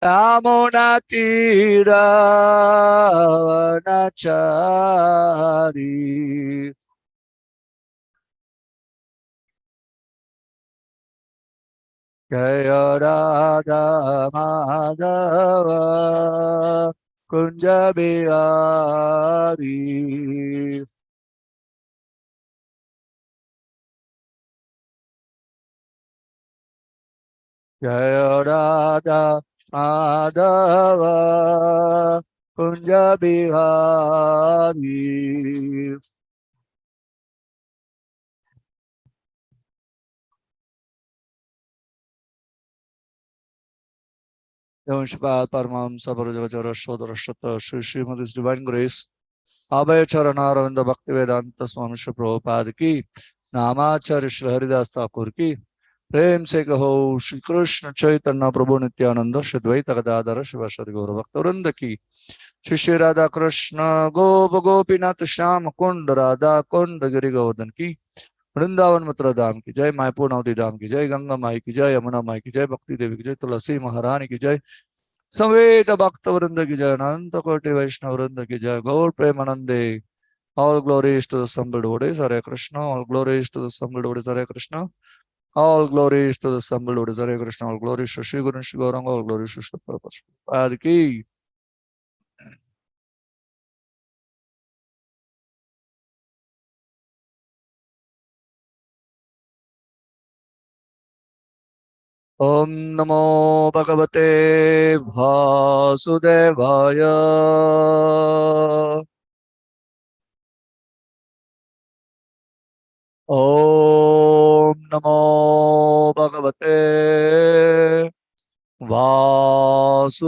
Yamunatiravanachari. Jaya Radha Madhava Kunja Bihari. Jaya Radha Madhava Kunja Bihari. Namaskar Paramam Sabarajavachara Shodharashata Sri Srimad Divine Grace Abhay Charanaravanda Bhakti Vedanta Swami Shri Prabhupada ki Namacharya Shri Haridas Thakur ki प्रेम से कहो श्री कृष्ण चैतन्य प्रभु नित्यानंद श्री द्वैत गदाधर शिवासादि गौर भक्तवृंद की श्री श्री राधा कृष्ण गोपीनाथ श्याम कुंड राधा कुंड गिरि गोवर्धन की वृंदावन मथुरा धाम की जय मायपुर नवदी धाम की जय गंगा माई की जय यमुना माई की जय भक्ति देवी की जय तुलसी महारानी की जय समेत भक्त वृंद की जय अनंत कोटि वैष्णव वृंद की जय गौर प्रेमानंदे all glories to the assembled devotees Hare Krishna all glories to the assembled devotees Hare Krishna all glories to the assembled devotees Hare Krishna all glories to Shri Guru Shri Gauranga all glories to Shri Prabhupada ki Om Namo Bhagavate Vasudevaya Om Namo Bhagavate Vasudevaya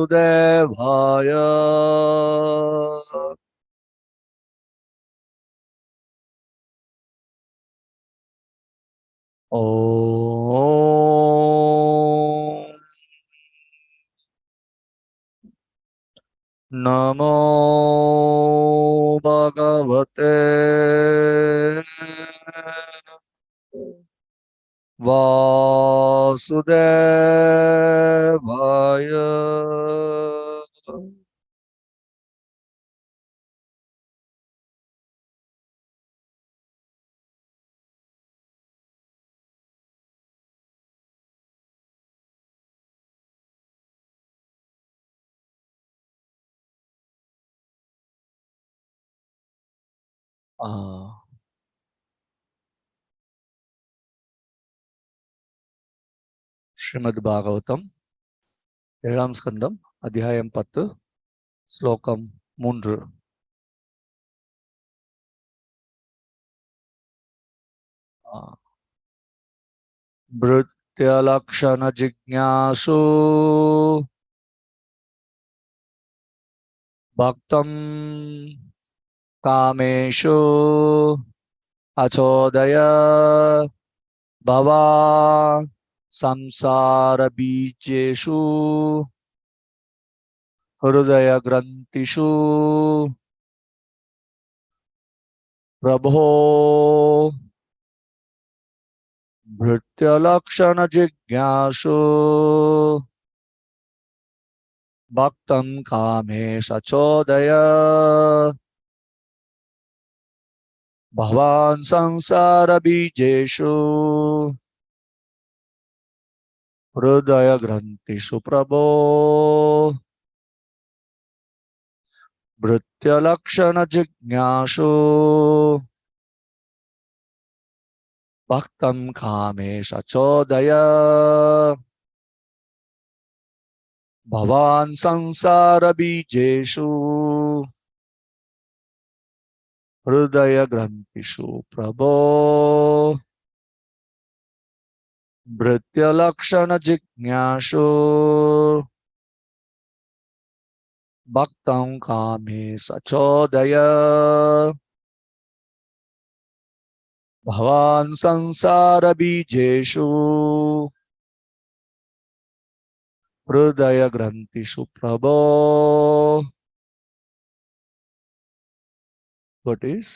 Om Namo Bhagavate Vasudevaya. Srimad Bhagavatam, ஏழாம் ஸ்கந்தம், அத்தியாயம் 10, ஸ்லோகம் 3. Bhrityalakshana jignasu bhaktam kameshu achodaya bhava samsara bijeshu hridaya grantishu prabho Bhrityalakshana jignasu bhaktam kamesha chodaya bhavan sansara bijeshu hridaya grantishu prabho Bhrityalakshana jignasu bhaktam kamesha chodaya bhavan sansara bijeshu hridaya grantishu prabho Bhrityalakshana jignasu bhaktam kamesha chodaya bhavan sansara bijeshu hridaya grantishu prabho. What is?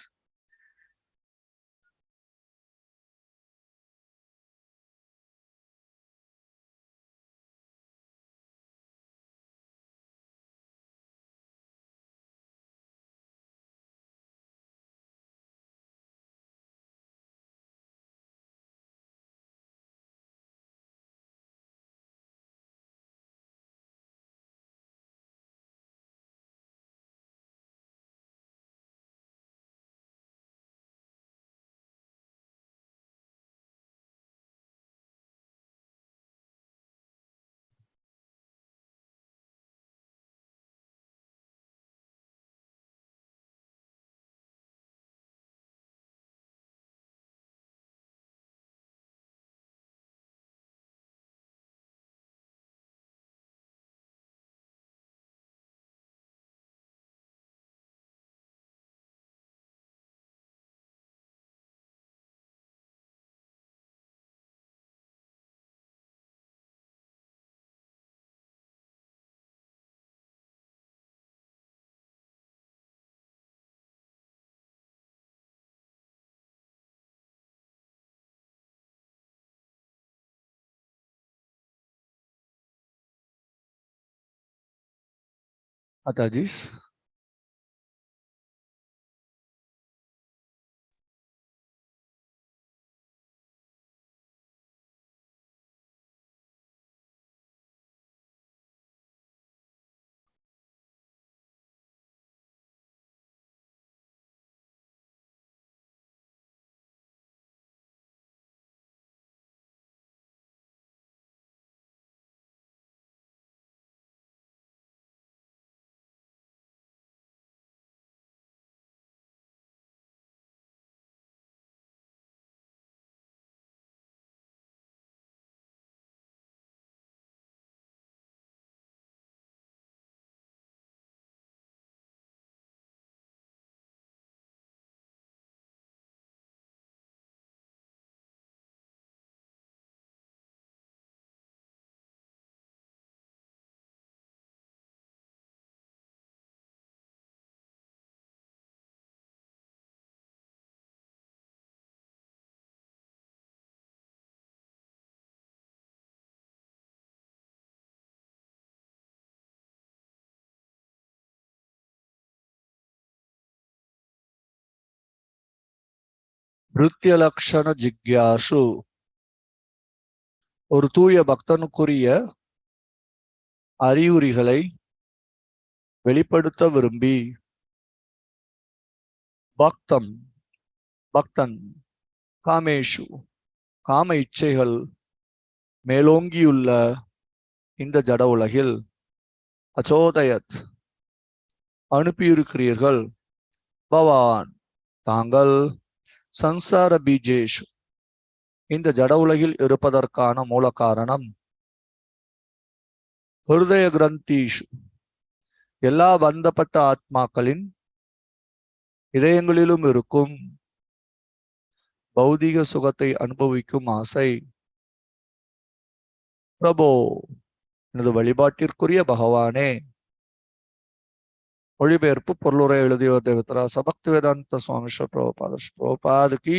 Ataji. Nritya Lakshana Jigyasu. ஒரு தூய பக்தனுக்குரிய அறிகுறிகளை வெளிப்படுத்த விரும்பி பக்தன் காமேஷு காம இச்சைகள் மேலோங்கியுள்ள இந்த ஜட உலகில் அச்சோதயத் அனுப்பியிருக்கிறீர்கள். பவான் தாங்கள் சம்சார பீஜேஷு இந்த ஜட உலகில் இருப்பதற்கான மூல காரணம் ஹிருதய கிரந்தீஷு எல்லா பந்தப்பட்ட ஆத்மாக்களின் இதயங்களிலும் இருக்கும் பௌதிக சுகத்தை அனுபவிக்கும் ஆசை. பிரபோ எனது வழிபாட்டிற்குரிய பகவானே. மொழிபெயர்ப்பு பொருளுரை எழுதியவர் தேவதராச பக்தி வேதாந்த சுவாமி பிரபுபாதுக்கு.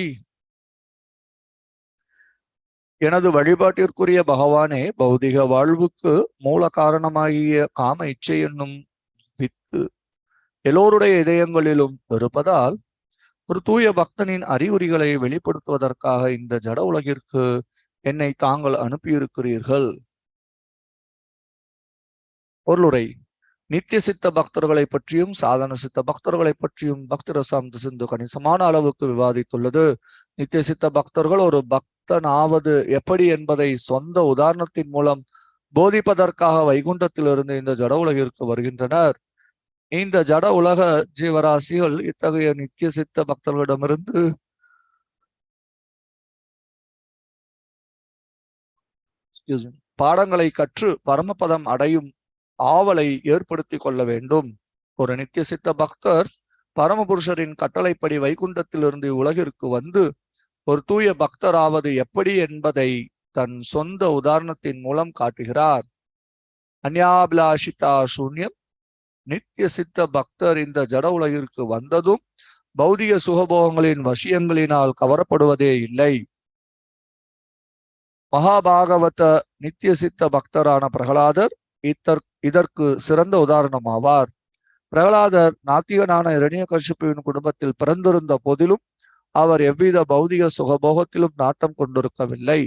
எனது வழிபாட்டிற்குரிய பகவானே, பௌதிக வாழ்வுக்கு மூல காரணமாகிய காம இச்சை என்னும் வித்து எல்லோருடைய இதயங்களிலும் இருப்பதால் ஒரு தூய பக்தனின் அறிகுறிகளை வெளிப்படுத்துவதற்காக இந்த ஜட உலகிற்கு என்னை தாங்கள் அனுப்பியிருக்கிறீர்கள். பொருளுரை. நித்திய சித்த பக்தர்களை பற்றியும் சாதன சித்த பக்தர்களை பற்றியும் பக்தி ரசாந்த சிந்து கணிசமான அளவுக்கு விவாதித்துள்ளது. நித்திய சித்த பக்தர்கள் ஒரு பக்தனாவது எப்படி என்பதை சொந்த உதாரணத்தின் மூலம் போதிப்பதற்காக வைகுண்டத்திலிருந்து இந்த ஜட உலகிற்கு வருகின்றனர். இந்த ஜட உலக ஜீவராசிகள் இத்தகைய நித்திய சித்த பக்தர்களிடமிருந்து பாடங்களை கற்று பரமபதம் அடையும் ஆவலை ஏற்படுத்தி கொள்ள வேண்டும். ஒரு நித்திய சித்த பக்தர் பரமபுருஷரின் கட்டளைப்படி வைகுண்டத்திலிருந்து உலகிற்கு வந்து ஒரு தூய பக்தராவது எப்படி என்பதை தன் சொந்த உதாரணத்தின் மூலம் காட்டுகிறார். அந்யாபிலாஷிதா சூன்யம். நித்திய சித்த பக்தர் இந்த ஜட உலகிற்கு வந்ததும் பௌதிக சுகபோகங்களின் வசியங்களினால் கவரப்படுவதே இல்லை. மகாபாகவத நித்திய சித்த பக்தரான பிரகலாதர் இதற்கு சிறந்த உதாரணமாவார். பிரகலாதர் நாத்திகனான இரணியகசிபுவின் குடும்பத்தில் பிறந்திருந்த போதிலும் அவர் எவ்வித பௌதிக சுகபோகத்திலும் நாட்டம் கொண்டிருக்கவில்லை.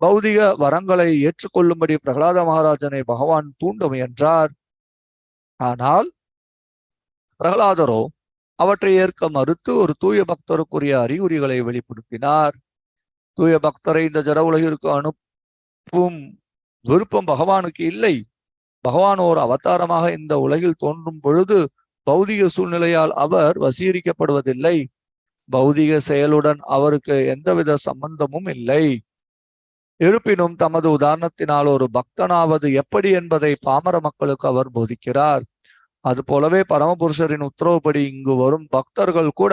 பௌதிக வரங்களை ஏற்றுக்கொள்ளும்படி பிரகலாத மகாராஜனை பகவான் தூண்ட முயன்றார். ஆனால் பிரகலாதரோ அவற்றை ஏற்க மறுத்து ஒரு தூய பக்தருக்குரிய அறிகுறிகளை வெளிப்படுத்தினார். தூய பக்தரை இந்த ஜட உலகிற்கு அனுப்பும் விருப்பம் பகவானுக்கு இல்லை. பகவான் ஓர் அவதாரமாக இந்த உலகில் தோன்றும் பொழுது பௌதிக சூழ்நிலையால் அவர் வசீகரிக்கப்படுவதில்லை. பௌதிக செயலுடன் அவருக்கு எந்தவித சம்பந்தமும் இல்லை. இருப்பினும் தமது உதாரணத்தினால் ஒரு பக்தனாவது எப்படி என்பதை பாமர மக்களுக்கு அவர் போதிக்கிறார். அது போலவே பரமபுருஷரின் உத்தரவுப்படி இங்கு வரும் பக்தர்கள் கூட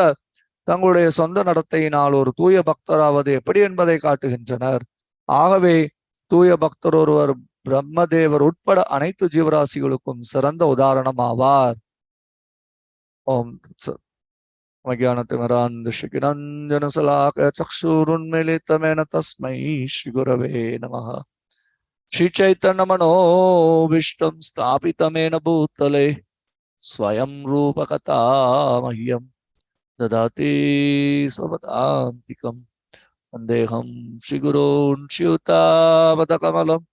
தங்களுடைய சொந்த நடத்தையினால் ஒரு தூய பக்தராவது எப்படி என்பதை காட்டுகின்றனர். ஆகவே தூய பக்தர் ஒருவர் பிரம்மதேவர் உட்பட அனைத்து ஜீவராசிகளுக்கும் சிறந்த உதாரணம் ஆவார். ஓம் மக்யானதிமிராந்தசிகிரஞ்சன சலாக சக்ஷுருன்மிலிதமேன தஸ்மை ஸ்ரீ குரவே நமஹ. Shri Chaitanya Manovistam Sthapitamena Bhutale Swayam Rupa Kata Mahyam Dadati Savatantikam Vandeham Shri Gurun Shyuta Vatakamalam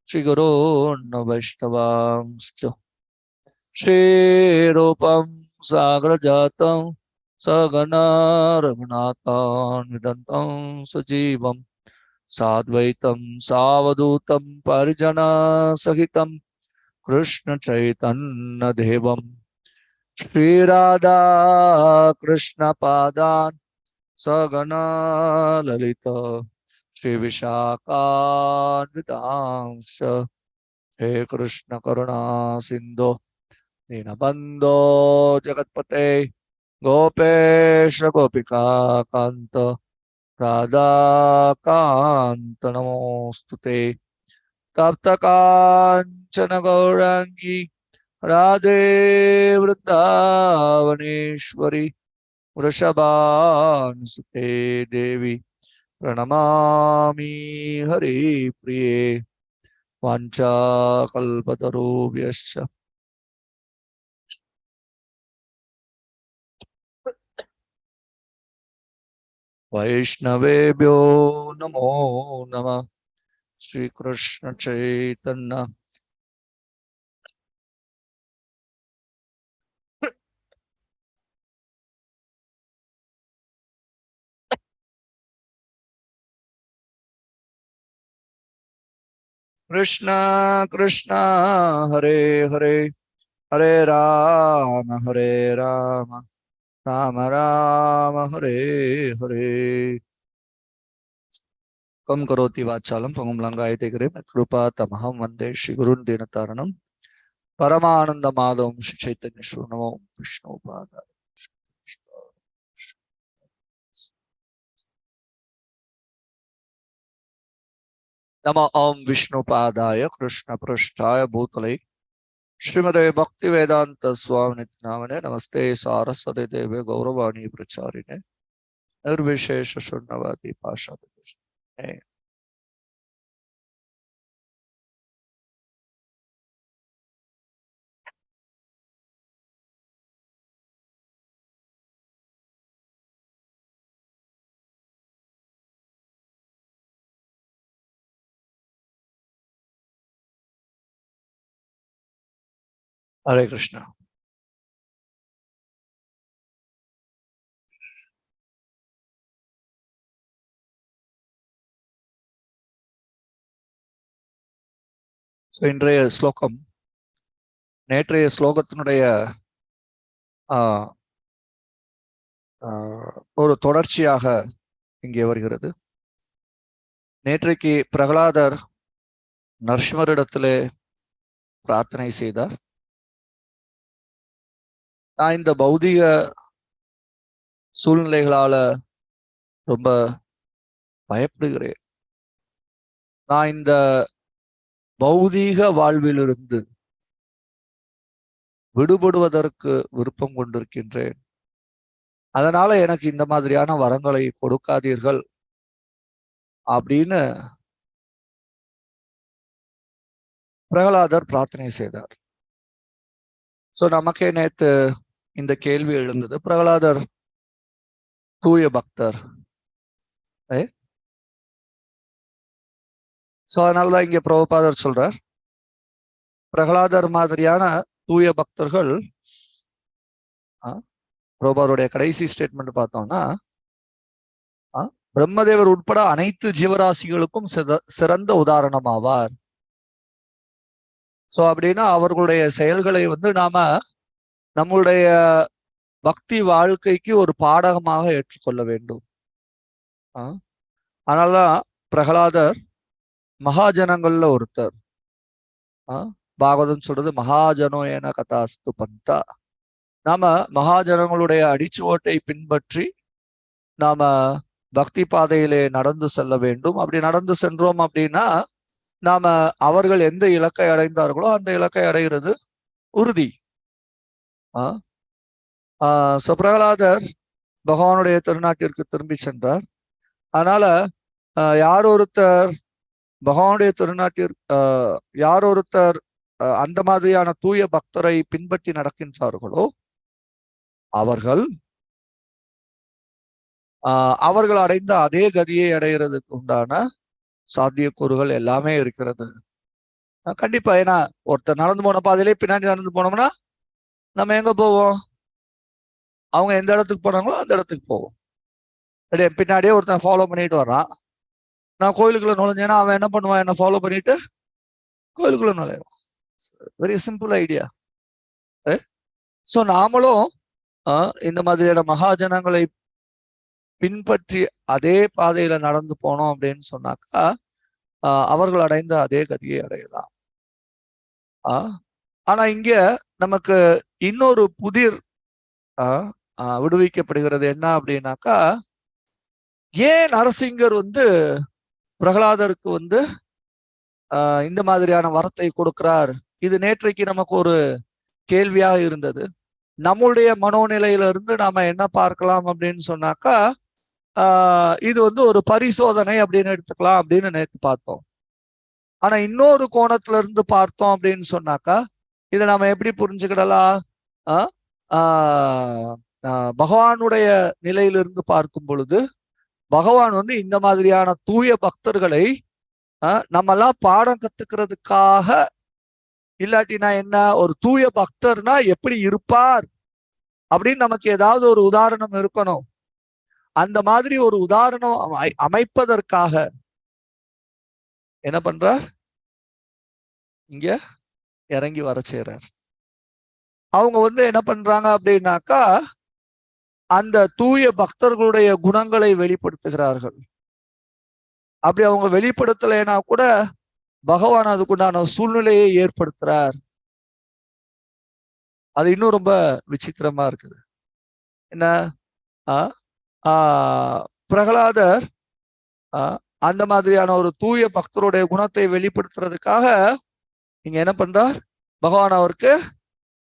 Shri Gurun Vaishnavamscha Shri Rupam Sagrajatam Sagana Raghunathan Vidantam Sajivam Sadvaitam Savadutam Parijana Sahitam Krishna Chaitanya Devam Shri Radha Krishna Padan Sagana Lalita Shri Vishaka Vitamsha He Krishna Karuna Sindhu Dinabandho Jagatpate Gopesha Gopika Kanta Radha Kanta Namostute Tapta Kanchana Gaurangi Radhe Vrindavaneshwari Vrishabhanusute Devi Pranamami Hari Priye Vancha Kalpatarubhyascha Vaishnavebhyo Namo Namah Shri Krishna Chaitanya Krishna Krishna Hare Hare Hare Rama Rama Rama Hare Hare Kam karoti vachalam pangam langayate kare krupa tamaham vande Shri Gurun Dinataranam Paramananda Madhavam Shri Chaitanya Shri Namo Vishnu Pada Nama Om Vishnu Padaya Krishna Prasthaya Bhutale Srimade Bhakti Vedanta Swami Nityanamane Namaste Saraswati Deve Gauravani Pracharine Nirvishesha Shurnavati Pasha Hare Krishna. So இன்றைய ஸ்லோகம் நேற்றைய ஸ்லோகத்தினுடைய ஒரு தொடர்ச்சியாக இங்கே வருகிறது. நேற்றைக்கு பிரகலாதர் நரசிம்மரிடத்திலே பிரார்த்தனை செய்தார். நான் இந்த பௌதிக சூழ்நிலைகளால ரொம்ப பயப்படுகிறேன். நான் இந்த பௌதீக வாழ்விலிருந்து விடுபடுவதற்கு விருப்பம் கொண்டிருக்கின்றேன். அதனால எனக்கு இந்த மாதிரியான வரங்களை கொடுக்காதீர்கள் அப்படின்னு பிரகலாதர் பிரார்த்தனை செய்தார். சோ நமக்கே நேத்து இந்த கேள்வி எழுந்தது, பிரகலாதர் தூய பக்தர். சோ அதனாலதான் இங்க பிரபுபாதர் சொல்றார், பிரகலாதர் மாதிரியான தூய பக்தர்கள், பிரபுபாதருடைய கடைசி ஸ்டேட்மெண்ட் பார்த்தோம்னா, பிரம்மதேவர் உட்பட அனைத்து ஜீவராசிகளுக்கும் சிறந்த உதாரணம் ஆவார். சோ அப்படின்னா அவர்களுடைய செயல்களை நாம நம்முடைய பக்தி வாழ்க்கைக்கு ஒரு பாடகமாக ஏற்றுக்கொள்ள வேண்டும். அதனாலதான் பிரகலாதர் மகாஜனங்கள்ல ஒருத்தர். பாகவதம் சொல்றது மகாஜனோ என கதாஸ்து பந்தா. நாம மகாஜனங்களுடைய அடிச்சுவட்டை பின்பற்றி நாம பக்தி பாதையிலே நடந்து செல்ல வேண்டும். அப்படி நடந்து சென்றோம் அப்படின்னா நாம அவர்கள் எந்த இலக்கை அடைந்தார்களோ அந்த இலக்கை அடைகிறது உறுதி. பிரகலாதர் பகவானுடைய திருநாட்டிற்கு திரும்பி சென்றார். அதனால யார் ஒருத்தர் பகவானுடைய திருநாட்டில் யார் ஒருத்தர் அந்த மாதிரியான தூய பக்தரை பின்பற்றி நடக்கின்றார்களோ அவர்கள் அவர்கள் அடைந்த அதே கதியை அடைகிறதுக்கு உண்டான சாத்தியக்கூறுகள் எல்லாமே இருக்கிறது. கண்டிப்பா. ஏன்னா ஒருத்தர் நடந்து போன பாதையிலே பின்னாடி நடந்து போனோம்னா நம்ம எங்க போவோம்? அவங்க எந்த இடத்துக்கு போனாங்களோ அந்த இடத்துக்கு போவோம். பின்னாடியே ஒருத்தன் ஃபாலோ பண்ணிட்டு வர்றான். நான் கோயிலுக்குள்ள நுழைஞ்சேன்னா அவன் என்ன பண்ணுவான்? என்ன ஃபாலோ பண்ணிட்டு கோயிலுக்குள்ள நுழைவான். Very simple idea. ஸோ நாமளும் இந்த மாதிரியான மகாஜனங்களை பின்பற்றி அதே பாதையில நடந்து போனோம் அப்படின்னு சொன்னாக்கா அவர்கள் அடைந்த அதே கதியை அடையலாம். ஆனா இங்க நமக்கு இன்னொரு புதிர் விடுவிக்கப்படுகிறது. என்ன அப்படின்னாக்கா, ஏன் நரசிங்கர் பிரகலாதருக்கு இந்த மாதிரியான வரத்தை கொடுக்கிறார்? இது நேற்றைக்கு நமக்கு ஒரு கேள்வியாக இருந்தது. நம்முடைய மனோநிலையில இருந்து நாம என்ன பார்க்கலாம் அப்படின்னு சொன்னாக்கா, இது ஒரு பரிசோதனை அப்படின்னு எடுத்துக்கலாம் அப்படின்னு நேற்று பார்த்தோம். ஆனா இன்னொரு கோணத்துல இருந்து பார்த்தோம் அப்படின்னு சொன்னாக்கா, இதை நாம எப்படி புரிஞ்சுக்கிடலாம்? பகவானுடைய நிலையிலிருந்து பார்க்கும் பொழுது பகவான் இந்த மாதிரியான தூய பக்தர்களை நம்மெல்லாம் பாடம் கத்துக்கிறதுக்காக, இல்லாட்டினா என்ன, ஒரு தூய பக்தர்னா எப்படி இருப்பார் அப்படின்னு நமக்கு ஏதாவது ஒரு உதாரணம் இருக்கணும். அந்த மாதிரி ஒரு உதாரணம் அமைப்பதற்காக என்ன பண்றார்? இங்க இறங்கி வர செய்றார். அவங்க என்ன பண்றாங்க அப்படின்னாக்கா, அந்த தூய பக்தர்களுடைய குணங்களை வெளிப்படுத்துகிறார்கள். அப்படி அவங்க வெளிப்படுத்தலைன்னா கூட பகவான் அதுக்குண்டான சூழ்நிலையை ஏற்படுத்துறார். அது இன்னும் ரொம்ப விசித்திரமா இருக்குது. என்ன, பிரகலாதர் அந்த மாதிரியான ஒரு தூய பக்தருடைய குணத்தை வெளிப்படுத்துறதுக்காக நீங்க என்ன பண்றார்? பகவான் அவருக்கு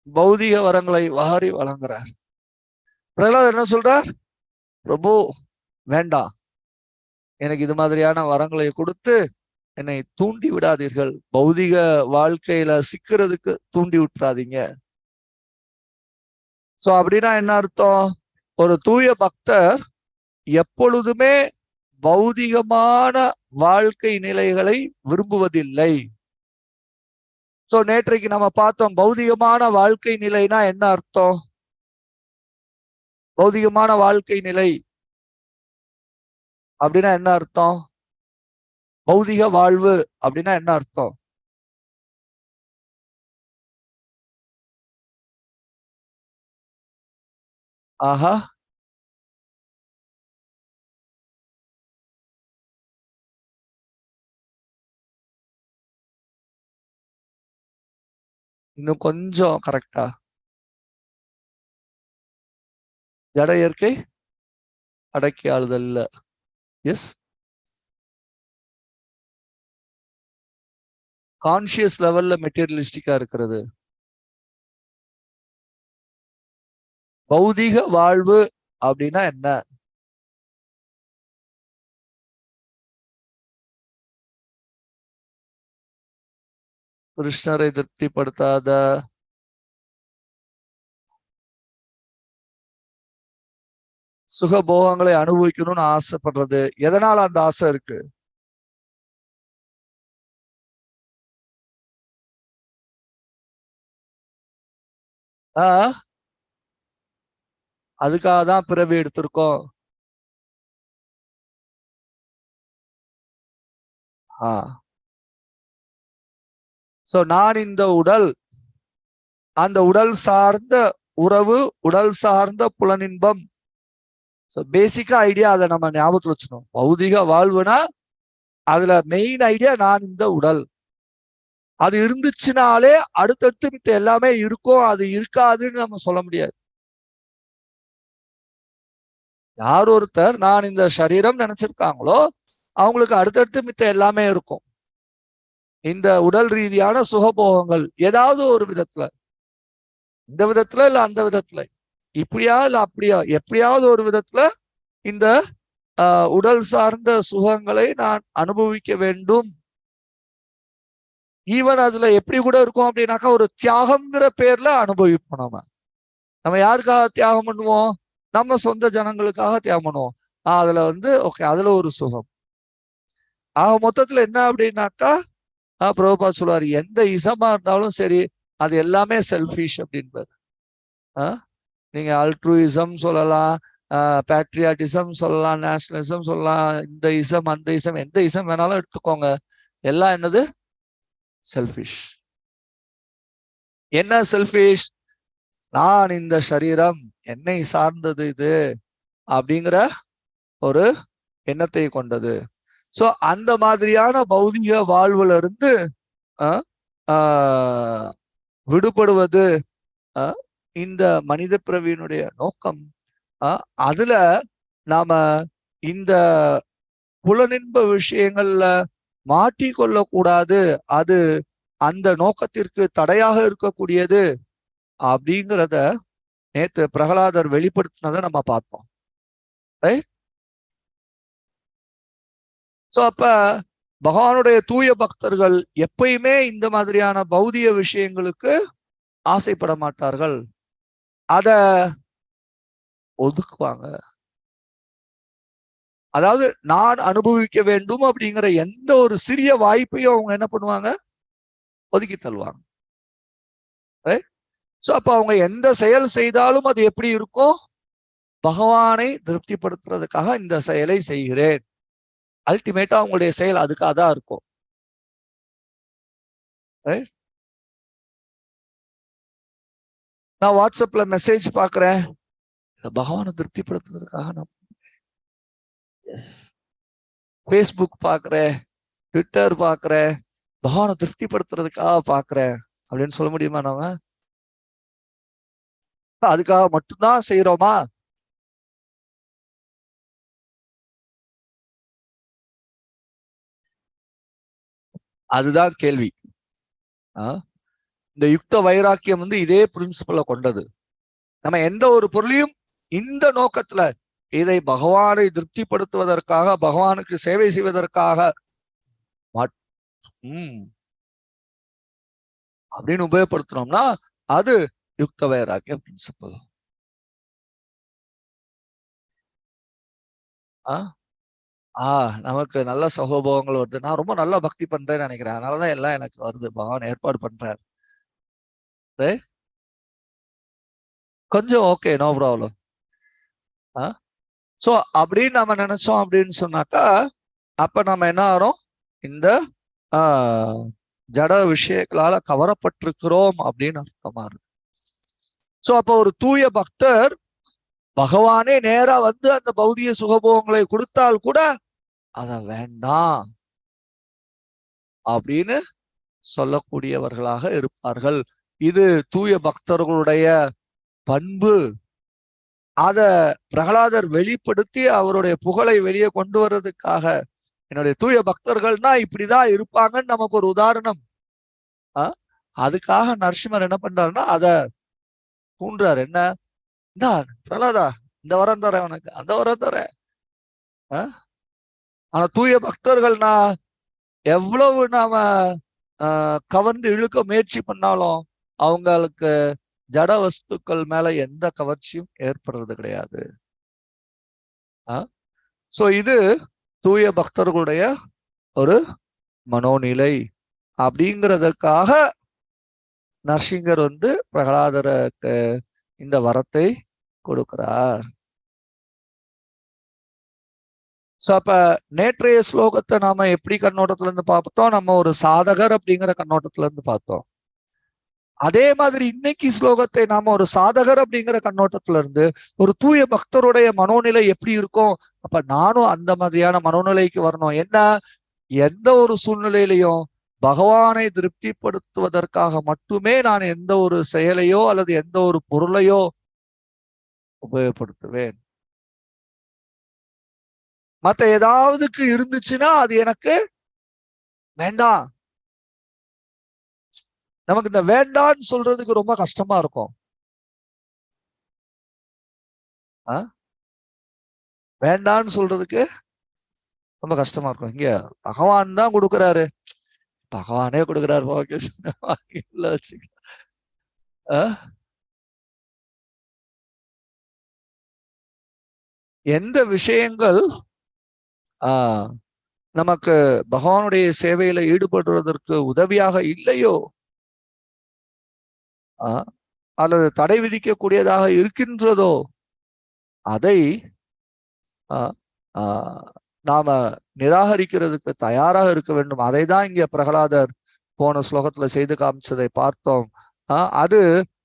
பௌதிக வரங்களை வாரி வழங்குறார். பிரகலாதர் என்ன சொல்றார்? பிரபு வேண்டாம், எனக்கு இது மாதிரியான வரங்களை கொடுத்து என்னை தூண்டி விடாதீர்கள், பௌதிக வாழ்க்கையில சிக்கிறதுக்கு தூண்டி விட்டுறாதீங்க. சோ அப்படின்னா என்ன அர்த்தம்? ஒரு தூய பக்தர் எப்பொழுதுமே பௌதிகமான வாழ்க்கை நிலைகளை விரும்புவதில்லை. சோ நேற்றைக்கு நம்ம பார்த்தோம், பௌதிகமான வாழ்க்கை நிலைனா என்ன அர்த்தம்? பௌதிகமான வாழ்க்கை நிலை அப்படின்னா என்ன அர்த்தம்? பௌதிக வாழ்வு அப்படின்னா என்ன அர்த்தம்? ஆஹா, இன்னும் கொஞ்சம் கரெக்டா. ஜட இயற்கை அடக்கி ஆளுதல். எஸ், கான்சியஸ் லெவல்ல மெட்டீரியலிஸ்டிக்கா இருக்கிறது. பௌதிக வாழ்வு அப்படின்னா என்ன? கிருஷ்ணரை திருப்திப்படுத்தாத சுகபோகங்களை அனுபவிக்கணும்னு ஆசைப்படுறது. எதனால அந்த ஆசை இருக்கு? அதுக்காக தான் பிறவி எடுத்திருக்கோம். சோ நான் இந்த உடல், அந்த உடல் சார்ந்த உறவு, உடல் சார்ந்த புலனின்பம். ஸோ பேசிக்கா ஐடியா அதை நம்ம ஞாபகத்துல வச்சுக்கணும். பௌதிக வாழ்வுனா அதுல மெயின் ஐடியா நான் இந்த உடல். அது இருந்துச்சுனாலே அடுத்தடுத்து மித்த எல்லாமே இருக்கும், அது இருக்காதுன்னு நம்ம சொல்ல முடியாது. யார் ஒருத்தர் நான் இந்த சரீரம் நினைச்சிருக்காங்களோ அவங்களுக்கு அடுத்தடுத்து மித்த எல்லாமே இருக்கும். இந்த உடல் ரீதியான சுகபோகங்கள் ஏதாவது ஒரு விதத்துல, இந்த விதத்துல இல்ல அந்த விதத்துல, இப்படியா இல்ல அப்படியா, எப்படியாவது ஒரு விதத்துல இந்த உடல் சார்ந்த சுகங்களை நான் அனுபவிக்க வேண்டும் ஈவன் அதுல எப்படி கூட இருக்கும் அப்படின்னாக்கா ஒரு தியாகம்ங்கிற பேர்ல அனுபவிப்போம். நம்ம யாருக்காக தியாகம் பண்ணுவோம்? நம்ம சொந்த ஜனங்களுக்காக தியாகம் பண்ணுவோம். அதுல ஓகே, அதுல ஒரு சுகம். மொத்தத்துல என்ன அப்படின்னாக்கா பிரபுபா சொல்லுவாரு, எந்த இசமா இருந்தாலும் சரி அது எல்லாமே செல்ஃபிஷ் அப்படின்பாரு. நீங்க அல்ட்ரூயிசம் சொல்லலாம், பேட்ரியாட்டிசம் சொல்லலாம், நேஷனலிசம் சொல்லலாம், இந்த இசம் அந்த இசம், எந்த இசம் வேணாலும் எடுத்துக்கோங்க, எல்லாம் என்னது? செல்ஃபிஷ். என்ன செல்ஃபிஷ்? நான் இந்த சரீரம் என்னை சார்ந்தது இது அப்படிங்கிற ஒரு எண்ணத்தை கொண்டது. சோ அந்த மாதிரியான பௌதிக வாழ்வுல இருந்து விடுபடுவது இந்த மனித பிறவியினுடைய நோக்கம். அதுல நாம இந்த புலனின்ப விஷயங்கள்ல மாட்டிக்கொள்ளக்கூடாது, அது அந்த நோக்கத்திற்கு தடையாக இருக்கக்கூடியது அப்படிங்கிறத நேத்து பிரகலாதர் வெளிப்படுத்தினதை நம்ம பார்த்தோம். சோ அப்ப பகவானுடைய தூய பக்தர்கள் எப்பயுமே இந்த மாதிரியான பௌதிக விஷயங்களுக்கு ஆசைப்பட மாட்டார்கள், அத ஒதுக்குவாங்க. அதாவது நான் அனுபவிக்க வேண்டும் அப்படிங்கிற எந்த ஒரு சிறிய வாய்ப்பையும் அவங்க என்ன பண்ணுவாங்க? ஒதுக்கி தள்ளுவாங்க. சோ அப்ப அவங்க எந்த செயல் செய்தாலும் அது எப்படி இருக்கும்? பகவானை திருப்திப்படுத்துறதுக்காக இந்த செயலை செய்கிறேன். அல்டிமேட்டா அவங்களுடைய செயல் அதுக்காக தான் இருக்கும். நான் வாட்ஸ்அப்ல மெசேஜ் பாக்குறேன், பகவானை திருப்திப்படுத்துறதுக்காக நான் ஃபேஸ்புக் பாக்குறேன், ட்விட்டர் பாக்குறேன், பகவானை திருப்திப்படுத்துறதுக்காக பாக்குறேன் அப்படின்னு சொல்ல முடியுமா? நாம அதுக்காக மட்டும்தான் செய்யறோமா? அதுதான் கேள்வி. இந்த யுக்த வைராக்கியம் இதே பிரின்சிபலை கொண்டது. நம்ம எந்த ஒரு பொருளையும் இந்த நோக்கத்துல, இதை பகவானை திருப்திப்படுத்துவதற்காக, பகவானுக்கு சேவை செய்வதற்காக அப்படின்னு உபயோகப்படுத்துறோம்னா அது யுக்த வைராக்கிய பிரின்சிபல். நமக்கு நல்ல சகோபவங்கள் வருது. நான் ரொம்ப நல்லா பக்தி பண்றேன்னு நினைக்கிறேன், அதனாலதான் எல்லாம் எனக்கு வருது. பகவான் ஏற்பாடு பண்றாரு. கொஞ்சம் ஓகே, நோ ப்ராப்ளம். சோ அப்படின்னு நம்ம நினைச்சோம் அப்படின்னு சொன்னாக்கா அப்ப நம்ம என்ன ஆறோம்? இந்த ஜட விஷயங்களால கவரப்பட்டிருக்கிறோம் அப்படின்னு அர்த்தமா இருக்கு. சோ அப்ப ஒரு தூய பக்தர் பகவானே நேரா அந்த பௌதிக சுகபோகங்களை கொடுத்தால் கூட அத வேண்டாம் அப்படின்னு சொல்லக்கூடியவர்களாக இருப்பார்கள். இது தூய பக்தர்களுடைய பண்பு. அத பிரகலாதர் வெளிப்படுத்தி அவருடைய புகழை வெளியே கொண்டு வர்றதுக்காக, என்னுடைய தூய பக்தர்கள்னா இப்படிதான் இருப்பாங்கன்னு நமக்கு ஒரு உதாரணம். அதுக்காக நரசிம்மர் என்ன பண்றாருன்னா அத தூண்டுறாரு. என்ன? இந்த பிரகலாதா, இந்த வரம் தரேன் உனக்கு, அந்த வரம் தரேன். ஆனா தூய பக்தர்கள்னா எவ்வளவு நாம கவர்ந்து இழுக்க முயற்சி பண்ணாலும் அவங்களுக்கு ஜட வஸ்துக்கள் மேல எந்த கவர்ச்சியும் ஏற்படுறது கிடையாது. சோ இது தூய பக்தர்களுடைய ஒரு மனோநிலை. அப்படிங்கிறதுக்காக நரசிங்கர் பிரகலாதருக்கு இந்த வரத்தை கொடுக்கிறார். சோ அப்ப நேற்றைய ஸ்லோகத்தை நாம எப்படி கண்ணோட்டத்துல இருந்து பார்த்தோம்? நம்ம ஒரு சாதகர் அப்படிங்கிற கண்ணோட்டத்துல இருந்து பார்த்தோம். அதே மாதிரி இன்னைக்கு ஸ்லோகத்தை நாம ஒரு சாதகர் அப்படிங்கிற கண்ணோட்டத்துல இருந்து ஒரு தூய பக்தருடைய மனோநிலை எப்படி இருக்கும், அப்ப நானும் அந்த மாதிரியான மனோநிலைக்கு வரணும். என்ன? எந்த ஒரு சூழ்நிலையிலையும் பகவானை திருப்திப்படுத்துவதற்காக மட்டுமே நான் எந்த ஒரு செயலையோ அல்லது எந்த ஒரு பொருளையோ உபயோகப்படுத்துவேன். மத்த ஏதாவதுக்கு இருந்துச்சுன்னா அது எனக்கு வேண்டாம். நமக்கு இந்த வேண்டான்னு சொல்றதுக்கு ரொம்ப கஷ்டமா இருக்கும். வேண்டான்னு சொல்றதுக்கு ரொம்ப கஷ்டமா இருக்கும். இங்க பகவான் தான் கொடுக்குறாரு. பகவானே கொடுக்குறாரு வச்சுக்க. எந்த விஷயங்கள் நமக்கு பகவானுடைய சேவையில ஈடுபடுவதற்கு உதவியாக இல்லையோ அல்லது தடை விதிக்கக்கூடியதாக இருக்கின்றதோ அதை நாம நிராகரிக்கிறதுக்கு தயாராக இருக்க வேண்டும். அதை தான் இங்க பிரகலாதர் போன ஸ்லோகத்துல செய்து காமிச்சதை பார்த்தோம். அது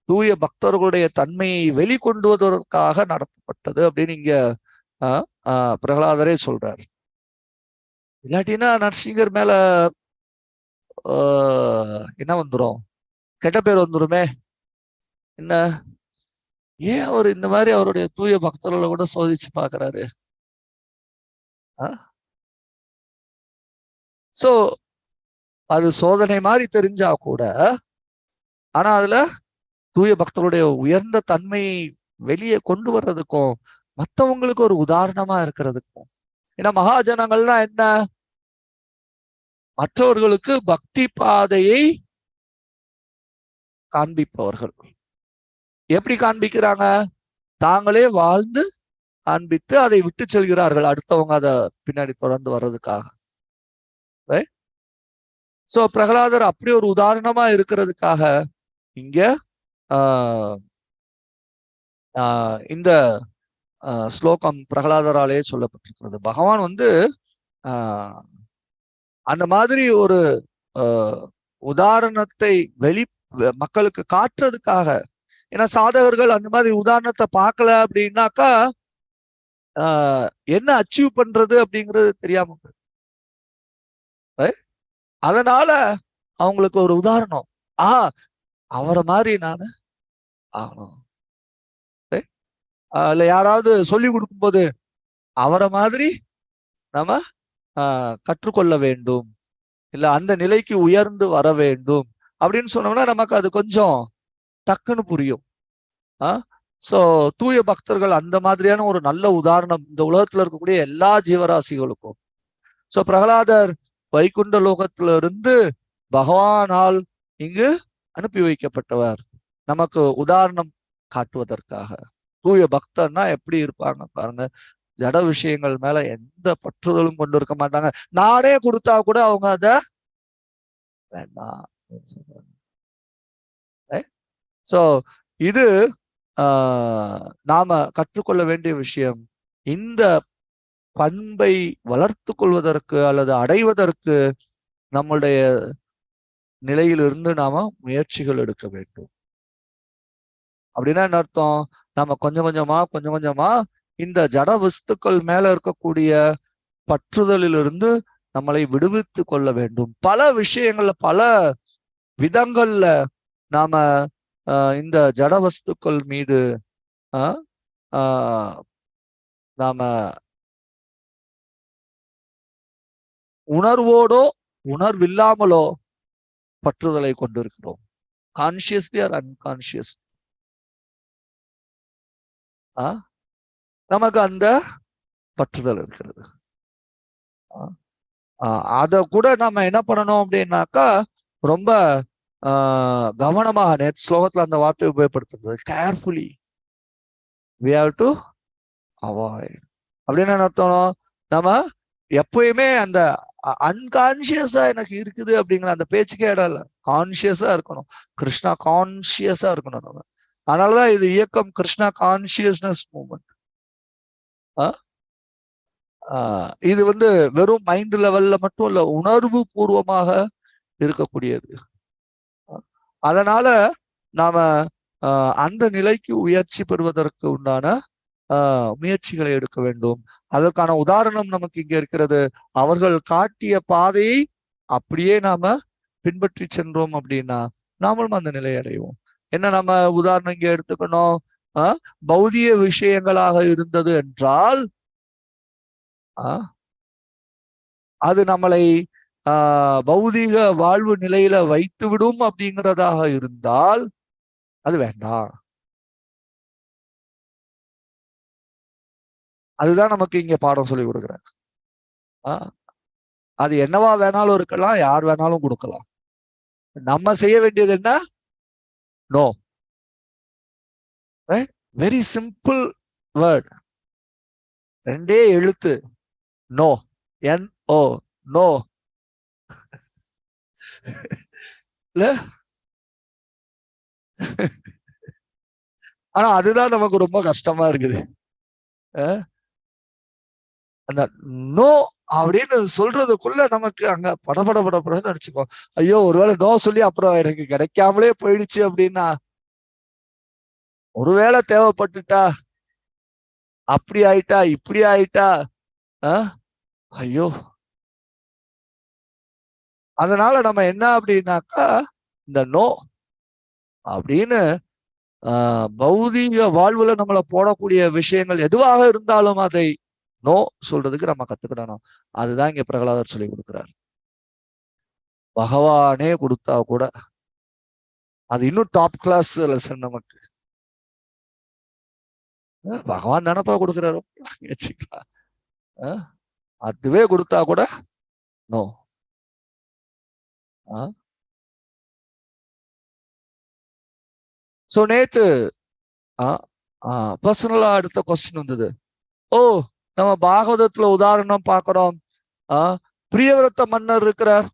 தூய பக்தர்களுடைய தன்மையை வெளிக்கொண்டுவதற்காக நடத்தப்பட்டது அப்படின்னு இங்க பிரகலாதரே சொல்றார். இல்லாட்டினா நரசிங்கர் மேல என்ன வந்துடும், கெட்ட பேர் வந்துருமே. என்ன ஏன் அவர் இந்த மாதிரி அவருடைய தூய பக்தர்களை கூட சோதிச்சு பாக்குறாரு? சோ அது சோதனை மாதிரி தெரிஞ்சா கூட, ஆனா அதுல தூய பக்தருடைய உயர்ந்த தன்மையை வெளியே கொண்டு வர்றதுக்கும் மற்றவங்களுக்கு ஒரு உதாரணமா இருக்கிறதுக்கும். ஏன்னா மகாஜனங்கள்னா என்ன? மற்றவர்களுக்கு பக்தி பாதையை காண்பிப்பவர்கள். எப்படி காண்பிக்கிறாங்க? தாங்களே வாழ்ந்து காண்பித்து அதை விட்டு செல்கிறார்கள் அடுத்தவங்க அதை பின்னாடி தொடர்ந்து வர்றதுக்காக. சோ பிரகலாதர் அப்படி ஒரு உதாரணமா இருக்கிறதுக்காக இங்க இந்த ஸ்லோகம் பிரகலாதராலே சொல்லப்பட்டிருக்கிறது. பகவான் அந்த மாதிரி ஒரு உதாரணத்தை மக்களுக்கு காட்டுறதுக்காக. ஏன்னா சாதகர்கள் அந்த மாதிரி உதாரணத்தை பார்க்கல அப்படின்னாக்கா என்ன அச்சீவ் பண்றது அப்படிங்கிறது தெரியாம, அதனால அவங்களுக்கு ஒரு உதாரணம், அவரை மாதிரி நானு ஆகணும். இல்ல யாராவது சொல்லி கொடுக்கும் போது அவரை மாதிரி நம்ம கற்றுக்கொள்ள வேண்டும், இல்ல அந்த நிலைக்கு உயர்ந்து வர வேண்டும் அப்படின்னு சொன்னோம்னா நமக்கு அது கொஞ்சம் டக்குன்னு புரியும். சோ தூய பக்தர்கள் அந்த மாதிரியான ஒரு நல்ல உதாரணம் இந்த உலகத்துல இருக்கக்கூடிய எல்லா ஜீவராசிகளுக்கும். சோ பிரகலாதர் வைகுண்ட லோகத்திலிருந்து பகவானால் இங்கு அனுப்பி வைக்கப்பட்டவர், நமக்கு உதாரணம் காட்டுவதற்காக. தூய பக்தர்னா எப்படி இருப்பாங்க பாருங்க. ஜட விஷயங்கள் மேல எந்த பற்றுதலும் கொண்டு இருக்க மாட்டாங்க. நானே கொடுத்தா கூட அவங்க அத வேண்டாம். சோ இது நாம கற்றுக்கொள்ள வேண்டிய விஷயம். இந்த பண்பை வளர்த்து கொள்வதற்கு அல்லது அடைவதற்கு நம்முடைய நிலையிலிருந்து நாம முயற்சிகள் எடுக்க வேண்டும். அப்படின்னா என்ன அர்த்தம்? நம்ம கொஞ்சம் கொஞ்சமா இந்த ஜட வஸ்துக்கள் மேல இருக்கக்கூடிய பற்றுதலிலிருந்து நம்மளை விடுவித்து கொள்ள வேண்டும். பல விஷயங்கள்ல பல விதங்கள்ல நாம இந்த ஜட வஸ்துக்கள் மீது நாம உணர்வோடோ உணர்வில்லாமலோ பற்றுதலை கொண்டிருக்கிறோம். கான்சியஸ்லி ஆர் அன்கான்சியஸ் நமக்கு அந்த பற்றுதல் இருக்கிறது. அத கூட நம்ம என்ன பண்ணணும் அப்படின்னாக்கா ரொம்ப கவனமாக, நேற்று ஸ்லோகத்துல அந்த வார்த்தையை உபயோகப்படுத்துறது carefully we have to avoid. அப்படின்னு என்ன அர்த்தம்? நம்ம எப்பயுமே அந்த அன்கான்சியஸா எனக்கு இருக்குது அப்படிங்கிற அந்த பேச்சுக்கே இடம் இல்லை. கான்சியஸா இருக்கணும், கிருஷ்ணா கான்சியஸா இருக்கணும் நம்ம. அதனாலதான் இது இயக்கம் கிருஷ்ணா கான்சியஸ்னஸ் மூவ்மெண்ட். இது வெறும் மைண்ட் லெவல்ல மட்டும் இல்ல, உணர்வு பூர்வமாக இருக்கக்கூடியது. அதனால நாம அந்த நிலைக்கு உயர்ச்சி பெறுவதற்கு உண்டான முயற்சிகளை எடுக்க வேண்டும். அதற்கான உதாரணம் நமக்கு இங்க இருக்கிறது. அவர்கள் காட்டிய பாதையை அப்படியே நாம பின்பற்றி சென்றோம் அப்படின்னா நாமளும் அந்த நிலை அடைவோம். என்ன நம்ம உதாரணம் இங்க எடுத்துக்கணும்? பௌதிக விஷயங்களாக இருந்தது என்றால் அது நம்மளை பௌதிக வாழ்வு நிலையில வைத்து விடும் அப்படிங்கிறதாக இருந்தால் அது வேண்டாம். அதுதான் நமக்கு இங்க பாடம் சொல்லி கொடுக்குறேன். அது என்னவா வேணாலும் இருக்கலாம், யார் வேணாலும் கொடுக்கலாம். நம்ம செய்ய வேண்டியது என்ன? நோ. வெரி சிம்பிள் வேர்ட், ரெண்டே எழுத்து, நோ. NO, no. இல்ல, ஆனா அதுதான் நமக்கு ரொம்ப கஷ்டமா இருக்குது. அந்த நோ அப்படின்னு சொல்றதுக்குள்ள நமக்கு அங்க படபட படப்படன்னு அடிச்சுக்கோ. ஐயோ, ஒருவேளை நோ சொல்லி அப்புறம் எனக்கு கிடைக்காமலே போயிடுச்சு அப்படின்னா, ஒருவேளை தேவைப்பட்டுட்டா, அப்படி ஆயிட்டா, இப்படி ஆயிட்டா, ஐயோ. அதனால நம்ம என்ன அப்படின்னாக்கா, இந்த நோ அப்படின்னு பௌதீக வாழ்வுல நம்மளை போடக்கூடிய விஷயங்கள் எதுவாக இருந்தாலும் அதை நோ சொல்றதுக்கு நம்ம கத்துக்கிடணும். அதுதான் இங்க பிரகலாதர் சொல்லி கொடுக்கிறார். பகவானே கொடுத்தா கூட அது இன்னும் டாப் கிளாஸ் லெசன் நமக்கு. பகவான் தானப்பா கொடுக்குறாரு வச்சுக்கலாம். அதுவே கொடுத்தா கூட நோ. சோ நேத்து பர்சனலா அடுத்த கொஸ்டின் வந்தது. ஓ, நம்ம பாகவதத்துல உதாரணம் பார்க்கிறோம். பிரியவிரத்த மன்னர் இருக்கிறார்.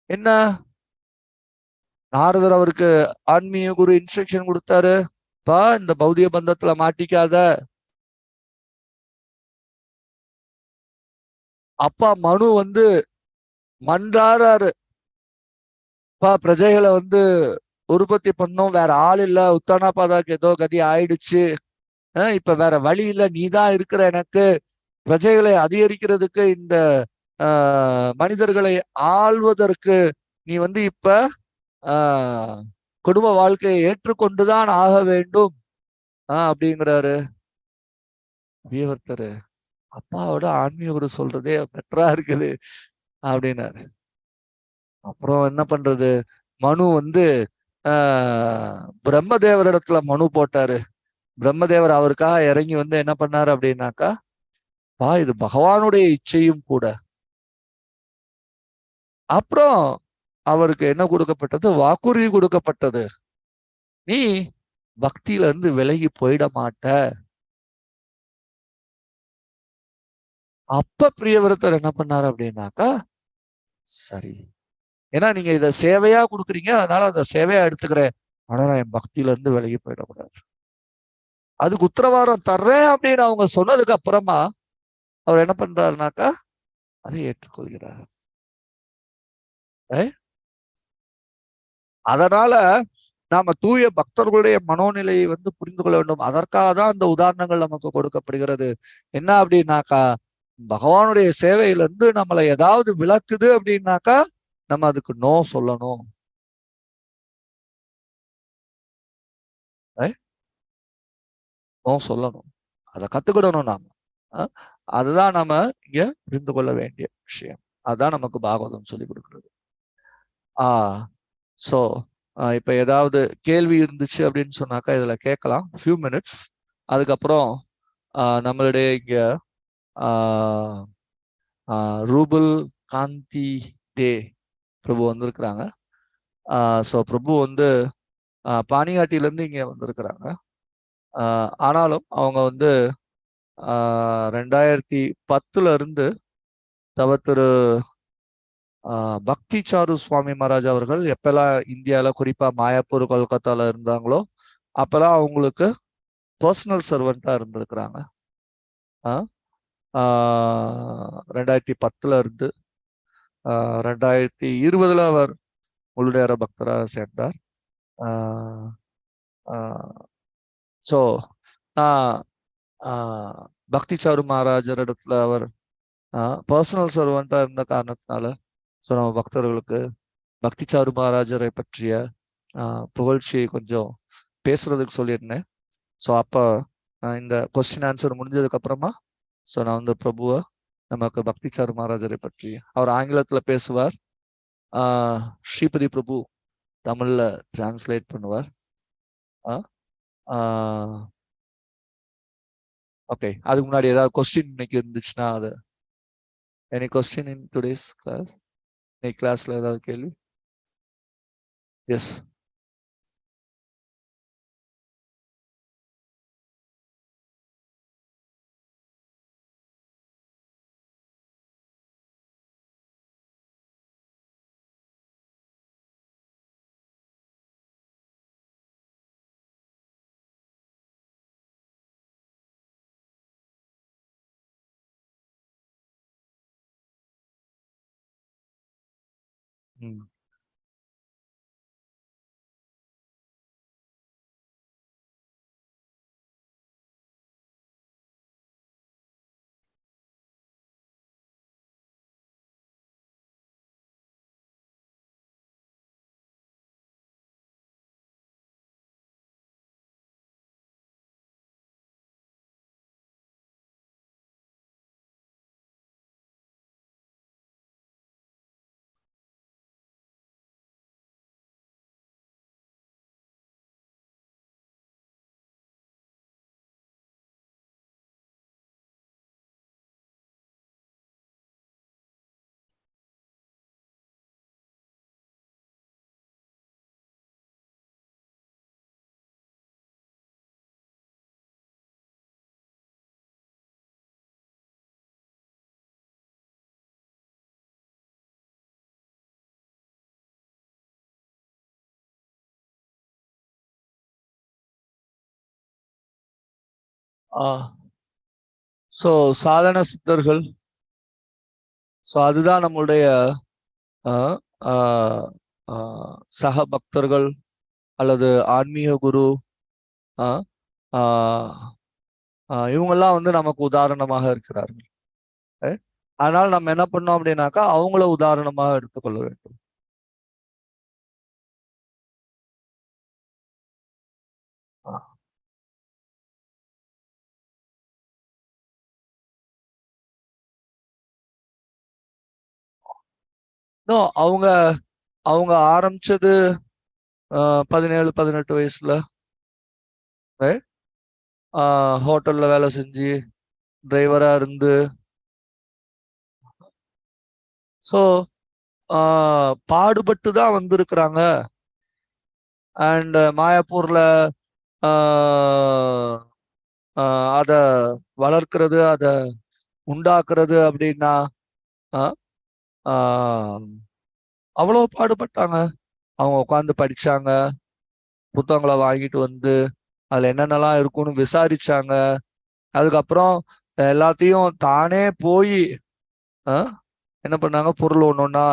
என்ன, நாரதர் அவருக்கு ஆன்மீக குரு இன்ஸ்ட்ரக்ஷன் கொடுத்தாரு, இந்த பௌதிக பந்தத்துல மாட்டிக்காத. அப்பா மனு வந்து மன்றாரு, பிரஜைகளை உற்பத்தி பண்ணும், வேற ஆள் இல்ல, உத்தானாபாதாக்கு ஏதோ கதி ஆயிடுச்சு, இப்ப வேற வழி இல்ல, நீதான் இருக்கிற, எனக்கு பிரஜைகளை அதிகரிக்கிறதுக்கு, இந்த மனிதர்களை ஆள்வதற்கு நீ இப்ப குடும்ப வாழ்க்கையை ஏற்றுக்கொண்டுதான் ஆக வேண்டும் அப்படிங்கிறாரு. வீரத்தரு அப்பாவோட ஆன்மீக குரு சொல்றதே பெட்டரா இருக்குது அப்படின்னாரு. அப்புறம் என்ன பண்றது, மனு பிரம்மதேவரிடத்துல மனு போட்டாரு. பிரம்மதேவர் அவருக்காக இறங்கி என்ன பண்ணாரு அப்படின்னாக்கா, இது பகவானுடைய இச்சையும் கூட. அப்புறம் அவருக்கு என்ன கொடுக்கப்பட்டது, வாக்குறுதி கொடுக்கப்பட்டது, நீ பக்தியில இருந்து விலகி போயிட மாட்ட. அப்ப பிரியவிரத்தர் என்ன பண்ணாரு அப்படின்னாக்கா, சரி, ஏன்னா நீங்க இதை சேவையா கொடுக்குறீங்க, அதனால அந்த சேவையா எடுத்துக்கிறேன், ஆனா நான் என் பக்தியில இருந்து விலகி போயிடக்கூடாது, அதுக்கு உத்தரவாதம் தர்றேன் அப்படின்னு அவங்க சொன்னதுக்கு அப்புறமா அவர் என்ன பண்றாருனாக்கா, அதை ஏற்றுக்கொள்கிறார். அதனால நாம தூய பக்தர்களுடைய மனோநிலையை புரிந்து கொள்ள வேண்டும். அதற்காக தான் அந்த உதாரணங்கள் நமக்கு கொடுக்கப்படுகிறது. என்ன அப்படின்னாக்கா, பகவானுடைய சேவையில இருந்து நம்மளை ஏதாவது விளக்குது அப்படின்னாக்கா நம்ம அதுக்கு நோ சொல்லணும். நோ சொல்லணும், அதை கத்துக்கிடணும் நாம. அதுதான் நம்ம இங்க புரிந்து கொள்ள வேண்டிய விஷயம். அதுதான் நமக்கு பாகவதம் சொல்லி கொடுக்கிறது. ஸோ இப்ப ஏதாவது கேள்வி இருந்துச்சு அப்படின்னு சொன்னாக்கா இதுல கேட்கலாம், ஃபியூ மினிட்ஸ். அதுக்கப்புறம் நம்மளுடைய இங்க ரூபல் காந்தி டே பிரபு வந்திருக்கிறாங்க. ஸோ பிரபு பானியாட்டில இருந்து இங்க வந்திருக்கிறாங்க. ஆனாலும் அவங்க 2010 இருந்து திரு பக்தி சாரு சுவாமி மகாராஜ் அவர்கள் எப்பெல்லாம் இந்தியால குறிப்பா மாயாப்பூர் கொல்கத்தால இருந்தாங்களோ அப்பெல்லாம் அவங்களுக்கு பர்சனல் சர்வெண்டா இருந்திருக்கிறாங்க. 2010 இருந்து 2020 அவர் முழுநேர பக்தராக சேர்ந்தார். ஸோ பக்தி சாரு மகாராஜர் இடத்துல அவர் பர்சனல் சர்வெண்டா இருந்த காரணத்தினால ஸோ நம்ம பக்தர்களுக்கு பக்தி சாரு மகாராஜரை பற்றிய புகழ்ச்சியை கொஞ்சம் பேசுறதுக்கு சொல்லியிருந்தேன். ஸோ அப்போ இந்த கொஸ்டின் ஆன்சர் முடிஞ்சதுக்கு அப்புறமா ஸோ நான் பிரபுவை நமக்கு பக்தி சாரு மகாராஜரை பற்றி அவர் ஆங்கிலத்தில் பேசுவார், ஸ்ரீபதி பிரபு தமிழ்ல டிரான்ஸ்லேட் பண்ணுவார். ஓகே, அதுக்கு முன்னாடி ஏதாவது கொஸ்டின் இன்னைக்கு இருந்துச்சுன்னா அது. Any question in today's class? இன்னைக்கு கிளாஸ்ல ஏதாவது கேள்வி? எஸ். ம். ஸோ சாதன சித்தர்கள், ஸோ அதுதான் நம்மளுடைய சக பக்தர்கள் அல்லது ஆன்மீக குரு, இவங்கெல்லாம் வந்து நமக்கு உதாரணமாக இருக்கிறார்கள். அதனால நம்ம என்ன பண்ணோம் அப்படின்னாக்கா அவங்கள உதாரணமாக எடுத்துக்கொள்ள வேண்டும். அவங்க அவங்க ஆரம்பிச்சது 17-18 வயசுல ஹோட்டல்ல வேலை செஞ்சு டிரைவரா இருந்து, ஸோ பாடுபட்டு தான் வந்திருக்கிறாங்க. அண்ட் மாயாப்பூர்ல அதை வளர்க்கிறது, அதை உண்டாக்குறது அப்படின்னா அவ்வளோ பாடுபட்டாங்க. அவங்க உட்காந்து படிச்சாங்க, புத்தகங்களை வாங்கிட்டு வந்து அதுல என்னென்னலாம் இருக்குன்னு விசாரிச்சாங்க. அதுக்கப்புறம் எல்லாத்தையும் தானே போய் என்ன பண்ணாங்க, பொருள் ஒன்னொன்னா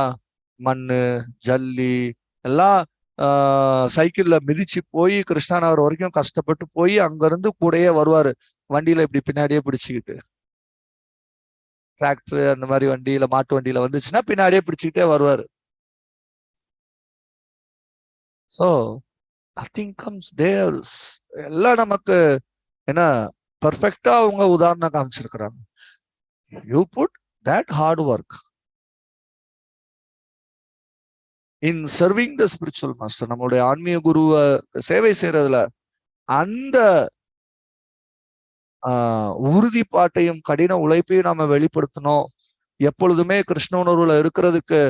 மண்ணு ஜல்லி எல்லாம் சைக்கிள்ல மிதிச்சு போய் கிருஷ்ணாநகர் வரைக்கும் கஷ்டப்பட்டு போய் அங்கிருந்து கூடயே வருவாரு, வண்டியில இப்படி பின்னாடியே பிடிச்சுக்கிட்டு. டிராக்டர் அந்த மாதிரி வண்டியில, மாட்டு வண்டியில வந்துச்சுன்னா பின்னாடியே பிடிச்சுக்கிட்டே வருவாரு. So nothing comes theirs. எல்லாம் நமக்கு என்ன பர்ஃபெக்டா அவங்க உதாரணம் காமிச்சிருக்கிறாங்க. You put that hard work in serving the spiritual master. நம்மளுடைய ஆன்மீக குருவை சேவை செய்யறதுல அந்த உறுதிப்பாட்டையும் கடின உழைப்பையும் நாம வெளிப்படுத்தணும். எப்பொழுதுமே கிருஷ்ண உணர்வுல இருக்கிறதுக்கு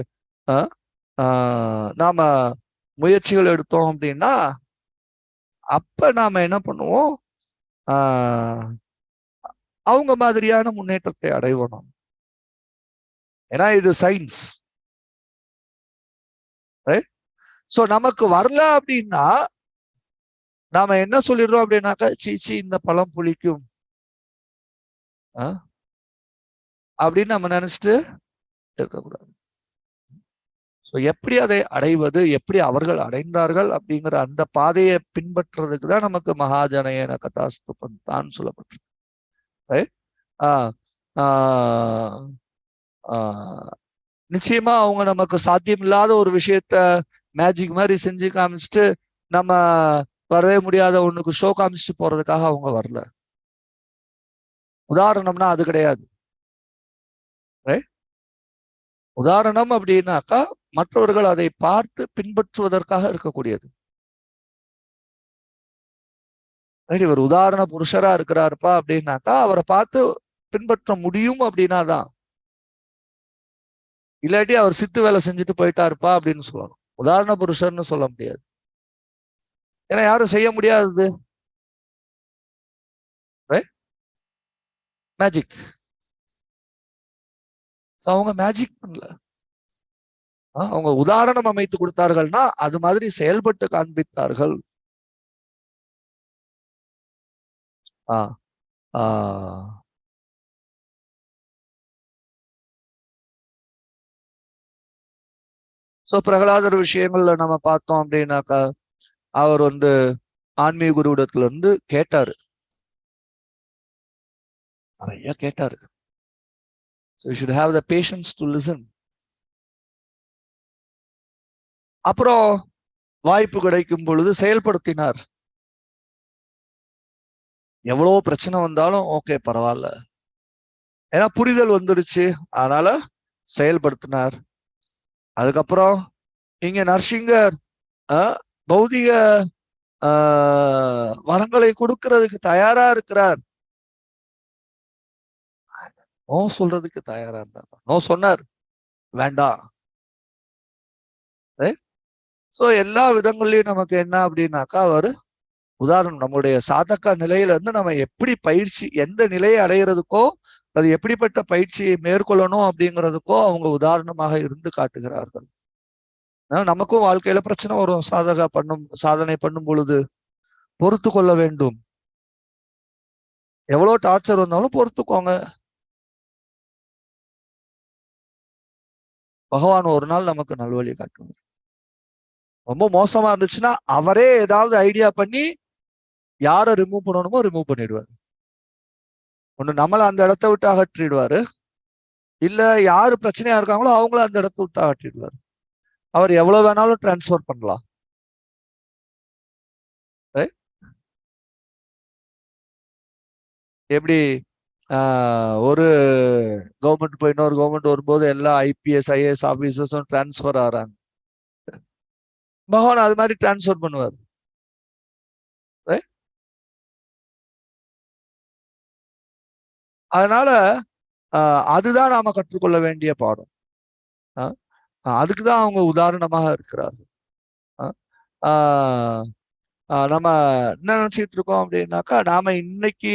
நாம முயற்சிகள் எடுத்தோம் அப்படின்னா அப்ப நாம என்ன பண்ணுவோம், அவங்க மாதிரியான முன்னேற்றத்தை அடைவோம். ஏன்னா இது சயின்ஸ். ஸோ நமக்கு வரல அப்படின்னா நாம என்ன சொல்லிடுறோம் அப்படின்னாக்கா, சீச்சி இந்த பழம் புளிக்கும் அப்படின்னு நம்ம நினைச்சிட்டு இருக்கக்கூடாது. ஸோ எப்படி அதை அடைவது, எப்படி அவர்கள் அடைந்தார்கள் அப்படிங்கிற அந்த பாதையை பின்பற்றுறதுக்கு தான் நமக்கு மகாஜனயன கதாஸ்து தான் சொல்லப்பட்டிருக்கு. நிச்சயமா அவங்க நமக்கு சாத்தியம் இல்லாத ஒரு விஷயத்த மேஜிக் மாதிரி செஞ்சு காமிச்சிட்டு நம்ம வரவே முடியாத ஒண்ணுக்கு ஷோ காமிச்சிட்டு போறதுக்காக அவங்க வரல. உதாரணம்னா அது கிடையாது. உதாரணம் அப்படின்னாக்கா மற்றவர்கள் அதை பார்த்து பின்பற்றுவதற்காக இருக்கக்கூடியது. இவர் உதாரண புருஷரா இருக்கிறாருப்பா அப்படின்னாக்கா அவரை பார்த்து பின்பற்ற முடியும் அப்படின்னாதான். இல்லாட்டி அவர் சித்து வேலை செஞ்சுட்டு போயிட்டாருப்பா அப்படின்னு சொல்லணும். உதாரண புருஷர்னு சொல்ல முடியாது. ஏன்னா யாரும் செய்ய முடியாதது மேஜிக். அவங்க மேஜிக் பண்ணல. அவங்க உதாரணம் அமைத்து கொடுத்தார்கள்னா அது மாதிரி செயல்பட்டு காண்பித்தார்கள். பிரகலாதர் விஷயங்கள்ல நம்ம பார்த்தோம் அப்படின்னாக்கா அவர் ஆன்மீக குருவிடத்துல இருந்து கேட்டாரு, நிறைய கேட்டாரு. So you should have the patience to listen. அப்புறம் வாய்ப்பு கிடைக்கும் பொழுது செயல்படுத்தினார். எவ்வளவு பிரச்சனை வந்தாலும் ஓகே பரவாயில்ல, ஏன்னா புரிதல் வந்துருச்சு, அதனால செயல்படுத்தினார். அதுக்கப்புறம் இங்க நரசிங்கர் பௌதிக வரங்களை கொடுக்கறதுக்கு தயாரா இருக்கிறார். நோ சொல்றதுக்கு தயாரா இருந்தார். நோ சொன்னார், வேண்டாம். சோ எல்லா விதங்கள்லயும் நமக்கு என்ன அப்படின்னாக்கா அவரு உதாரணம். நம்முடைய சாதக நிலையில இருந்து நம்ம எப்படி பயிற்சி, எந்த நிலையை அடைகிறதுக்கோ அது எப்படிப்பட்ட பயிற்சியை மேற்கொள்ளணும் அப்படிங்கிறதுக்கோ அவங்க உதாரணமாக இருந்து காட்டுகிறார்கள். நமக்கும் வாழ்க்கையில பிரச்சனை வரும். சாதனை பண்ணும் பொழுது பொறுத்து கொள்ள வேண்டும். எவ்வளவு டார்ச்சர் வந்தாலும் பொறுத்துக்கோங்க. பகவான் ஒரு நாள் நமக்கு நல்வழி காட்டுவார். ரொம்ப மோசமா இருந்துச்சுன்னா அவரே ஏதாவது ஐடியா பண்ணி யாரை ரிமூவ் பண்ணணுமோ ரிமூவ் பண்ணிடுவாரு. ஒண்ணு நம்மள அந்த இடத்த விட்டு அகற்றிடுவாரு, இல்ல யாரு பிரச்சனையா இருக்காங்களோ அவங்கள அந்த இடத்த விட்டு அகற்றிடுவாரு. அவர் எவ்வளவு வேணாலும் டிரான்ஸ்பர் பண்ணலாம். எப்படி ஒரு கவர்மெண்ட் போய் இன்னொரு கவர்மெண்ட் வரும்போது எல்லா ஐபிஎஸ் ஐஏஎஸ் ஆபீசர்ஸும் டிரான்ஸ்பர் ஆறாங்க. பகவான் அது மாதிரி டிரான்ஸ்பர் பண்ணுவார். அதனால அதுதான் நாம கற்றுக்கொள்ள வேண்டிய பாடம். அதுக்குதான் அவங்க உதாரணமாக இருக்கிறார்கள். நம்ம என்ன நினைச்சிட்டு இருக்கோம் அப்படின்னாக்கா, நாம இன்னைக்கு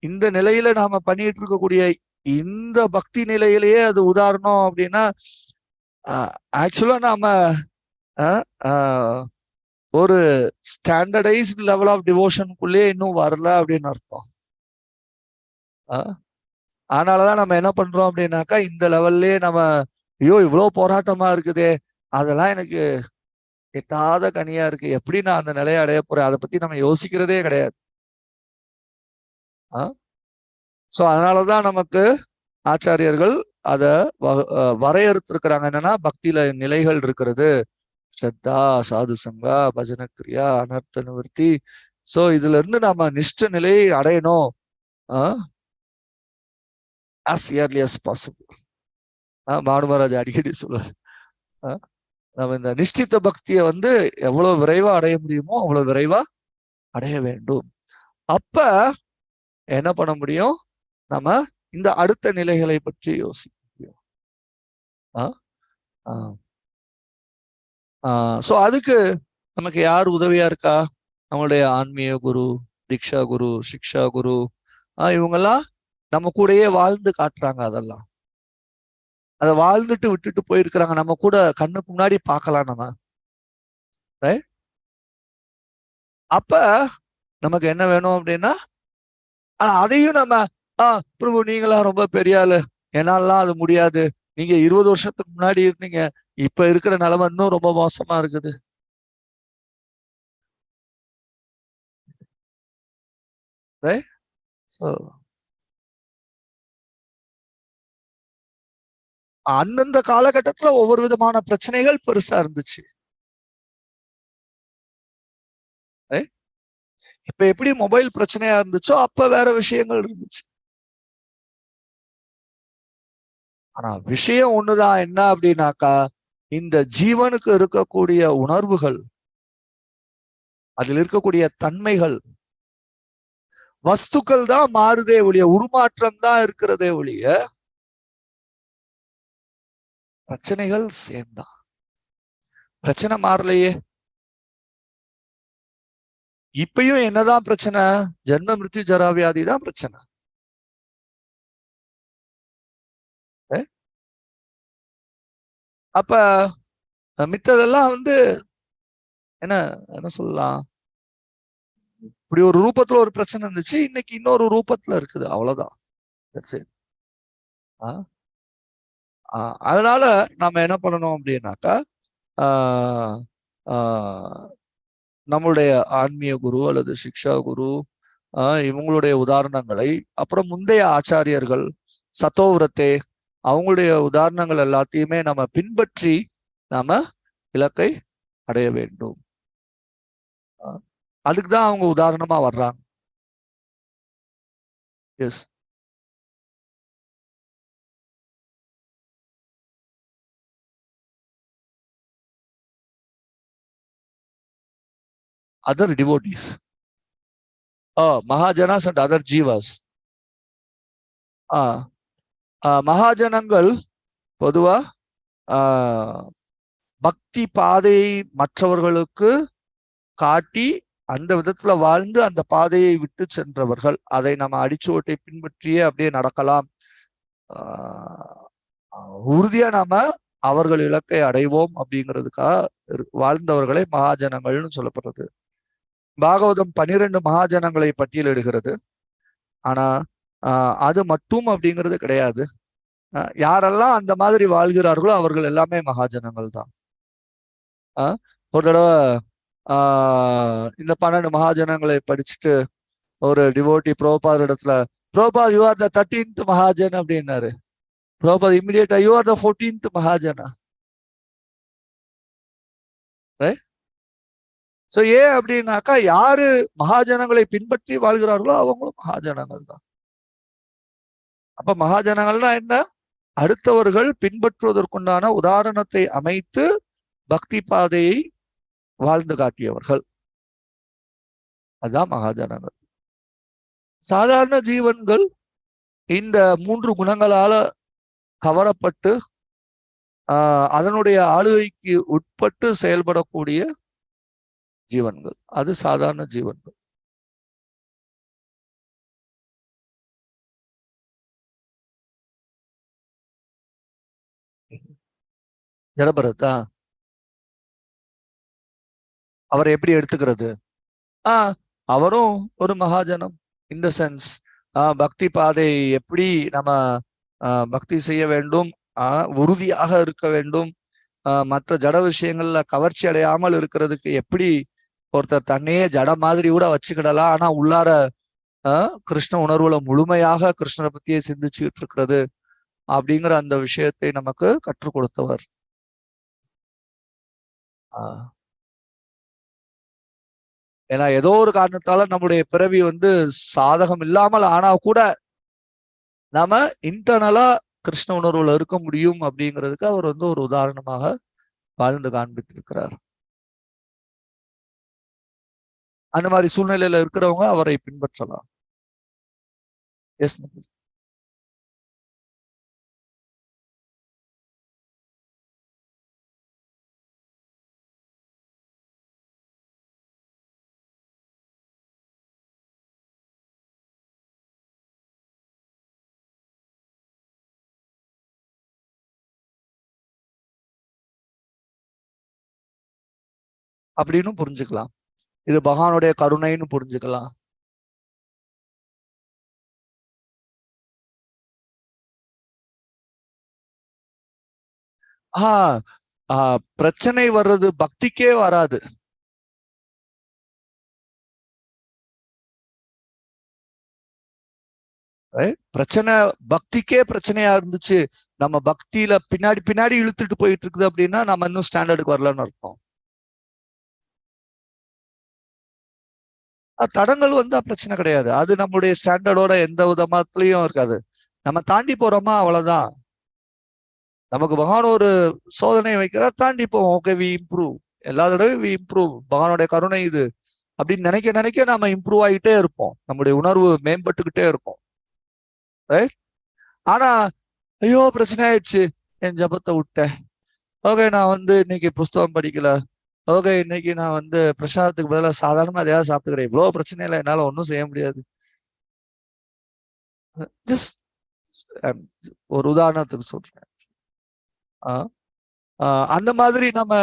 இந்த நிலையில நாம பண்ணிட்டு இருக்கக்கூடிய இந்த பக்தி நிலையிலேயே அது உதாரணம் அப்படின்னா, ஆக்சுவலா நாம ஒரு ஸ்டாண்டர்டைஸ்ட் லெவல் ஆஃப் டிவோஷனுக்குள்ளேயே இன்னும் வரல அப்படின்னு அர்த்தம். அதனாலதான் நம்ம என்ன பண்றோம் அப்படின்னாக்கா, இந்த லெவல்லே நம்ம ஐயோ இவ்வளவு போராட்டமா இருக்குதே, அதெல்லாம் எனக்கு எட்டாத கனியா இருக்கு, எப்படி நான் அந்த நிலையை அடைய போறேன், அதை பத்தி நம்ம யோசிக்கிறதே கிடையாது. சோ அதனாலதான் நமக்கு ஆச்சாரியர்கள் அத வரையறுத்திருக்கிறாங்க. என்னன்னா பக்தியில நிலைகள் இருக்கிறது, ஸ்ரத்தா, சாது சங்கா, பஜன கிரியா, அனர்த்த நிவர்த்தி. சோ இதுல இருந்து நம்ம நிஷ்ட நிலையை அடையணும் as early as possible. பானுமராஜ் அடிக்கடி சொல்லுவார், நம்ம இந்த நிஷ்டித்த பக்தியை எவ்வளவு விரைவா அடைய முடியுமோ அவ்வளவு விரைவா அடைய வேண்டும். அப்ப என்ன பண்ண முடியும், நம்ம இந்த அடுத்த நிலைகளை பற்றி யோசிக்க முடியும். சோ அதுக்கு நமக்கு யார் உதவியா இருக்கா? நம்மளுடைய ஆன்மீக குரு, தீக்ஷா குரு, சிக்ஷா குரு, இவங்கெல்லாம் நம்ம கூடயே வாழ்ந்து காட்டுறாங்க. அதெல்லாம் அதை வாழ்ந்துட்டு விட்டுட்டு போயிருக்கிறாங்க, நம்ம கூட கண்ணுக்கு முன்னாடி பார்க்கலாம் நம்ம. அப்ப நமக்கு என்ன வேணும் அப்படின்னா, அதையும் நம்ம பிரபு நீங்களாம் ரொம்ப பெரிய ஆளு, என்னாலாம் அது முடியாது, நீங்க 20 வருஷத்துக்கு முன்னாடி இருந்தீங்க, இப்ப இருக்கிற நிலைமை இன்னும் ரொம்ப மோசமா இருக்குது. அந்தந்த காலகட்டத்துல ஒவ்வொரு விதமான பிரச்சனைகள் பெருசா இருந்துச்சு. இப்ப எப்படி மொபைல் பிரச்சனையா இருந்துச்சோ அப்ப வேற விஷயங்கள் இருந்துச்சு. ஆனா விஷயம் ஒண்ணுதான், என்ன அப்படின்னாக்கா, இந்த ஜீவனுக்கு இருக்கக்கூடிய உணர்வுகள், அதில் இருக்கக்கூடிய தன்மைகள் வஸ்துக்கள் தான் மாறுதே ஒழிய, உருமாற்றம் தான் இருக்கிறதே ஒழிய பிரச்சனைகள் சேர்ந்தா. பிரச்சனை மாறலையே. இப்பயும் என்னதான் பிரச்சனை? ஜென்ம மிருத்யு ஜராவியாதி தான் பிரச்சனை. அப்ப மித்ததெல்லாம் என்ன என்ன சொல்லலாம், இப்படி ஒரு ரூபத்துல ஒரு பிரச்சனை இருந்துச்சு, இன்னைக்கு இன்னொரு ரூபத்துல இருக்குது, அவ்வளவுதான். அதனால நம்ம என்ன பண்ணணும் அப்படின்னாக்கா, நம்மளுடைய ஆன்மீக குரு அல்லது சிக்ஷா குரு இவங்களுடைய உதாரணங்களை, அப்புறம் முந்தைய ஆச்சாரியர்கள் சத்தோவிரத்தே அவங்களுடைய உதாரணங்கள் எல்லாத்தையுமே நம்ம பின்பற்றி நாம இலக்கை அடைய வேண்டும். அதுக்குதான் அவங்க உதாரணமா வர்றாங்க. Yes, other devotees, Mahajanas and other jivas. மகாஜனங்கள் பொதுவா பக்தி பாதையை மற்றவர்களுக்கு காட்டி அந்த விதத்துல வாழ்ந்து அந்த பாதையை விட்டு சென்றவர்கள். அதை நம்ம அடிச்சுவட்டை பின்பற்றியே அப்படியே நடக்கலாம், உறுதியா நாம அவர்கள் இலக்கை அடைவோம் அப்படிங்கிறதுக்காக வாழ்ந்தவர்களை மகாஜனங்கள்னு சொல்லப்படுறது. பாகவதம் 12 மகாஜனங்களை பட்டியலிடுகிறது. ஆனா அது மட்டும் அப்படிங்கிறது கிடையாது. யாரெல்லாம் அந்த மாதிரி வாழ்கிறார்களோ அவர்கள் எல்லாமே மகாஜனங்கள் தான். ஒரு தடவை இந்த 12 மகாஜனங்களை படிச்சுட்டு ஒரு டிவோட்டி பிரபுபாத் இடத்துல, Prabhupad you are the 13th mahajan அப்படின்னாரு. பிரபுபாத் இமிடியேட்டா you are the 14th mahajana. So ஏன் அப்படின்னாக்கா, யாரு மகாஜனங்களை பின்பற்றி வாழ்கிறார்களோ அவங்களும் மகாஜனங்கள் தான். அப்ப மகாஜனங்கள்னா என்ன? அடுத்தவர்கள் பின்பற்றுவதற்குண்டான உதாரணத்தை அமைத்து பக்தி பாதையை வாழ்ந்து காட்டியவர்கள், அதுதான் மகாஜனங்கள். சாதாரண ஜீவன்கள் இந்த 3 குணங்களால கவரப்பட்டு அதனுடைய ஆளுகைக்கு உட்பட்டு செயல்படக்கூடிய ஜீவன்கள், அது சாதாரண ஜீவன்கள். ஜடபரதா அவரை எப்படி எடுத்துக்கிறது? அவரும் ஒரு மகாஜனம். இந்த சென்ஸ் பக்தி பாதை எப்படி நம்ம பக்தி செய்ய வேண்டும், உறுதியாக இருக்க வேண்டும், மற்ற ஜட விஷயங்கள்ல கவர்ச்சி அடையாமல் இருக்கிறதுக்கு எப்படி ஒருத்தர் தன்னையே ஜட மாதிரி கூட வச்சுக்கிடலாம், ஆனா உள்ளார கிருஷ்ண உணர்வுல முழுமையாக கிருஷ்ணரை பத்தியே சிந்திச்சுக்கிட்டு இருக்கிறது அப்படிங்கிற அந்த விஷயத்தை நமக்கு கற்றுக் கொடுத்தவர். ஏன்னா ஏதோ ஒரு காரணத்தால நம்முடைய பிறவி சாதகம் இல்லாமல் ஆனா கூட நாம இன்டர்னலா கிருஷ்ண உணர்வுல இருக்க முடியும் அப்படிங்கிறதுக்கு அவர் ஒரு உதாரணமாக வாழ்ந்து காண்பித்திருக்கிறார். அந்த மாதிரி சூழ்நிலையில இருக்கிறவங்க அவரை பின்பற்றலாம். எஸ், அப்படின்னு புரிஞ்சுக்கலாம். இது பகவானுடைய கருணைன்னு புரிஞ்சுக்கலாம். பிரச்சனை வர்றது பக்திக்கே வராது. பிரச்சனை பக்திக்கே பிரச்சனையா இருந்துச்சு, நம்ம பக்தியில பின்னாடி பின்னாடி இழுத்துட்டு போயிட்டு இருக்குது அப்படின்னா நம்ம இன்னும் ஸ்டாண்டர்டுக்கு வரலன்னு அர்த்தம். தடங்கள் பிரச்சனை கிடையாது, அது நம்முடைய ஸ்டாண்டர்டோட எந்த விதமாத்துலயும் இருக்காது. நம்ம தாண்டி போறோமா அவ்வளவுதான். நமக்கு பகவான் ஒரு சோதனை வைக்கிறார், தாண்டி போவோம். Okay, we improve. எல்லா தடவையும் வி இம்ப்ரூவ். பகவானுடைய கருணை இது. அப்படின்னு நினைக்க நினைக்க நாம இம்ப்ரூவ் ஆகிட்டே இருப்போம், நம்முடைய உணர்வு மேம்பட்டுக்கிட்டே இருக்கும். ரைட். ஆனா ஐயோ பிரச்சனை ஆயிடுச்சு, என் ஜபத்தை விட்டேன், ஓகே நான் இன்னைக்கு புஸ்தகம் படிக்கல, ஓகே இன்னைக்கு நான் பிரசாதத்துக்கு பதிலாக சாதாரணமா எதையாவது சாப்பிட்டுக்கிறேன், இவ்வளவு பிரச்சனை இல்லை, என்னால ஒன்றும் செய்ய முடியாது. ஜஸ்ட் ஒரு உதாரணத்துக்கு சொல்றேன். அந்த மாதிரி நம்ம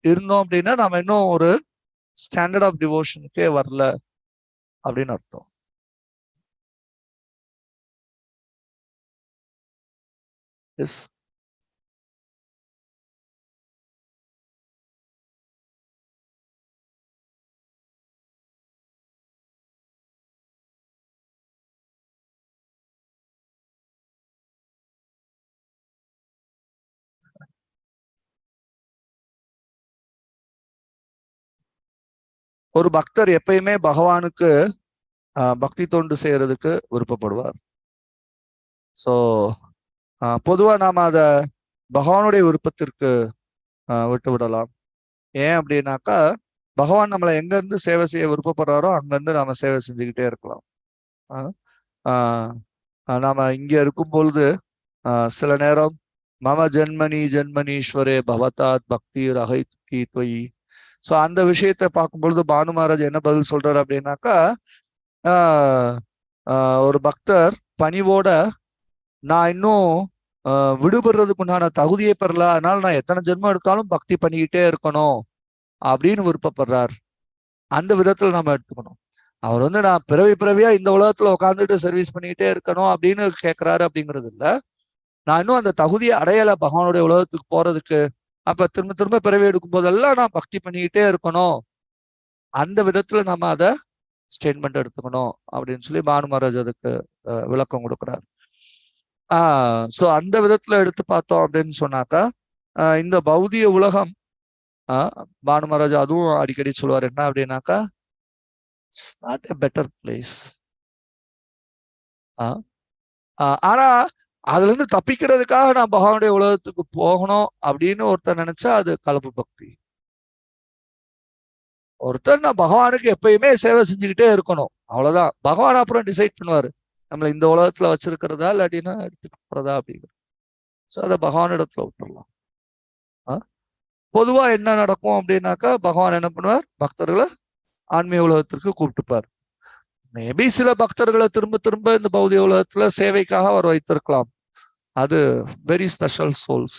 இருந்தோம் அப்படின்னா நம்ம இன்னும் ஒரு ஸ்டாண்டர்ட் ஆஃப் டிவோஷனுக்கே வரல அப்படின்னு அர்த்தம். எஸ். ஒரு பக்தர் எப்பயுமே பகவானுக்கு பக்தி தொண்டு செய்யறதுக்கு விருப்பப்படுவார். ஸோ பொதுவா நாம அத பகவானுடைய விருப்பத்திற்கு விட்டு விடலாம். ஏன் அப்படின்னாக்கா பகவான் நம்மளை எங்க இருந்து சேவை செய்ய விருப்பப்படுறாரோ அங்கிருந்து நாம சேவை செஞ்சுக்கிட்டே இருக்கலாம். நாம இங்க இருக்கும் பொழுது சில நேரம் மம ஜென்மனி ஜென்மனீஸ்வரே பவதாத் பக்தி ரகை கி தொயி. ஸோ அந்த விஷயத்தை பார்க்கும் பொழுது பானு மகாராஜ் என்ன பதில் சொல்றாரு அப்படின்னாக்கா ஒரு பக்தர் பணிவோட நான் இன்னும் விடுபடுறதுக்கு உண்டான தகுதியை பெறல, அதனால நான் எத்தனை ஜென்மம் எடுத்தாலும் பக்தி பண்ணிக்கிட்டே இருக்கணும் அப்படின்னு விருப்பப்படுறார். அந்த விதத்துல நம்ம எடுத்துக்கணும். அவர் நான் பிறவியா இந்த உலகத்துல உட்காந்துட்டு சர்வீஸ் பண்ணிக்கிட்டே இருக்கணும் அப்படின்னு கேட்கிறாரு அப்படிங்கிறது இல்லை. நான் இன்னும் அந்த தகுதியை அடையலை பகவானுடைய உலகத்துக்கு போறதுக்கு, அப்ப திரும்ப திரும்ப பிறவி எடுக்கும் போதெல்லாம் நான் பக்தி பண்ணிக்கிட்டே இருக்கணும், அந்த விதத்துல நம்ம அதை ஸ்டேட்மெண்ட் எடுத்துக்கணும் அப்படின்னு சொல்லி பானு மகாராஜ் அதுக்கு விளக்கம் கொடுக்குறாரு. ஸோ அந்த விதத்துல எடுத்து பார்த்தோம் அப்படின்னு சொன்னாக்கா இந்த பௌதிக உலகம் பானு மகாராஜ் அதுவும் அடிக்கடி சொல்லுவார் என்ன அப்படின்னாக்கா நாட் எ பெட்டர் பிளேஸ். ஆனா அதுல இருந்து தப்பிக்கிறதுக்காக நான் பகவானுடைய உலகத்துக்கு போகணும் அப்படின்னு ஒருத்தர் நினைச்சா அது கலப்பு பக்தி. ஒருத்தர் நான் பகவானுக்கு எப்பயுமே சேவை செஞ்சுக்கிட்டே இருக்கணும், அவ்வளவுதான். பகவான் அப்புறம் டிசைட் பண்ணுவாரு நம்மளை இந்த உலகத்துல வச்சிருக்கிறதா இல்லாட்டினா எடுத்துட்டு போறதா அப்படிங்கிறது. ஸோ அதை பகவானிடத்துல விட்டுடலாம். பொதுவா என்ன நடக்கும் அப்படின்னாக்கா பகவான் என்ன பண்ணுவார், பக்தர்களை ஆன்மீக உலகத்திற்கு கூப்பிட்டுப்பார். மேபி சில பக்தர்களை திரும்ப திரும்ப இந்த பௌதிக உலகத்துல சேவைக்காக அவர் வைத்திருக்கலாம், அது வெரி ஸ்பெஷல் சோல்ஸ்.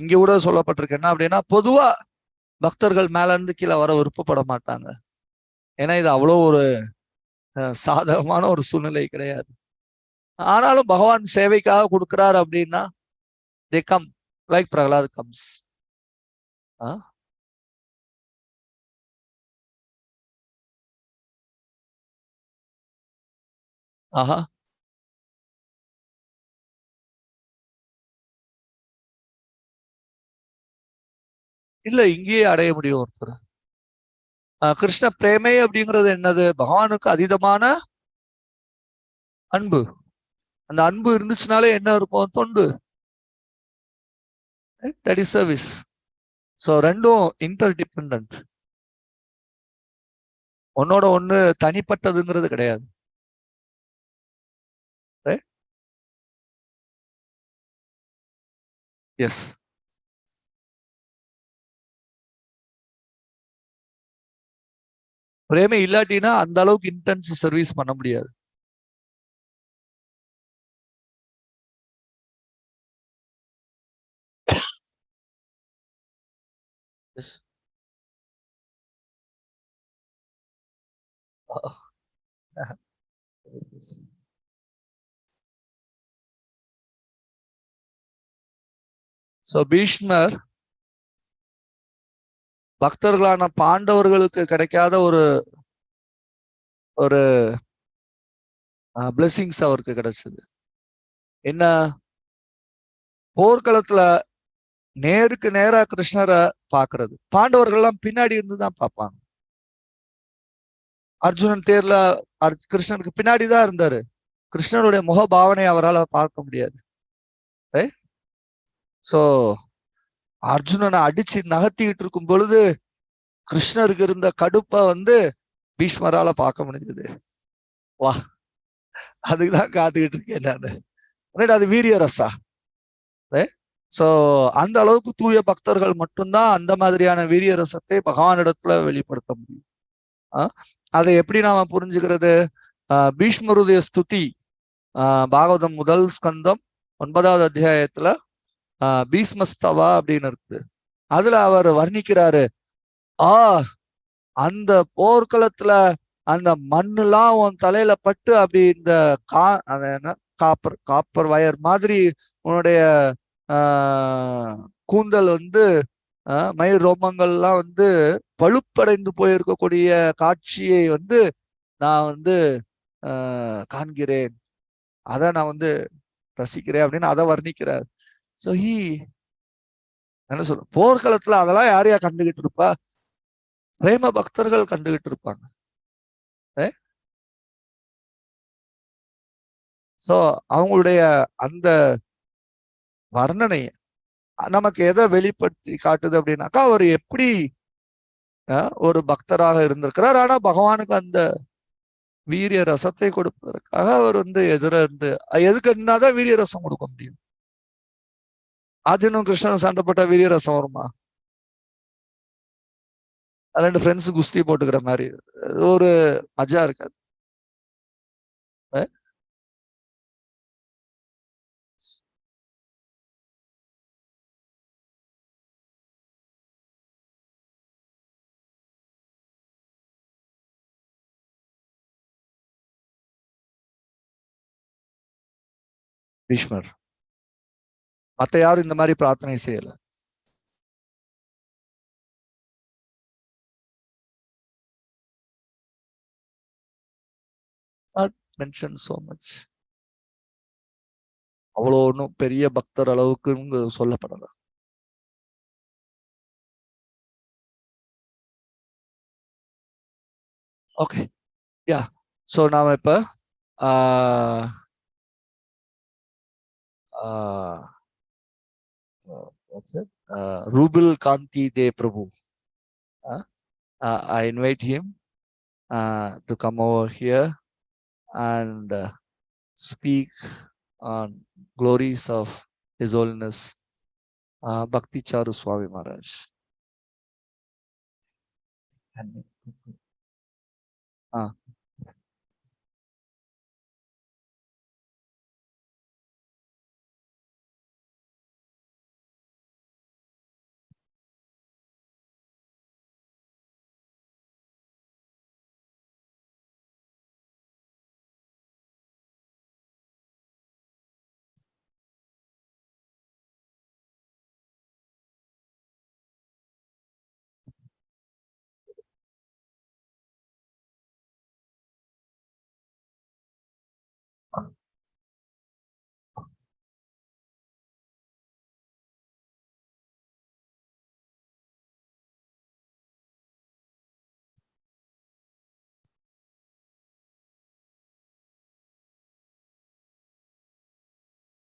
இங்க கூட சொல்லப்பட்டிருக்கு என்ன அப்படின்னா பொதுவா பக்தர்கள் மேல இருந்து கீழே வர விருப்பப்பட மாட்டாங்க, ஏன்னா இது அவ்வளோ ஒரு சாதகமான ஒரு சூழ்நிலை கிடையாது. ஆனாலும் பகவான் சேவைக்காக கொடுக்கிறார் அப்படின்னா they come like Pralhad comes. ஆஹா, இல்ல இங்கேயே அடைய முடியும் ஒருத்தர். கிருஷ்ண பிரேமை அப்படிங்கிறது என்னது, பகவானுக்கு அதீதமான அன்பு. அந்த அன்பு இருந்துச்சுனாலே என்ன இருக்கும், தொண்டு, தட் இஸ் சர்வீஸ். ஸோ ரெண்டும் இன்டர் டிபெண்ட், ஒன்னோட ஒண்ணு தனிப்பட்டதுங்கிறது கிடையாது. எஸ். பிரேமை இல்லாட்டினா அந்த அளவுக்கு இன்டென்ஸ் சர்வீஸ் பண்ண முடியாது. ஸோ பீஷ்மர் பக்தர்களான பாண்டவர்களுக்கு கிடைக்காத ஒரு ஒரு பிளெஸிங்ஸ் அவருக்கு கிடைச்சது. என்ன, போர்க்களத்துல நேருக்கு நேரா கிருஷ்ணரை பாக்குறது. பாண்டவர்கள் எல்லாம் பின்னாடி இருந்துதான் பார்ப்பாங்க. அர்ஜுனன் தேர்ல கிருஷ்ணனுக்கு பின்னாடிதான் இருந்தாரு, கிருஷ்ணனுடைய முக பாவனை அவரால் பார்க்க முடியாது. right? So அர்ஜுனனை அடிச்சு நகர்த்திக்கிட்டு இருக்கும் பொழுது கிருஷ்ணருக்கு இருந்த கடுப்பை பீஷ்மரால பார்க்க முடிஞ்சது. வா, அதுக்குதான் காத்துக்கிட்டு இருக்கேன் நான். அது வீரிய ரசா. சோ அந்த அளவுக்கு தூய பக்தர்கள் மட்டும்தான் அந்த மாதிரியான வீரிய ரசத்தை பகவானிடத்துல வெளிப்படுத்த முடியும். அதை எப்படி நாம புரிஞ்சுக்கிறது? பீஷ்மருடைய ஸ்துதி பாகவதம் முதல் ஸ்கந்தம் 9வது அத்தியாயத்துல பீஷ்மஸ்தவா அப்படின்னு இருக்குது. அதுல அவர் வர்ணிக்கிறாரு, அந்த போர்க்களத்துல அந்த மண்ணுலாம் உன் தலையில பட்டு அப்படி இந்த என்ன காப்பர் வயர் மாதிரி உன்னுடைய கூந்தல் மயிர் ரோமங்கள்லாம் பழுப்படைந்து போயிருக்கக்கூடிய காட்சியை நான் காண்கிறேன், அதை நான் ரசிக்கிறேன் அப்படின்னு அதை வர்ணிக்கிறார். ஸோ என்ன சொல்ற, போர்க்களத்துல அதெல்லாம் யாரையா கண்டுகிட்டு இருப்பா? பிரேம பக்தர்கள் கண்டுகிட்டு இருப்பாங்க. சோ அவங்களுடைய அந்த வர்ணனை நமக்கு எதை வெளிப்படுத்தி காட்டுது அப்படின்னாக்கா, அவர் எப்படி ஒரு பக்தராக இருந்திருக்கிறார். ஆனா பகவானுக்கு அந்த வீரிய ரசத்தை கொடுப்பதற்காக அவர் எதிர எதுக்கு என்னதான் வீரிய ரசம் கொடுக்க முடியும்? அர்ஜுனும் கிருஷ்ணனும் சண்டை போட்டா வீரிய ரசம் வருமா? ரெண்டு ஃப்ரெண்ட்ஸ் குஸ்தி போட்டுக்கிற மாதிரி ஒரு மஜா இருக்காது. பீஷ்மர் மத்த யாரும் இந்த மாதிரி பிரார்த்தனை செய்யல. Mention so much. அவ்வளோ ஒன்றும் பெரிய பக்தர் அளவுக்கு சொல்லப்படல. ஓகே, யா. ஸோ நாம இப்ப Ruble Kanti De Prabhu. I invite him to come over here and speak on glories of His Holiness Bhakti Caru Swami Maharaj.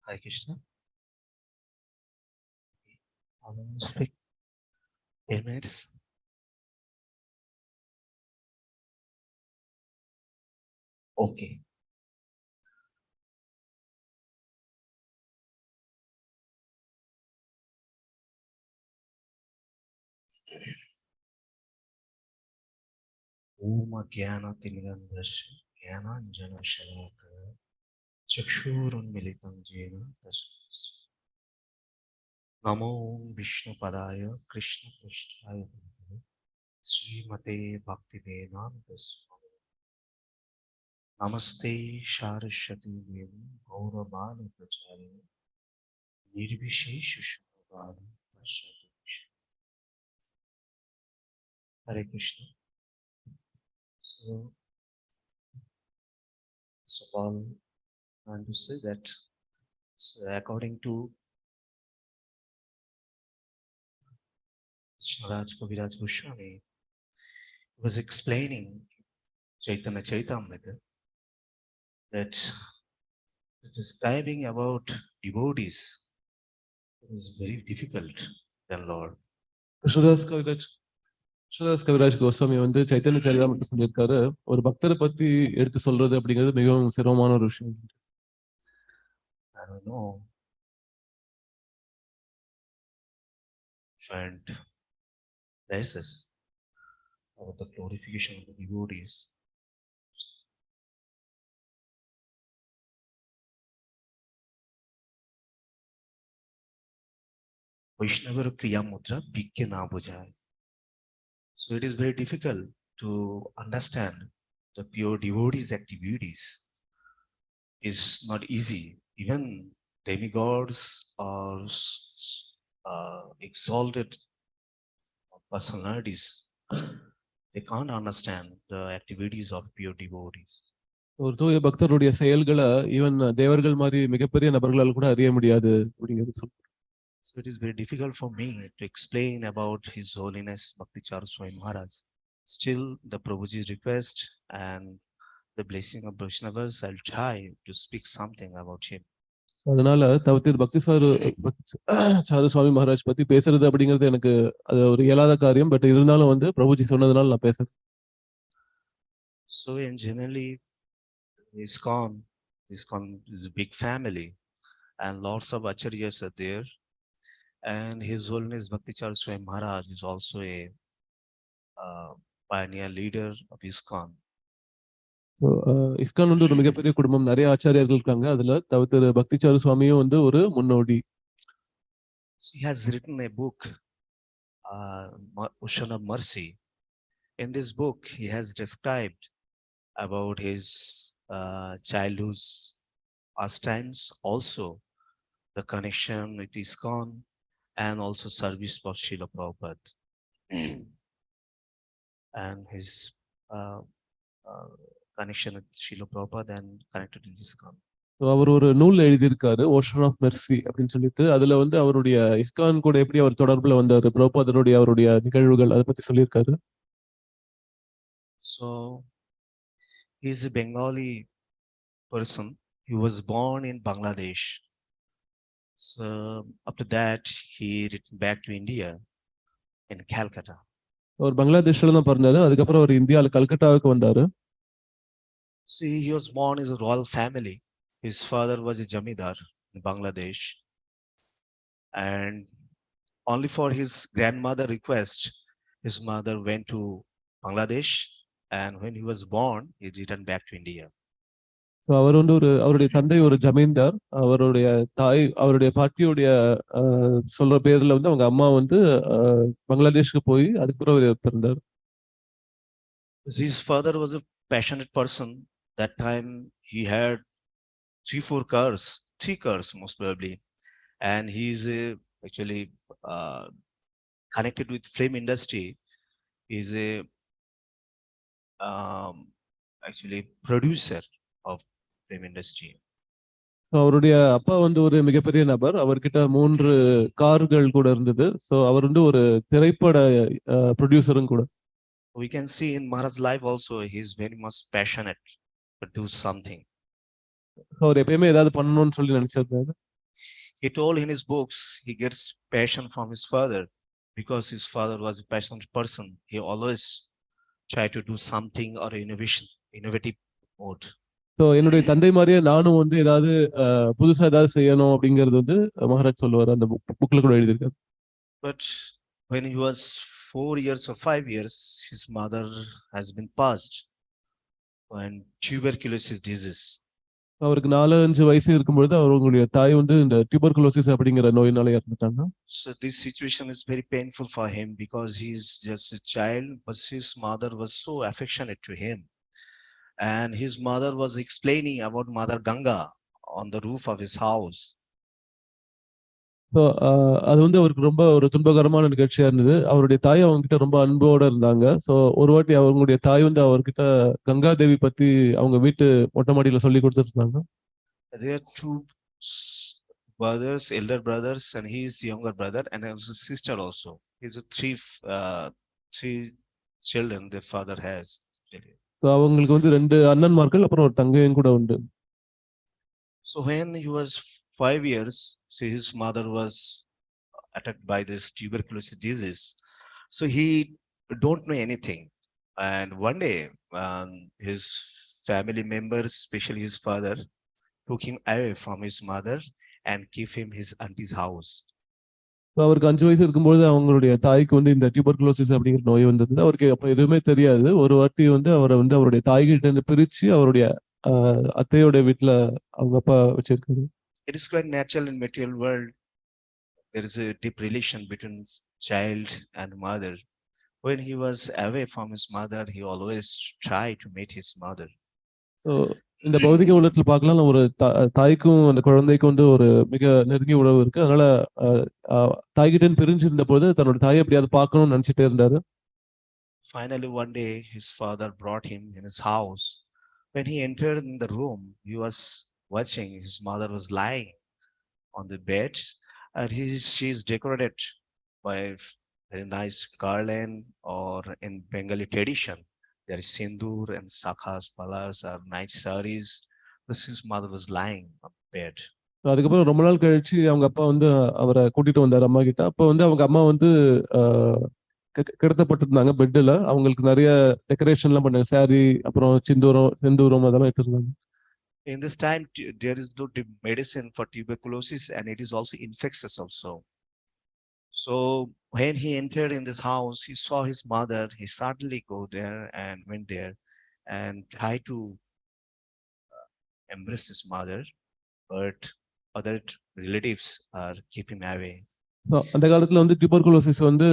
Hare Krishna. Speak 10 minutes. Okay. Om Jnana-Timirandasya Jnana-Anjana-Shalakaya Chakshurunmilitam Jena Tasmas Namo Vishnu-Padaya Krishna-Krishnaya Srimate Bhakti-Vedanta Swami Namaste Saraswati Devi Gaurabala Pracharya Nirvishesha Shubhada Prasada. Hare Krishna. So all, I want to say that according to Shnaraj Kaviraj Goswami, was explaining Chaitanya Charitamrita that describing about devotees It is very difficult, then Lord. Krishnadas Kaviraj Goswami வந்து சைத்தன்ய சரிதாமத்தை சொல்லியிருக்காரு, ஒரு பக்தரை பத்தி எடுத்து சொல்றது அப்படிங்கிறது மிகவும் சிரமமான ஒரு விஷயம். I don't know. Different places about the glorification of the devotees. Vaishnava Kriya Mudra Bhikya na bujhai. So it is very difficult to understand the pure devotees' activities. Is not easy. Even demigods or exalted personalities, they can't understand the activities of pure devotees. ஒரு தூய பக்தருடைய செயல்களை even தேவர்கள் மாதிரி மிகப்பெரிய நபர்களால் கூட அறிய முடியாது அப்படிங்கிறது சொல்றேன். So it is very difficult for me to explain about His Holiness Bhakti Caru Swami Maharaj. Still, the Prabhuji's request and the blessing of Vaishnavas, I'll try to speak something about him. அதனால தவிர்த்து பக்தி சாரு சுவாமி மகாராஜ் பத்தி பேசுறது அப்படிங்கிறது எனக்கு அது ஒரு இயலாத காரியம். பட் இருந்தாலும் வந்து பிரபுஜி சொன்னதுனால நான் பேசுறேன். So in generally, ISKCON is a big family and lots of acharyas are there. And His Holiness Bhakti Caru Swami Maharaj is also a pioneer leader of ISKCON. So ISKCON வந்து ஒரு மிகப்பெரிய குடும்பம், நிறைய ஆச்சாரியர்கள் இருக்காங்க. அதுல தவிர பக்தி சாரு சுவாமியும் வந்து ஒரு முன்னோடி. He has written a book, Ocean of Mercy. In this book, he has described about his childhood pastimes, also the connection with ISKCON, and also service for Srila Prabhupada, and his connection with Srila Prabhupada and connected to ISKCON. அவர் ஒரு நூல் எழுதியிருக்காரு, ocean of Mercy அப்படின்னு சொல்லிட்டு. அதுல வந்து அவருடைய ISKCON கூட எப்படி அவர் தொடர்புல வந்தாரு, பிரபுபாதருடைய அவருடைய நிகழ்வுகள் அதை பத்தி சொல்லியிருக்காரு. So he is a Bengali person. He was born in Bangladesh. So after that, he returned back to India in Calcutta. அவர் பங்களாதேஷ்ல தான் பிறந்தாரு. அதுக்கப்புறம் அவர் இந்தியாவில் கல்கட்டாவுக்கு வந்தாரு. See, he was born in a royal family. His father was a jamidar in Bangladesh, and only for his grandmother request, his mother went to Bangladesh, and when he was born, he returned back to India. அவர் வந்து அவருடைய தந்தை ஒரு ஜமீன்தார், அவருடைய தாய் அவருடைய பாட்டியுடைய சொல்ற பேர்ல வந்து அவங்க அம்மா வந்து பங்களாதேஷ்க்கு போய் அதுக்கப்புறம் அவர் பிறந்தார். His father was a passionate person. That time he had 3 cars most probably, and he is actually connected with film industry. He is a actually producer of film industry. அவருடைய அப்பா வந்து ஒரு மிகப்பெரிய நபர், அவர்கிட்ட 3 கார்கள் கூட இருந்தது. ஸோ அவர் வந்து ஒரு திரைப்பட ப்ரொடியூசரும் கூட. We can see in Maharaj's life also, he is very much passionate to do something. அவர் எப்பயுமே ஏதாவது பண்ணணும்னு சொல்லி நினைச்சிருக்காரு. He told in his books he gets passion from his father because his father was a passionate person. He always tried to do something or innovative mode. So என்னுடைய தந்தை மாதிரியே நானும் வந்து ஏதாவது புதுசா ஏதாவது செய்யணும் அப்படிங்கிறது வந்து மகாராஜ் சொல்லுவார், அந்த புக்ல கூட எழுதியிருக்காரு. But when he was 4 years or 5 years, his mother has been passed and tuberculosis disease. அவருக்கு 4-5 வயசு இருக்கும்பொழுது அவங்களுடைய தாய் வந்து இந்த டியூபர்குலோசிஸ் அப்படிங்கிற நோயினால இறந்துட்டாங்க. So this situation is very painful for him because he is just a child, but his mother was so affectionate to him, and his mother was explaining about Mother Ganga on the roof of his house. So அது வந்து அவருக்கு ரொம்ப ஒரு துன்பகரமான நிகழ்ச்சியா இருந்தது. அவருடைய தாய் அவங்க கிட்ட ரொம்ப அன்போட இருந்தாங்க. ஸோ ஒரு வாட்டி அவங்களுடைய தாய் வந்து அவர்கிட்ட கங்கா தேவி பத்தி அவங்க வீட்டு மொட்டை மாடியில சொல்லி கொடுத்துட்டு இருந்தாங்க. There are 2 brothers, elder brothers, and he is younger brother, and there was a sister also. He's a 3 children their father has. So அவங்களுக்கு வந்து 2 அண்ணன்மார்கள் அப்புறம் ஒரு தங்கையும் கூட உண்டு. So when he was 5 years, see, his mother was attacked by this tuberculosis disease. So he don't know anything. And one day, his family members, especially his father, took him away from his mother and gave him his auntie's house. So அவருக்கு 5 வயசு இருக்கும்போது அவங்களுடைய தாய்க்கு வந்து இந்த tuberculosis அப்படிங்கிற நோய் வந்தது. அவருக்கு அப்ப எதுவுமே தெரியாது. ஒரு வாட்டி வந்து அவர வந்து அவருடைய தாய்கிட்ட இருந்து பிரிச்சு அவருடைய அத்தையோட வீட்ல அவங்க அப்பா வச்சிருக்காரு. It is quite natural in material world. There is a deep relation between child and mother. When he was away from his mother, he always tried to meet his mother. So இந்த பௌதிக உலகத்துல பார்க்கலாம் ஒரு தாய்க்கும் அந்த குழந்தைக்கும் வந்து ஒரு மிக நெருங்கிய உறவு இருக்கு. அதனால தாய்கிட்ட இருந்து பிரிஞ்சு இருந்த போது தன்னோட தாயை எப்படியாவது பார்க்கணும்னு நினைச்சிட்டே இருந்தாரு. Finally, one day, his father brought him in his house. When he entered in the room, he was watching his mother was lying on the bed, and she is decorated by very nice garland, or in Bengali tradition, there is sindoor and sakhas, palas, or nice saris. But his mother was lying on the bed. அதுக்கப்புறம் ரொம்ப நாள் கழிச்சு அவங்க அப்பா வந்து அவரை கூட்டிட்டு வந்தாரு அம்மா கிட்ட. அப்ப வந்து அவங்க அம்மா வந்து கிடத்தப்பட்டிருந்தாங்க பெட்ல. அவங்களுக்கு நிறைய டெக்கரேஷன் எல்லாம் பண்ணாங்க. சாரி, அப்புறம் செந்தூரம் அதெல்லாம் இட்டு இருந்தாங்க. In this time, there is no medicine for tuberculosis, and it is also infectious also. So when he entered in this house, he saw his mother. He suddenly go there and went there and tried to embrace his mother, but other relatives are keeping away. அந்த காலத்துல வந்து tuberculosis வந்து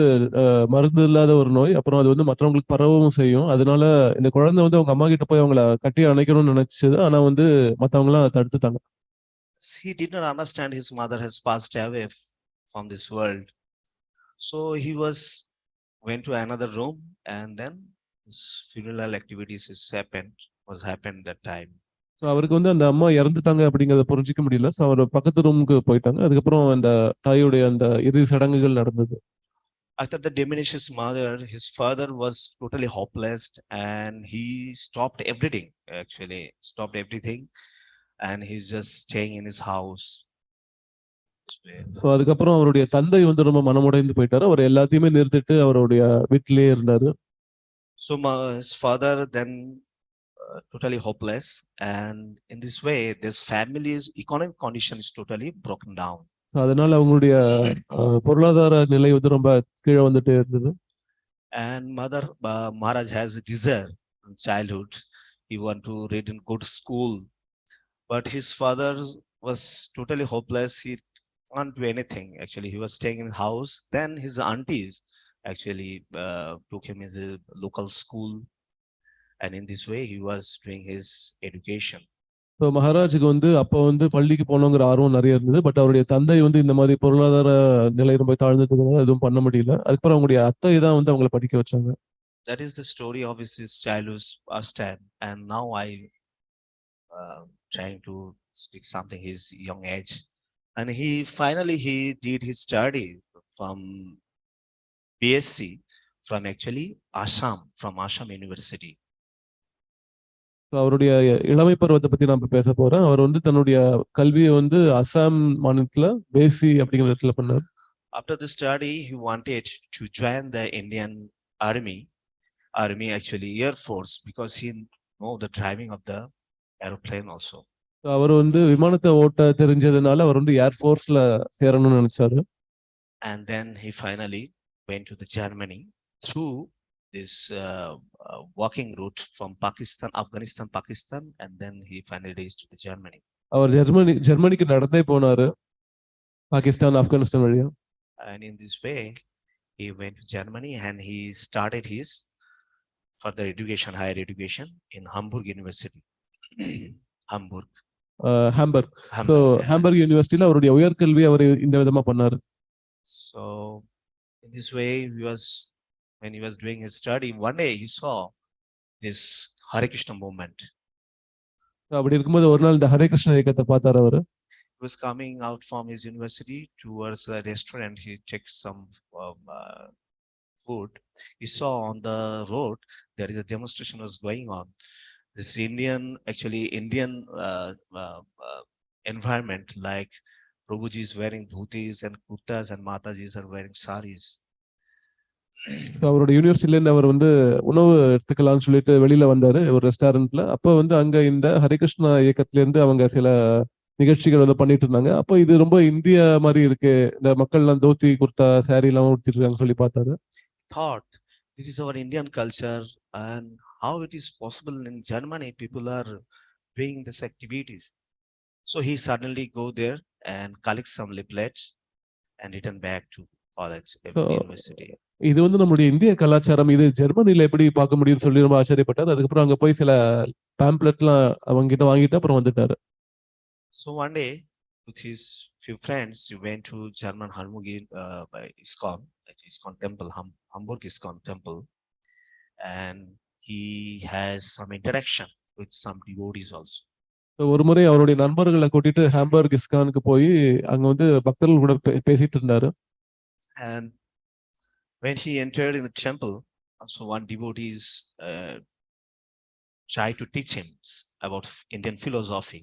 மருந்து இல்லாத ஒரு நோய். அப்புறம் அது வந்து மற்றவங்களுக்கு பரவவும் செய்யும். அதனால இந்த குழந்தை வந்து அவங்க அம்மா கிட்ட போய் அவங்கள கட்டி அணைக்கணும்னு நினைச்சது. ஆனா வந்து மத்தவங்க எல்லாம் தடுத்துட்டாங்க. He did not understand his mother has passed away from this world. So he went to another room, and then his funeral activities was happened that time. அவருக்கு வந்து அந்த அம்மா இறந்துட்டாங்க அப்படிங்கறத புரிஞ்சிக்க முடியல. ஸோ அவர் பக்கத்து ரூமுக்கு போயிட்டாங்க. அதுக்கப்புறம் அந்த தாயுடைய அந்த இறுதி சடங்குகள் நடந்தது. After the diminished his mother, his father was totally hopeless, and he stopped everything. Actually, stopped everything, and he's just staying in his house. So அதுக்கப்புறம் அவருடைய தந்தை வந்து ரொம்ப மனமுடைந்து போயிட்டாரு. அவர் எல்லாத்தையுமே நிறுத்திட்டு அவருடைய வீட்டிலேயே இருந்தாரு. So his father then totally hopeless, and in this way, this family's economic condition is totally broken down. அதனால அவங்களுடைய பொருளாதார நிலை வந்து ரொம்ப கீழே வந்துட்டே இருந்தது. And mother Maharaj has a desire in childhood. He want to read in good school, but his father was totally hopeless. He can't do anything. Actually, he was staying in house. Then his aunties actually took him as a local school, and in this way, he was doing his education. இப்போ மகாராஜுக்கு வந்து அப்போ வந்து பள்ளிக்கு போகணுங்கிற ஆர்வம் நிறைய இருந்தது. But அவருடைய தந்தை வந்து இந்த மாதிரி பொருளாதார நிலை ரொம்ப தாழ்ந்துட்டதுனால எதுவும் பண்ண முடியல. அதுக்கப்புறம் அவங்களுடைய அத்தை தான் வந்து அவங்களை படிக்க வச்சாங்க. That is the story of his childhood past time, and now I trying to speak something his young age. And he finally did his study from BSc from actually from Assam University. அவருடைய இளமை பருவத்தை பத்தி நான் பேச போறேன். அவர் வந்து தன்னுடைய கல்வியை வந்து அசாம் மாநிலத்துல பேசி அப்படிங்கிற இடத்துல பண்ணார். After the study, he wanted to join the Indian army actually Air Force, because he know the driving of the aeroplane also. அவர் வந்து விமானத்தை ஓட்ட தெரிஞ்சதுனால அவர் வந்து ஏர்ஃபோர்ஸ்ல சேரணும்னு நினைச்சாரு. And then he finally went to the Germany through this walking route from Afghanistan, Pakistan, and then he finally reached to the Germany. அவர் ஜெர்மனிக்கு நடந்தே போனாரு, பாகிஸ்தான், ஆப்கானிஸ்தான் வழியா. And in this way, he went to Germany and he started his further education, higher education in Hamburg University. Hamburg. Hamburg. So Hamburg யூனிவர்சிட்டியில அவருடைய உயர்கல்வி அவர் இந்த விதமா பண்ணாரு. So in this way, when he was doing his study, one day he saw this Hare Krishna movement. அப்படி இருக்கும்போது ஒரு நாள் இந்த ஹரே கிருஷ்ண இயக்கத்தை பார்த்தாரு அவரு. He was coming out from his university towards a restaurant. He checked some food. He saw on the road there is a demonstration was going on. This Indian environment, like Prabhuji is wearing dhotis and kurtas and Matajis are wearing saris. So அவரோட யூனிவர்சிட்டில இருந்து அவர் வந்து உணவு எடுத்துக்கலாம்னு சொல்லிட்டு வெளியில வந்தாரு ஒரு ரெஸ்டாரண்ட்ல. அப்ப வந்து அங்க இந்த ஹரிகிருஷ்ணா இயக்கத்துல இருந்து அவங்க சில நிகழ்ச்சிகள் வந்து பண்ணிட்டு இருந்தாங்க. அப்போ இது ரொம்ப இந்தியா மாதிரி இருக்கு, இந்த மக்கள் எல்லாம் தோத்தி குர்தா சாரி எல்லாம் உடுத்திட்டு இருக்காங்க சொல்லி பார்த்தாரு. Thought it is our Indian culture and how it is possible in Germany people are doing these activities. So he suddenly go there and collect some leaflets and return back to college, So, university. இது வந்து நம்மளுடைய இந்திய கலாச்சாரம், இது ஜெர்மனில எப்படி பார்க்க முடியும்னு சொல்லி ரொம்ப ஆச்சரியப்பட்டார். அதுக்கப்புறம் அங்க போய் சில பேம்ப்ளெட்லாம் அவங்க கிட்ட வாங்கிட்டு அப்புறம் வந்துட்டாரு. So one day with his few friends he went to German Harmugi by ISKCON temple, Hamburg ISKCON temple, and he has some interaction with some devotees also. So, ஒரு முறை அவருடைய நண்பர்களை கூட்டிட்டு ஹாம்பர்க் இஸ்கானுக்கு போய் அங்க வந்து பக்தர்கள் கூட பேசிட்டு இருந்தாரு. And when he entered in the temple, so one devotee tried to teach him about Indian philosophy.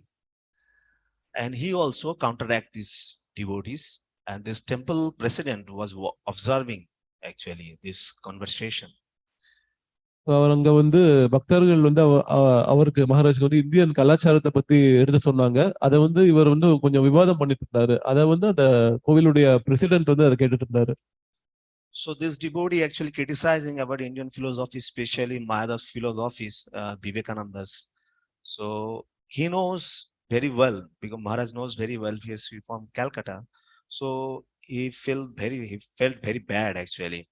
And he also counteract these devotees. And this temple president was observing actually this conversation. அவர் அங்க வந்து பக்தர்கள் வந்து அவருக்கு மகாராஜுக்கு வந்து Indian கலாச்சாரத்தை பத்தி எடுத்து சொன்னாங்க. அதை வந்து இவர் வந்து கொஞ்சம் விவாதம் பண்ணிட்டு இருந்தாரு. அதை வந்து அந்த கோவிலுடைய பிரசிடென்ட் வந்து அதை கேட்டுட்டு இருந்தாரு. So this devotee actually criticizing about Indian philosophy, especially Mayada's philosophies, Vivekananda's. So he knows very well, because Maharaj knows very well, he is from Calcutta. So he felt very bad actually.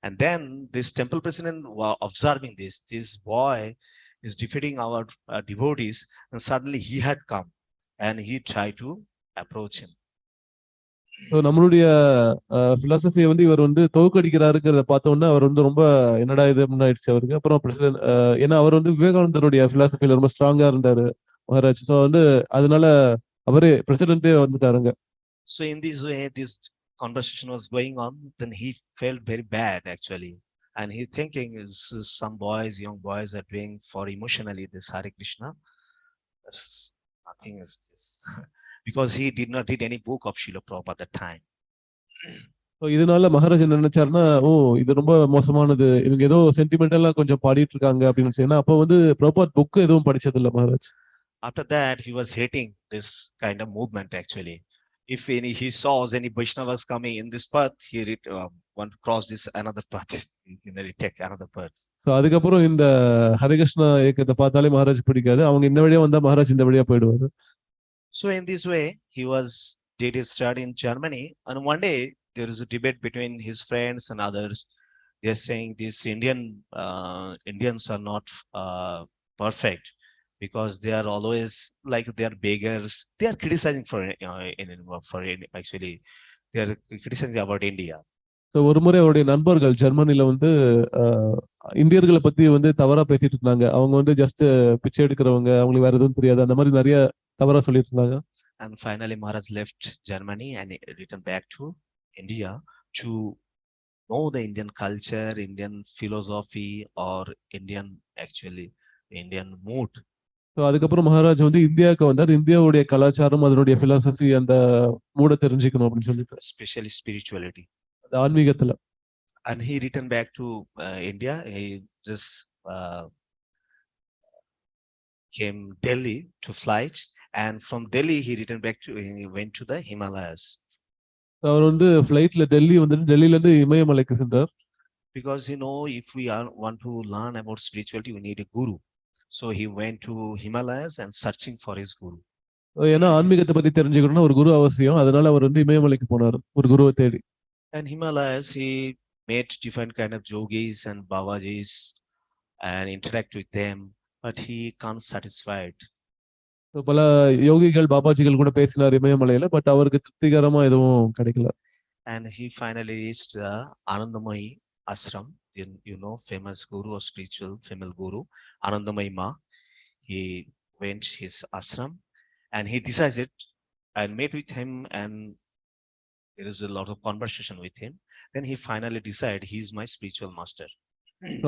And then this temple president was observing this boy is defeating our devotees, and suddenly he had come and he tried to approach him. நம்மளுடைய பிலாசபியை வந்து இவர் வந்து தோக்கடிக்கிறாருங்கிறத பார்த்தோன்னா அவர் வந்து ரொம்ப என்னடா இது ஆயிடுச்சு அவருக்கு. அப்புறம் பிரசிடென்ட், ஏன்னா அவர் வந்து விவேகானந்தருடைய பிலாசபியில ரொம்ப ஸ்ட்ராங்கா இருந்தாரு மகாராஜ். ஸோ வந்து அதனால அவரே பிரசிடென்டே வந்துட்டாருங்க. So in this way, this conversation was going on. Then he felt very bad actually, and he thinking is some boys, young boys are doing for emotionally this Hare Krishna. That's nothing is this. Because he did not read any book of Srila Prabhupada at that time. இதனால மகாராஜ் என்ன நினைச்சாருன்னா, இது ரொம்ப மோசமானது, இவங்க ஏதோ சென்டிமெண்டலா கொஞ்சம் பாடிட்டு இருக்காங்க அப்படின்னு. ஏன்னா அப்ப வந்து பிரபாத் புக் எதுவும் படிச்சது இல்ல Maharaj. After that he was hating this kind of movement actually. If he saw any Vaishnavas coming in this path, he want to cross this another path, he really take another path. So அதுக்கப்புறம் இந்த ஹரிகிருஷ்ணா இயக்கத்தை பார்த்தாலே மகாராஜ் பிடிக்காது. அவங்க இந்த வழியா வந்தா மகாராஜ் இந்த வழியா போயிடுவாரு. So in this way he did his study in Germany, and one day there is a debate between his friends and others. They are saying these Indians are not perfect, because they are always like they are beggars. They are criticizing actually they are criticizing about India. ஒரு முறை அவருடைய நண்பர்கள் ஜெர்மனில வந்து இந்தியர்களை பத்தி வந்து தவறா பேசிட்டு இருந்தாங்க. அவங்க வந்து ஜஸ்ட் பிச்சை எடுக்கிறவங்க, அவங்களுக்கு வேற எதுவும் தெரியாது, அந்த மாதிரி நிறைய தவறா சொல்லிட்டு இருந்தாங்க. And finally Maharaj left Germany and returned back to India to know the Indian culture, Indian philosophy, or Indian mood. So அதுக்கப்புறம் மகாராஜ் வந்து இந்தியாவுக்கு வந்தார். இந்தியாவுடைய கலாச்சாரம், அதனுடைய பிலாசபி, அந்த மூட தெரிஞ்சுக்கணும் அப்படின்னு சொல்லிட்டு, especially spirituality, அந்த ஆன்மீகத்துல. And he returned back to India. He just came Delhi to flight, and from Delhi he went to the Himalayas. அவர் வந்து ஃப்ளைட்ல டெல்லி வந்துட்டு டெல்லியில இருந்து இமயமலைக்கு சென்றார். Because if we want to learn about spirituality, we need a guru. So he went to Himalayas and searching for his guru. ஏன்னா ஆன்மீகத்தை பத்தி தெரிஞ்சுக்கணும்னா ஒரு குரு அவசியம். அதனால அவர் வந்து இமயமலைக்கு போனார் ஒரு குருவை தேடி. And Himalayas he met different kind of yogis and babajis and interact with them, but he can't satisfied. பல யோகிகள் பாபாஜிகள் கூட பேசினார் இமயமலையில, பட் அவருக்கு திருப்திகரமா எதுவும் கிடைக்கல. And he finally reached the Anandamayi ashram, famous guru or spiritual female guru Anandamayi Ma. He went his ashram and he decided and met with him, and there is a lot of conversation with him. Then he finally decided he is my spiritual master.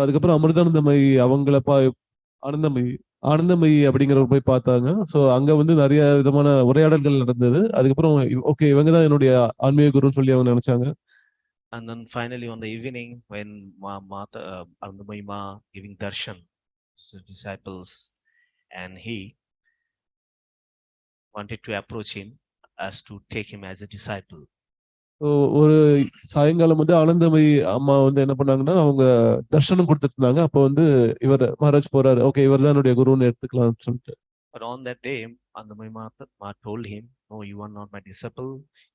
அதுக்கப்புறம் அமிர்தானந்தமயி அவங்கள ஆனந்தமயி ஆனந்தமயி அப்படிங்கிறவர் போய் பார்த்தாங்க. So அங்க வந்து நிறைய விதமான உரையாடல்கள் நடந்தது. அதுக்கப்புறம் ஓகே இவங்க தான் என்னுடைய ஆன்மீக குருன்னு சொல்லி அவங்க நினைச்சாங்க. And then finally on the evening when Mata Anandamayi Ma giving darshan to the disciples, and he wanted to approach him as to take him as a disciple. So ஒரு சாயங்காலம் வந்து ஆனந்தமயி அம்மா வந்து என்ன பண்ணாங்கன்னா அவங்க தர்ஷனம் கொடுத்துட்டு இருந்தாங்க. அப்போ வந்து இவர் மகாராஜ் போறாரு. ஓகே இவர் தான் என்னுடைய குருன்னு எடுத்துக்கலாம்னு சொல்லிட்டு. But on that day, Anandamayi Ma told him, "No, you are not my disciple.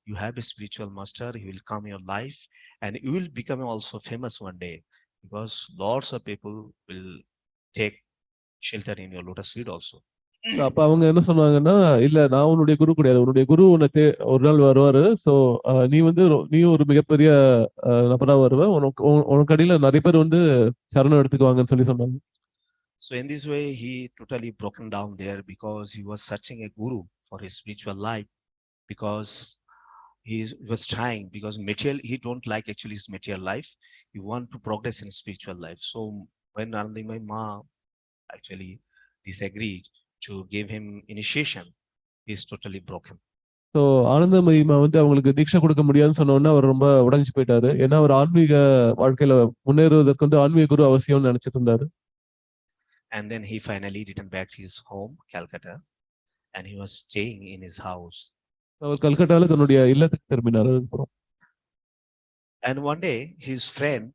You have a spiritual master. He will come in your life, and you will become also famous one day, because lots of people will take shelter in your lotus feet also." அப்ப அவங்க என்ன சொன்னாங்கன்னா, இல்ல நான் உன்னுடைய குரு கிடையாது. உன்னுடைய குரு உன்னை ஒரு நாள் வருவாரு. ஸோ நீ வந்து நீயும் ஒரு மிகப்பெரிய நபரா வருவ. உனக்கு அடியில நிறைய பேர் வந்து சரணம் எடுத்துக்குவாங்கன்னு சொல்லி சொன்னாங்க. So in this way, he totally broken down there, because he was searching a guru for his spiritual life, because he was trying, because material, he don't like actually his material life. He want to progress in spiritual life. So when Anandamayi Ma actually disagreed to give him initiation, he is totally broken. So Anandamayima வந்து அவங்களுக்கு தீட்சை கொடுக்க முடியாதுன்னு சொன்ன உடனே அவர் ரொம்ப உடைஞ்சு போயிட்டாரு. ஏன்னா அவர் ஆன்மீக வாழ்க்கையில முன்னேறுவதற்கு வந்து ஆன்மீக குரு அவசியம்னு நினைச்சிட்டு இருந்தாரு. And then he finally returned back to his home, Calcutta, and he was staying in his house. அவர் கல்கட்டால தன்னுடைய இல்லத்துக்கு திரும்பினார். அதுக்கப்புறம் And one day his friend,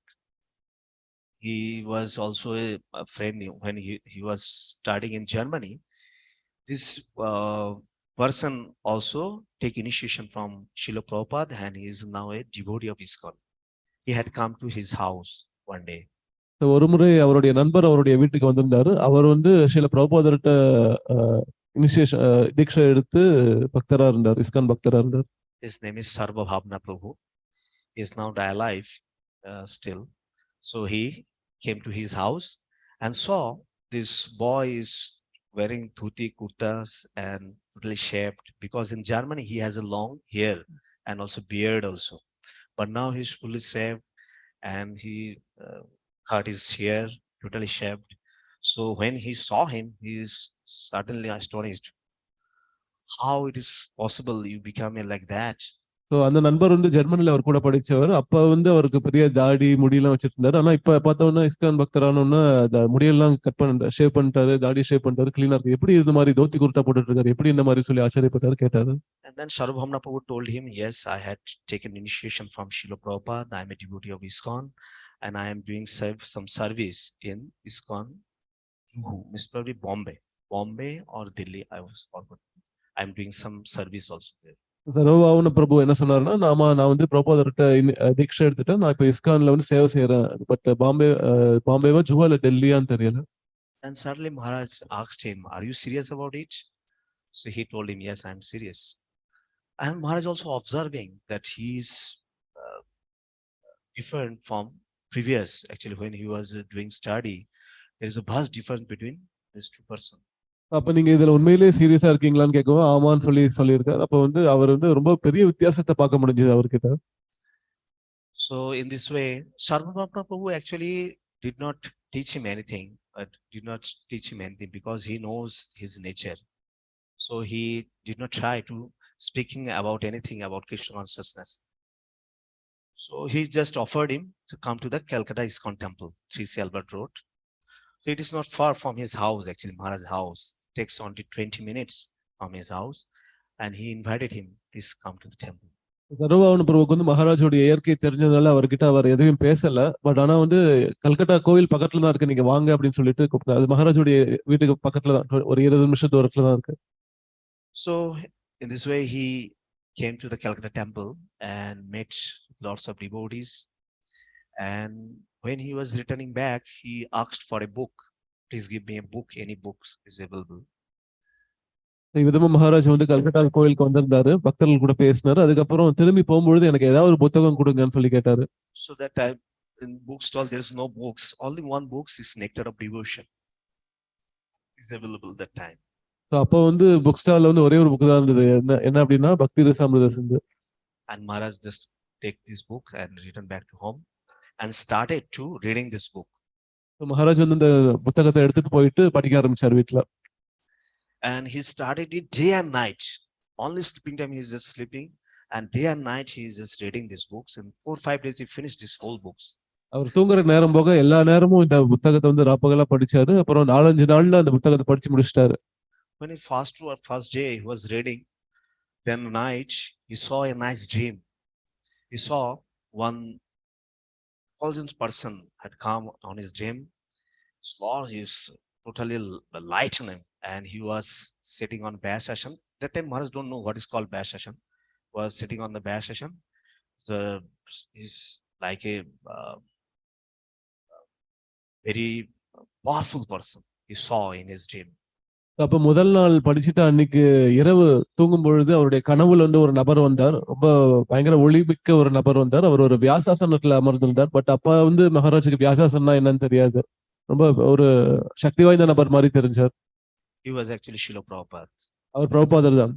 he was also a friend when he was studying in Germany. This person also take initiation from Srila Prabhupada, and he is now a devotee of ISKCON. He had come to his house one day. ஒரு முறை அவருடைய நண்பர் அவருடைய வீட்டுக்கு வந்திருந்தாரு. அவர் வந்து Srila பிரபுபாதர்கிட்ட initiation தீட்சை எடுத்து பக்தரா இருந்தார், இஸ்கான் பக்தரா இருந்தார். His name is Sarvabhavna Prabhu. He is now alive still. So he came to his house and saw this boy is wearing dhuti kurtas and totally shaped, because in Germany he has a long hair and also beard also. But now he's fully shaved, and he cut his hair totally shaved. So when he saw him, he is suddenly astonished. How it is possible you become like that? So அந்த நண்பர் வந்து ஜெர்மனில அவர் கூட படிச்சவர். அப்ப வந்து அவருக்கு பெரிய தாடி முடியெல்லாம் வச்சிட்டு இருந்தாரு. ஆனா இப்ப பார்த்தோம்னா இஸ்கான் பக்தரானோன்னா முடியெல்லாம் கட் பண்ணிட்டு ஷேவ் பண்ணிட்டாரு, தாடி ஷேவ் பண்ணிட்டாரு, கிளீனா இருக்கு. எப்படி இது மாதிரி தோத்தி குர்தா போட்டுட்டு இருக்காரு, எப்படி இந்த மாதிரி சொல்லி ஆச்சரியப்பட்டாரு, கேட்டாரு. And then Sarvabhavna Prabhu told him, "Yes, I had taken initiation from Srila Prabhupada. I am a devotee of ISKCON, and I am doing some service in ISKCON, Miss probably Bombay or Delhi. I was forgotten. I am doing some service also there." சர்வபாவன பிரபு என்ன சொன்னாருன்னா, நான் வந்து பிரபுபாதர்கிட்ட தீட்சை எடுத்துட்டேன். நான் இப்ப இஸ்கான்ல வந்து சேவை செய்யறேன். பட் பாம்பேவா ஜுவா இல்ல டெல்லியான்னு தெரியல. And suddenly Maharaj asked him, "Are you serious about it?" So he told him, "Yes, I am serious." And Maharaj also observing that he is different from previous. Actually, when he was doing study, there is a vast difference between these two persons. அப்ப நீங்க இதுல உண்மையிலேயே சீரியஸா இருக்கீங்களான்னு கேட்கவும் ஆமான்னு சொல்லியிருக்காரு. அப்ப வந்து அவர் வந்து ரொம்ப பெரிய வித்தியாசத்தை பார்க்க முடிஞ்சது அவர்கிட்ட. So in this way, Sarvabhavana Prabhu actually did not teach him anything, because he knows his nature. So he did not try to speaking about anything about Krishna consciousness. So he just offered him to come to the Calcutta ISKCON temple, 3C Albert Road. So it is not far from his house, actually, Maharaj's house. It takes only 20 minutes from his house. And he invited him, "Please come to the temple." சர்வபாவன பிரபுக்கு வந்து மகாராஜோடைய இயற்கை தெரிஞ்சதுனால அவர்கிட்ட அவர் எதுவும் பேசல. But ஆனா வந்து கல்கட்டா கோவில் பக்கத்துல தான் இருக்கு, நீங்க வாங்க அப்படின்னு சொல்லிட்டு கூப்பிட்டாரு. அது மகாராஜோடைய வீட்டுக்கு பக்கத்துல தான், ஒரு 20 நிமிஷம் தூரத்துல தான் இருக்கு. So in this way, he came to the Calcutta temple and met lots of devotees. And when he was returning back, he asked for a book. "Please give me a book. Any books is available." விதமா மகாராஜ் வந்து கல்கட்டா கோயிலுக்கு வந்திருந்தாரு, பக்தர்கள் கூட பேசினாரு. அதுக்கப்புறம் திரும்பி போகும்பொழுது எனக்கு ஏதாவது ஒரு புத்தகம் கொடுங்கன்னு சொல்லி கேட்டாரு. So that time in bookstall there is no books. Only one book is Nectar of Devotion is available that time. அப்போ வந்து புக் ஸ்டால்ல வந்து ஒரே ஒரு புக் தான் இருந்தது. என்ன அப்படின்னா பக்தி ரசாமிர்த சிந்து. And Maharaj just take this book and return back to home and started to reading this book. Maharaj வந்து இந்த புத்தகத்தை எடுத்துட்டு போயிட்டு படிக்க ஆரம்பிச்சார் வீட்டுல. And he started it day and night. Only sleeping time he is just sleeping, and day and night he is just reading these books. In 4-5 days he finished these whole books. அவர் தூங்குற நேரம் போக எல்லா நேரமும் இந்த புத்தகத்தை வந்து ராப்பகலா படிச்சாரு. அப்புறம் 4-5 நாள்ல அந்த புத்தகத்தை படிச்சு முடிச்சிட்டாரு. When he first day he was reading, then night he saw a nice dream. He saw one fulgent person had come on his dream. His Lord is totally light on him, and he was sitting on bear session. That time Maharaj don't know what is called bear session. Was sitting on the bear session. The is like a very powerful person he saw in his dream. அப்ப முதல் நாள் படிச்சுட்டு அன்னைக்கு இரவு தூங்கும் பொழுது அவருடைய கனவுல வந்து ஒரு நபர் வந்தார். ரொம்ப பயங்கர ஒளிமிக்க ஒரு நபர் வந்தார். அவர் ஒரு வியாசாசனத்துல அமர்ந்திருந்தார். பட் அப்ப வந்து மகாராஜுக்கு வியாசாசனா என்னன்னு தெரியாது. ரொம்ப ஒரு சக்தி வாய்ந்த நபர் மாதிரி தெரிஞ்சார். He was actually Srila Prabhupada. அவர் பிரபுபாதர் தான்.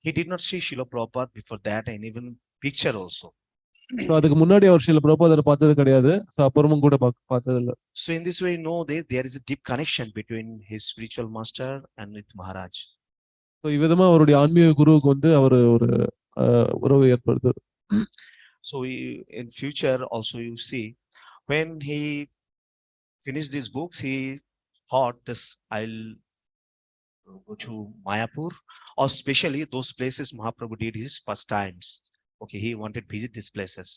He did not see Srila Prabhupada before that, and even picture also. அதுக்கு முன்னாடி அவர் ஸ்ரீல பிரபுபாதரை பார்த்தது கிடையாது. அப்புறமும் கூட பார்த்தது இல்ல. So in this way, you know, there is a deep connection between his spiritual master and with Maharaj. So இவ்விதமா அவருடைய ஆன்மீக குருவுக்கு வந்து அவர் ஒரு உறவு ஏற்படுது. So in future also you see, when he finished these books, he thought this, I'll go to Mayapur, or especially those places Mahaprabhu did his first times. Okay, he wanted to visit these places.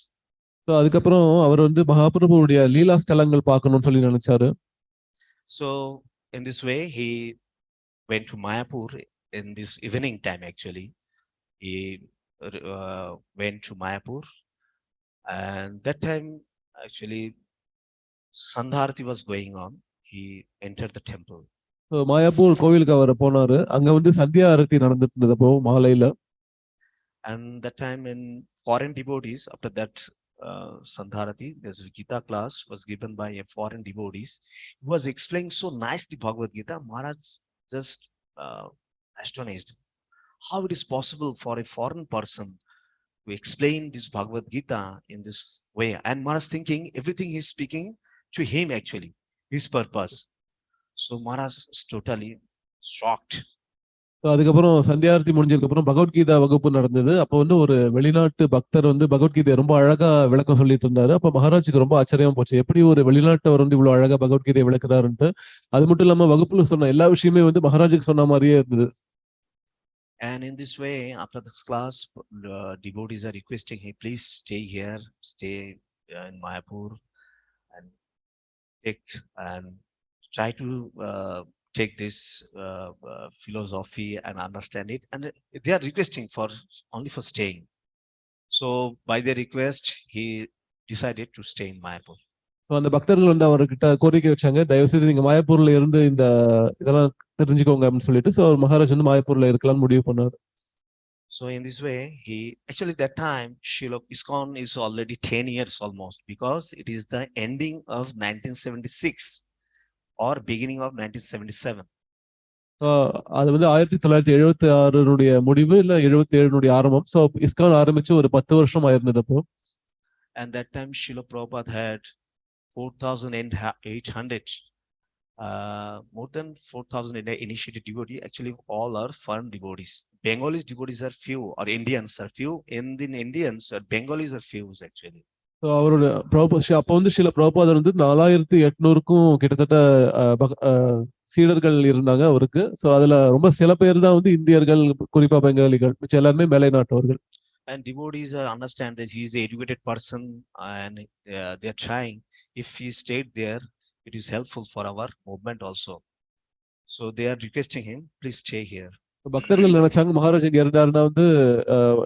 So அதுக்கப்புறம் அவர் வந்து மகாபிரபுவுடைய லீலா ஸ்தலங்கள் பார்க்கணும்னு சொல்லி நினைச்சாரு. So in this way he went to Mayapur in this evening time. Actually he went to Mayapur, and that time actually Sandharati was going on. He entered the temple. So Mayapur கோவிலுக்கு அவர் போனாரு. அங்க வந்து சந்தியா ஆரத்தி நடந்துட்டு இருந்தப்போ மாலையில. And that time in foreign devotees, after that Sandharati, there's a Gita class was given by a foreign devotees. He was explaining so nicely Bhagavad Gita. Maharaj just astonished. How it is possible for a foreign person to explain this Bhagavad Gita in this way? And Maharaj thinking everything he's speaking to him actually, his purpose. So Maharaj is totally shocked. அதுக்கப்புறம் சந்தியாரத்தி முடிஞ்சதுக்கு அப்புறம் பகவத்கீதா வகுப்பு நடந்தது. அப்போ வந்து ஒரு வெளிநாட்டு பக்தர் வந்து பகவத்கீதையை ரொம்ப அழகா விளக்கம் சொல்லிட்டு இருந்தாரு. அப்ப மகாராஜுக்கு ரொம்ப ஆச்சரியமா போச்சு. எப்படி ஒரு வெளிநாட்டவர் வந்து இவ்வளவு அழகா பகவத்கீதையை விளக்குறாருன்ட்டு. அது மட்டும் இல்லாம வகுப்புல சொன்ன எல்லா விஷயமே வந்து மகாராஜுக்கு சொன்ன மாதிரியே இருந்தது. And in this way, after this class, devotees are requesting, hey, please stay here, stay in Mayapur, and try to take this philosophy and understand it. And they are requesting for only for staying. So by their request, he decided to stay in Mayapur. அந்த பக்தர்கள் வந்து அவர்கிட்ட கோரிக்கை வச்சாங்க, தயவு செய்து நீங்க மாயப்பூர்ல இருந்து இந்த இதெல்லாம் தெரிஞ்சுக்கோங்க அப்படின்னு சொல்லிட்டு. சோ மகாராஜ் வந்து மாயப்பூர்ல இருக்கலாம்னு முடிவு பண்ணாரு. So in this way, he actually that time Srila ISKCON is already 10 years almost, because it is the ending of 1976 or beginning of 1977. அது வந்து 1976 முடிவு இல்ல 77 ஆரம்பம். சோ இஸ்கான் ஆரம்பிச்சு ஒரு 10 வருஷம் ஆயிருந்தது அப்போ. And that time Srila Prabhupada had 4,800 more than 4,000 initiated devotees. Actually all are foreign devotees. Bengalis devotees are few, or Indians are few. Indian Indians or Bengalis are few actually. So அவரோட அப்போ வந்து சில பிரபுபாதர் வந்து 4,800க்கும் கிட்டத்தட்ட சீடர்கள் இருந்தாங்க அவருக்கு. சோ அதுல ரொம்ப சில பேர் தான் வந்து இந்தியர்கள், குறிப்பா பெங்காலிகள், மிச்ச எல்லாருமே மேலை நாட்டவர்கள். And devotees understand that he is an educated person, and they are trying, if he stayed there, it is helpful for our movement also. So they are requesting him, please stay here. பக்தர்கள் நினைச்சாங்க மகாராஜ் இங்க இருந்தாருன்னா வந்து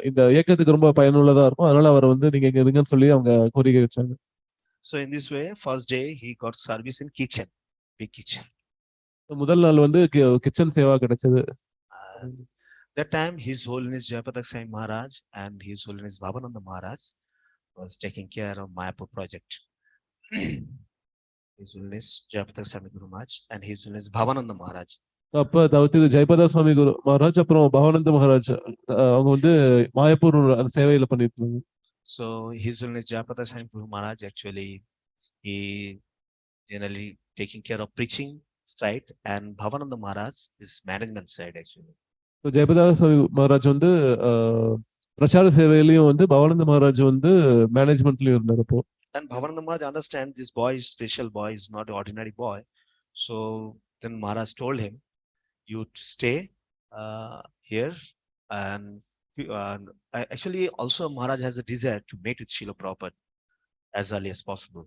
இந்த இயக்கத்துக்கு ரொம்ப பயனுள்ளதா இருக்கும், அதனால அவர் வந்து நீங்க இங்க இருங்கன்னு சொல்லி அவங்க கோரிக்கை வச்சாங்க. So in this way, first day he got service in kitchen, big kitchen. முதல் நாள் வந்து கிச்சன் சேவா கிடைச்சது. That time His Holiness Jayapataka Swami Maharaj and His Holiness Bhavananda Maharaj was taking care of Mayapur project. His Holiness Jayapataka Swami Guru Maharaj and His Holiness Bhavananda Maharaj. அப்ப தவிர்த்து ஜெயபதா சுவாமி குரு மகாராஜ் அப்புறம் பவானந்த மகாராஜ் அவங்க வந்து மாயப்பூர் சேவையில பண்ணிட்டு இருந்தாங்க. So His Holiness Jayapataka Swami Guru Maharaj actually he generally taking care of preaching side, and Bhavananda Maharaj is management side actually. So Jayaprakash சுவாமி மகாராஜ் வந்து பிரச்சார சேவையிலையும் வந்து பவானந்த மகாராஜ் வந்து மேனேஜ்மெண்ட்லயும் இருந்தார் அப்போ. And Bhavananda Maharaj understand this boy is special boy, is not an ordinary boy. So then Maharaj told him, you stay here, and actually also Maharaj has a desire to meet with Srila Prabhupada as early as possible.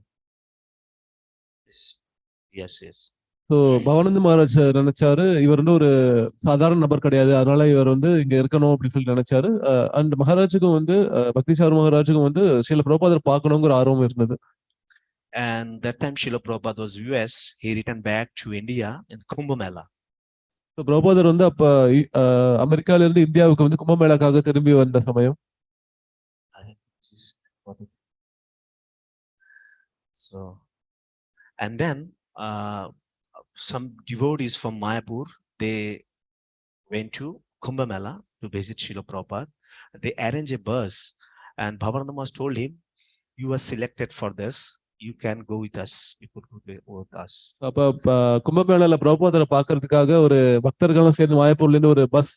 Yes. So Bhavananda Maharaj நினைச்சாரு இவர் வந்து ஒரு சாதாரண நபர் கிடையாது, அதனால இவர் வந்து இங்க இருக்கணும் அப்படின்னு சொல்லி நினைச்சாரு. அண்ட் மகாராஜுக்கும் வந்து பக்தி சாரு மகாராஜுக்கும் வந்து ஸ்ரீல பிரபாதர் பார்க்கணுங்கிற ஆர்வம் இருந்தது. And that time Srila Prabhupada was US, he returned back to India in Kumbh Mela. So பிரபாதர் வந்து அப்ப அமெரிக்கால இருந்து இந்தியாவுக்கு வந்து கும்பமேளாக்காக திரும்பி வந்த சமயம். So and then some devotees from Mayapur, they went to Kumbh Mela to visit Srila Prabhupada. They arranged a bus, and Bhavananda Maharaj told him, you are selected for this, you can go with us, you could go with us. அப்ப கும்பமேளால பிரபாதரை பார்க்கறதுக்காக ஒரு பக்தர்களும் சேர்ந்து மாயப்பூர்ல இருந்து ஒரு bus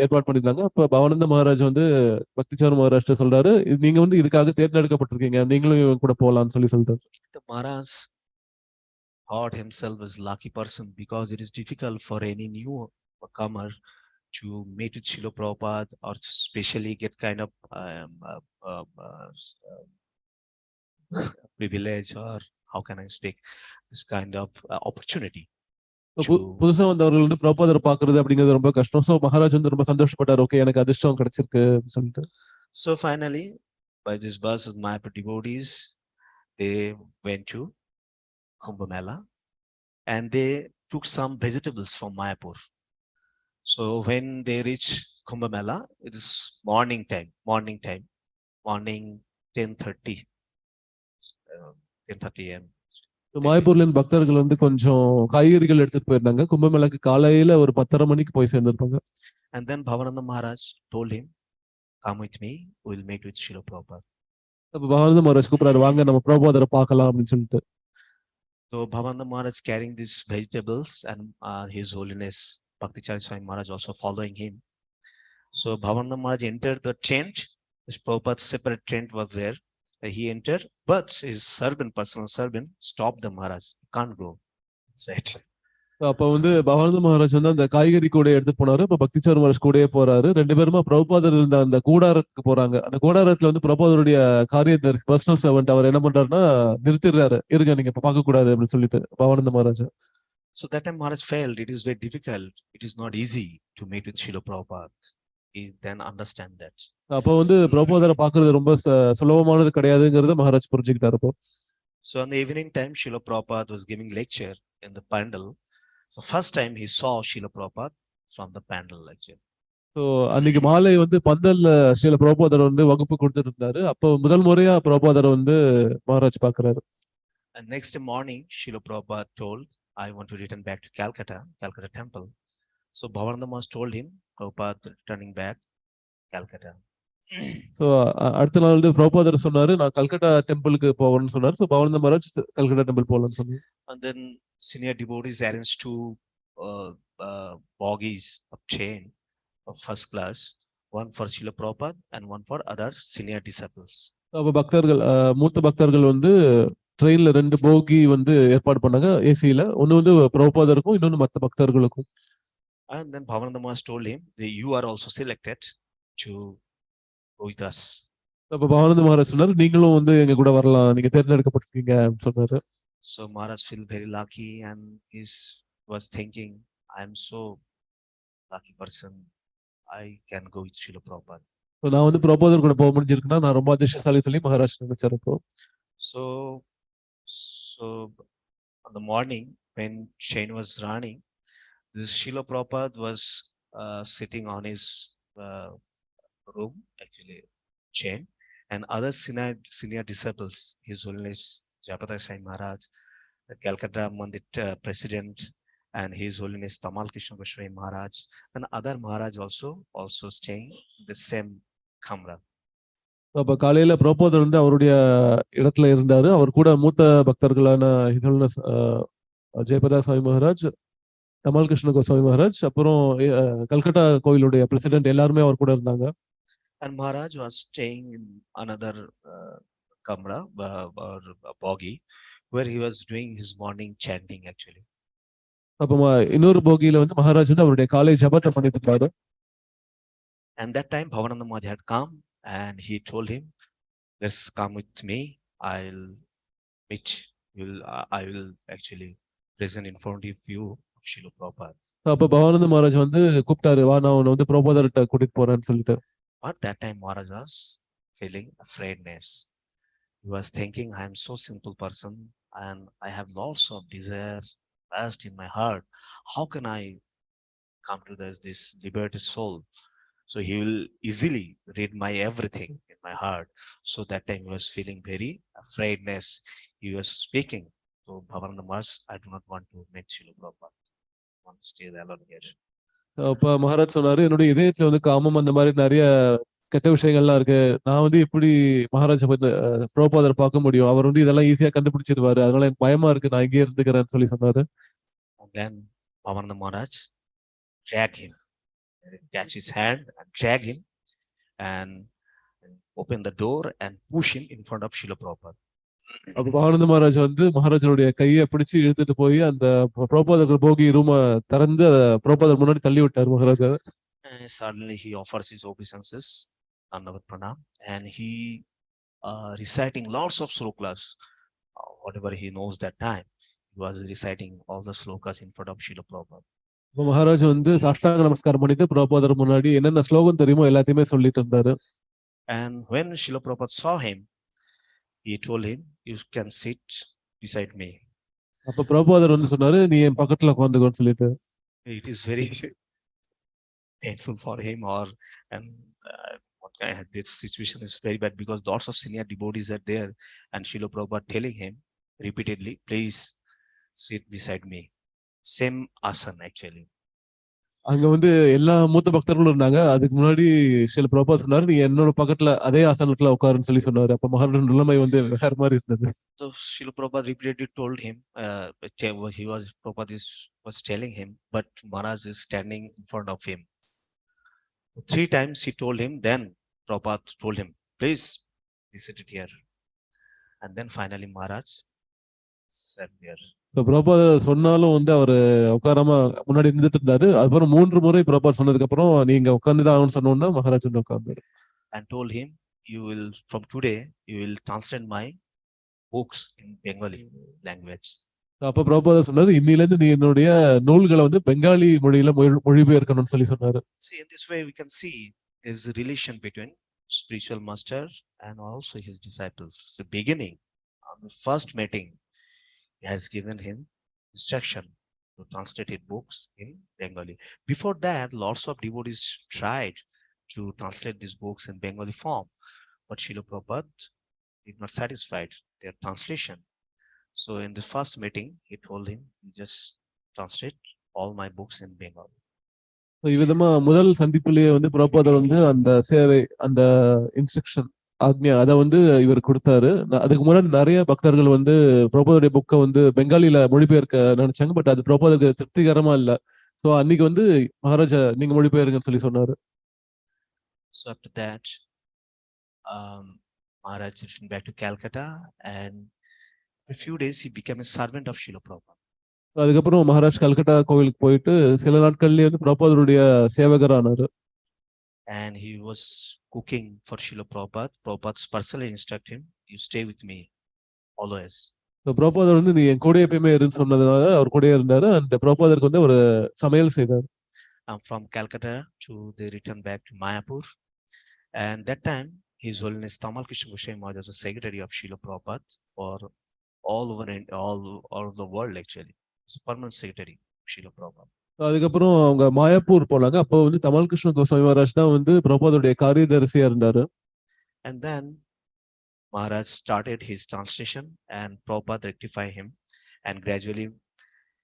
ஏற்பாடு பண்ணிருந்தாங்க. அப்ப பவானந்த மகாராஜ் வந்து பக்திசாரு மகாராஜ் சொல்றாரு, நீங்க வந்து இதுக்காக தேர்ந்தெடுக்கப்பட்டிருக்கீங்க, நீங்களும் கூட போலாம்னு சொல்லிட்டாரு. The Maharaj thought himself as a lucky person, because it is difficult for any newcomer to meet with Srila Prabhupada, or especially get kind of privilege, or how can I speak, this kind of opportunity. புதுசா வந்தவர்கள் வந்து பிரபாதரை பாக்குறது அப்படிங்கிறது ரொம்ப கஷ்டம். So Maharaj வந்து ரொம்ப சந்தோஷப்பட்டாரு, okay எனக்கு அதிர்ஷ்டம் கிடைச்சிருக்கு சொல்லிட்டு. So finally, by this bus with Mayapur devotees, they went to Kumbh Mela, and they took some vegetables from Mayapur. So when they reach Kumbh Mela, it is morning 10:30 a.m. மாயப்பூர்ல இருந்து பக்தர்கள் வந்து கொஞ்சம் காய்கறிகள் எடுத்துட்டு போயிருந்தாங்க. கும்பமேளாக்கு காலையில ஒரு 10:30 மணிக்கு போய் சேர்ந்திருப்பாங்க. And then Bhavananda Maharaj told him, come with me, we will meet with Srila Prabhupada. அப்ப பவானந்த மகாராஜ் கூப்பிடாரு, வாங்க நம்ம பிரபாதரை பார்க்கலாம் அப்படின்னு சொல்லிட்டு. So Bhavananda Maharaj carrying these vegetables, and His Holiness Bhakti Swami Maharaj also following him. So Bhavananda Maharaj entered the tent. His Prabhupada's separate tent was there. He entered, but his servant, personal servant, stopped the Maharaj. Can't go. Said. அப்ப வந்து பவானந்த மகாராஜ் வந்து அந்த காய்கறி கூட எடுத்துட்டு போனாரு. இப்ப பக்திசாரு மகாராஜ் கூடயே போறாரு. ரெண்டு பேருமா பிரபுபாதர் இருந்த அந்த கூடாரத்துக்கு போறாங்க. அந்த கூடாரத்துல வந்து பிரபுபாதருடைய காரியதர்சி பர்சனல் சர்வெண்ட் அவர் என்ன பண்றாருன்னா நிறுத்திடுறாரு, இருங்க நீங்க இப்ப பார்க்க கூடாது அப்படின்னு சொல்லிட்டு Bhavananda Maharaj. So that time Maharaj felt it is very difficult. It is not easy to meet with Srila Prabhupada. He then understand that. அப்ப வந்து பிரபுபாதரை பாக்குறது ரொம்ப சுலபமானது கிடையாதுங்கிறத மகாராஜ் புரிஞ்சுக்கிட்டாரு. அப்போ So on the evening time, Srila Prabhupada was giving lecture in the pandal. So first time he saw Srila Prabhupada from the pandal lecture. So அன்னைக்கு மாலை வந்து பந்தல்ல ஸ்ரீல பிரபுபாதர் வந்து வகுப்பு கொடுத்துட்டு இருந்தாரு. அப்போ முதல் முறையா பிரபுபாதர் வந்து மகாராஜ் பாக்குறாரு. And next morning, Srila Prabhupada told, I want to return back to Calcutta temple. So Bhavananda Maharaj told him, Prabhupada returning back Calcutta. So அடுத்த நாள் வந்து பிரபுபாதர் சொன்னாரு, நான் கல்கட்டா டெம்பிளுக்கு போகணும்னு சொன்னாரு. So பவானந்த மகாராஜ் கல்கட்டா டெம்பிள் போகலாம்னு சொன்னாரு. And then senior devotees arranged two bogies of train of first class, one for Srila Prabhupada and one for other senior disciples. அப்ப பக்தர்கள் மூத்த பக்தர்கள் வந்து ட்ரெயின்ல ரெண்டு போகி வந்து ஏற்பாடு பண்ணாங்க ஏசில. ஒன்னு வந்து பிரபுபாதருக்கும் இன்னொன்னு மத்த பக்தர்களுக்கும். And then Bhavananda Maharaj told him, you are also selected to go with us. அப்ப பவானந்த மகாராஜ் சொன்னாரு, நீங்களும் வந்து எங்க கூட வரலாம், நீங்க தேர்ந்தெடுக்கப்பட்டிருக்கீங்க அப்படின்னு சொன்னாரு. So Maharaj feel very lucky, and he was thinking, I am so lucky person, I can go with Srila Prabhupada. நான் வந்து பிரபுபாதர் கூட போக முடிஞ்சிருக்குன்னா நான் ரொம்ப அதிர்ஷ்டசாலி சொல்லி மகாராஜ் நினைச்சாரு. அப்போ So on the morning when train was running, this Srila Prabhupada was sitting on his room, actually chain, and other senior disciples, His Holiness JayaGopinatha Swami Maharaj, the Calcutta Mandir President, and His Holiness Tamal Krishna Goswami Maharaj, and other Maharaj also staying in the same kamra. அப்ப காலையில பிரபோதர் வந்து அவருடைய இடத்துல இருந்தாரு. அவர் கூட மூத்த பக்தர்களான இதழ்னஸ் ஜெயபதா சுவாமி மகாராஜ், தமால் கிருஷ்ண கோஸ்வாமி மகாராஜ், அப்புறம் கல்கட்டா கோயிலுடைய பிரசிடென்ட் எல்லாருமே அவர் கூட இருந்தாங்க. And Maharaj was staying in another kamra or bogi where he was doing his morning chanting actually. அப்ப இன்னொரு போகியில வந்து மகாராஜ் வந்து அவருடைய காலை ஜபத்தை பண்ணிட்டு இருந்தாரு. And that time Bhavananda Maharaj had come and he told him, let's come with me. I'll meet. I will actually present in front of you of Srila Prabhupada. அப்ப பவானந்த மகாராஜ் வந்து கூப்பிட்டாரு, வா நான் உன்னை வந்து பிரபோதர்கிட்ட கூட்டிட்டு போறேன்னு சொல்லிட்டு. But that time Maharaj was feeling afraidness. He was thinking, I am so simple person and I have lots of desire lust in my heart. How can I come to this liberated soul? So he will easily read my everything in my heart. So that time he was feeling very afraidness. He was speaking. So Bhavananda Maharaj, I do not want to meet Srila Prabhupada. I want to stay alone here. அப்ப மகாராஜ் சொன்னாரு, என்னுடைய இதயத்துல வந்து காமம் அந்த மாதிரி நிறைய கெட்ட விஷயங்கள்லாம் இருக்கு. நான் வந்து எப்படி மகாராஜ் பிரபோதர் பார்க்க முடியும்? அவர் வந்து இதெல்லாம் ஈஸியா கண்டுபிடிச்சிருவாரு. அதனால எனக்கு பயமா இருக்கு, நான் இங்கே இருந்துக்கிறேன்னு சொல்லி சொன்னாரு. And then Bhavananda Maharaj drag him, catch his hand and drag him and open the door and push him in front of Srila Prabhupada. அப்ப பவானந்த மகாராஜ் வந்து மகாராஜனுடைய கையை பிடிச்சு இழுத்துட்டு போய் அந்த பிரபோதர் போகி ரூம திறந்து பிரபோதர் முன்னாடி தள்ளி விட்டார் Maharaja. Suddenly he offers his obeisances, Annavat Pranam, and he reciting lots of slokas, whatever he knows that time. He was reciting all the slokas in front of Srila Prabhupada. Maharaj வந்து சாஷ்டாங்க நமஸ்காரம் பண்ணிட்டு பிரபோதர் முன்னாடி என்னென்ன ஸ்லோகம் தெரியுமோ எல்லாத்தையுமே சொல்லிட்டு இருந்தாரு. And when Srila Prabhupada saw him, he told him, you can sit beside me. அப்ப பிரபோதர் வந்து சொன்னாரு, நீ என் பக்கத்துல உட்காந்துக்கோன்னு சொல்லிட்டு. It is very painful for him, or and this situation is very bad because lots of senior devotees are there, and Srila Prabhupada telling him repeatedly, please sit beside me. Same asana actually. அங்க வந்து எல்லா மூத்த பக்தர்களும் இருந்தாங்க. அதுக்கு முன்னாடி சில பிரபோதர் சொன்னாரு, நீ என்னோட பக்கத்துல அதே ஆசனத்துல உட்காருன்னு சொல்லி சொன்னாரு. அப்ப மகாராஜ் நிலைமை வந்து வேற மாதிரி இருந்தது. So Srila Prabhupada repeatedly told him, Prabhupada was telling him, but Maharaj is standing in front of him. 3 times he told him, then Prabhupada told him, please be seated here. And then finally Maharaj sat there. So பிரபோதர் சொன்னாலும் வந்து அவரு உட்காராம முன்னாடி இருந்துட்டு இருந்தாரு. அதுக்கப்புறம் 3 முறை பிரபோதர் சொன்னதுக்கு அப்புறம் நீங்க உட்கார்ந்துதான் ஆகணும்னு சொன்னோம்னா மகாராஜ் வந்து உட்கார்ந்தாரு. And told him, you will from today you will translate my books in Bengali language. அப்ப பிரபோதர் சொன்னாரு, இன்னில இருந்து நீ என்னுடைய நூல்களை வந்து பெங்காலி மொழியில மொழிபெயர்க்கணும்னு சொல்லி சொன்னாரு. See, in this way we can see there is a relation between spiritual master and also his disciples. The beginning, on the first meeting, he has given him instruction to translate his books in Bengali. Before that, lots of devotees tried to translate these books in Bengali form, but Srila Prabhupada did not satisfy their translation. So in the first meeting, he told him, just translate all my books in Bengali. இவ்விதமா முதல் சந்திப்பிலேயே வந்து பிரபோதர் வந்து அந்த சேவை, அந்த instruction Ajna அதை வந்து இவர் கொடுத்தாரு. அதுக்கு முன்னாடி நிறைய பக்தர்கள் வந்து பிரபோதருடைய புக்கை வந்து பெங்காலில மொழிபெயர்க்க நினைச்சாங்க. பட் அது பிரபோதருக்கு திருப்திகரமா இல்ல. சோ அன்னைக்கு வந்து மகாராஜா நீங்க மொழிபெயருங்கன்னு சொல்லி சொன்னாரு. So after that, Maharaj returned back to Calcutta, and for a few days he became a servant of Srila Prabhupada. அதுக்கப்புறம் மகாராஜ் கல்கட்டா கோவிலுக்கு போயிட்டு சில நாட்கள்லயே வந்து பிரபோதருடைய சேவகரானாரு. And he was cooking for Srila Prabhupada. Prabhupada personally instructed him, you stay with me always. பிரபோதர் வந்து நீ என் கூட எப்பயுமே இருன்னு சொன்னதுனால அவர் கூட இருந்தாரு. அந்த பிரபோதருக்கு வந்து ஒரு சமையல் செய்தார். From Calcutta they returned back to Mayapur, and that time His Holiness Tamal Krishna Goswami Maharaj was the secretary of Srila Prabhupada for all over the world actually. He's a permanent secretary of Srila Prabhupada. அதுக்கப்புறம் அவங்க மாயாப்பூர் போனாங்க. அப்போ வந்து தமால் கிருஷ்ண கோஸ்வாமி மகாராஜ் தான் வந்து பிரபோதருடைய காரியதரிசியா இருந்தாரு. And then Maharaj started his translation and Prabhupada rectified him, and gradually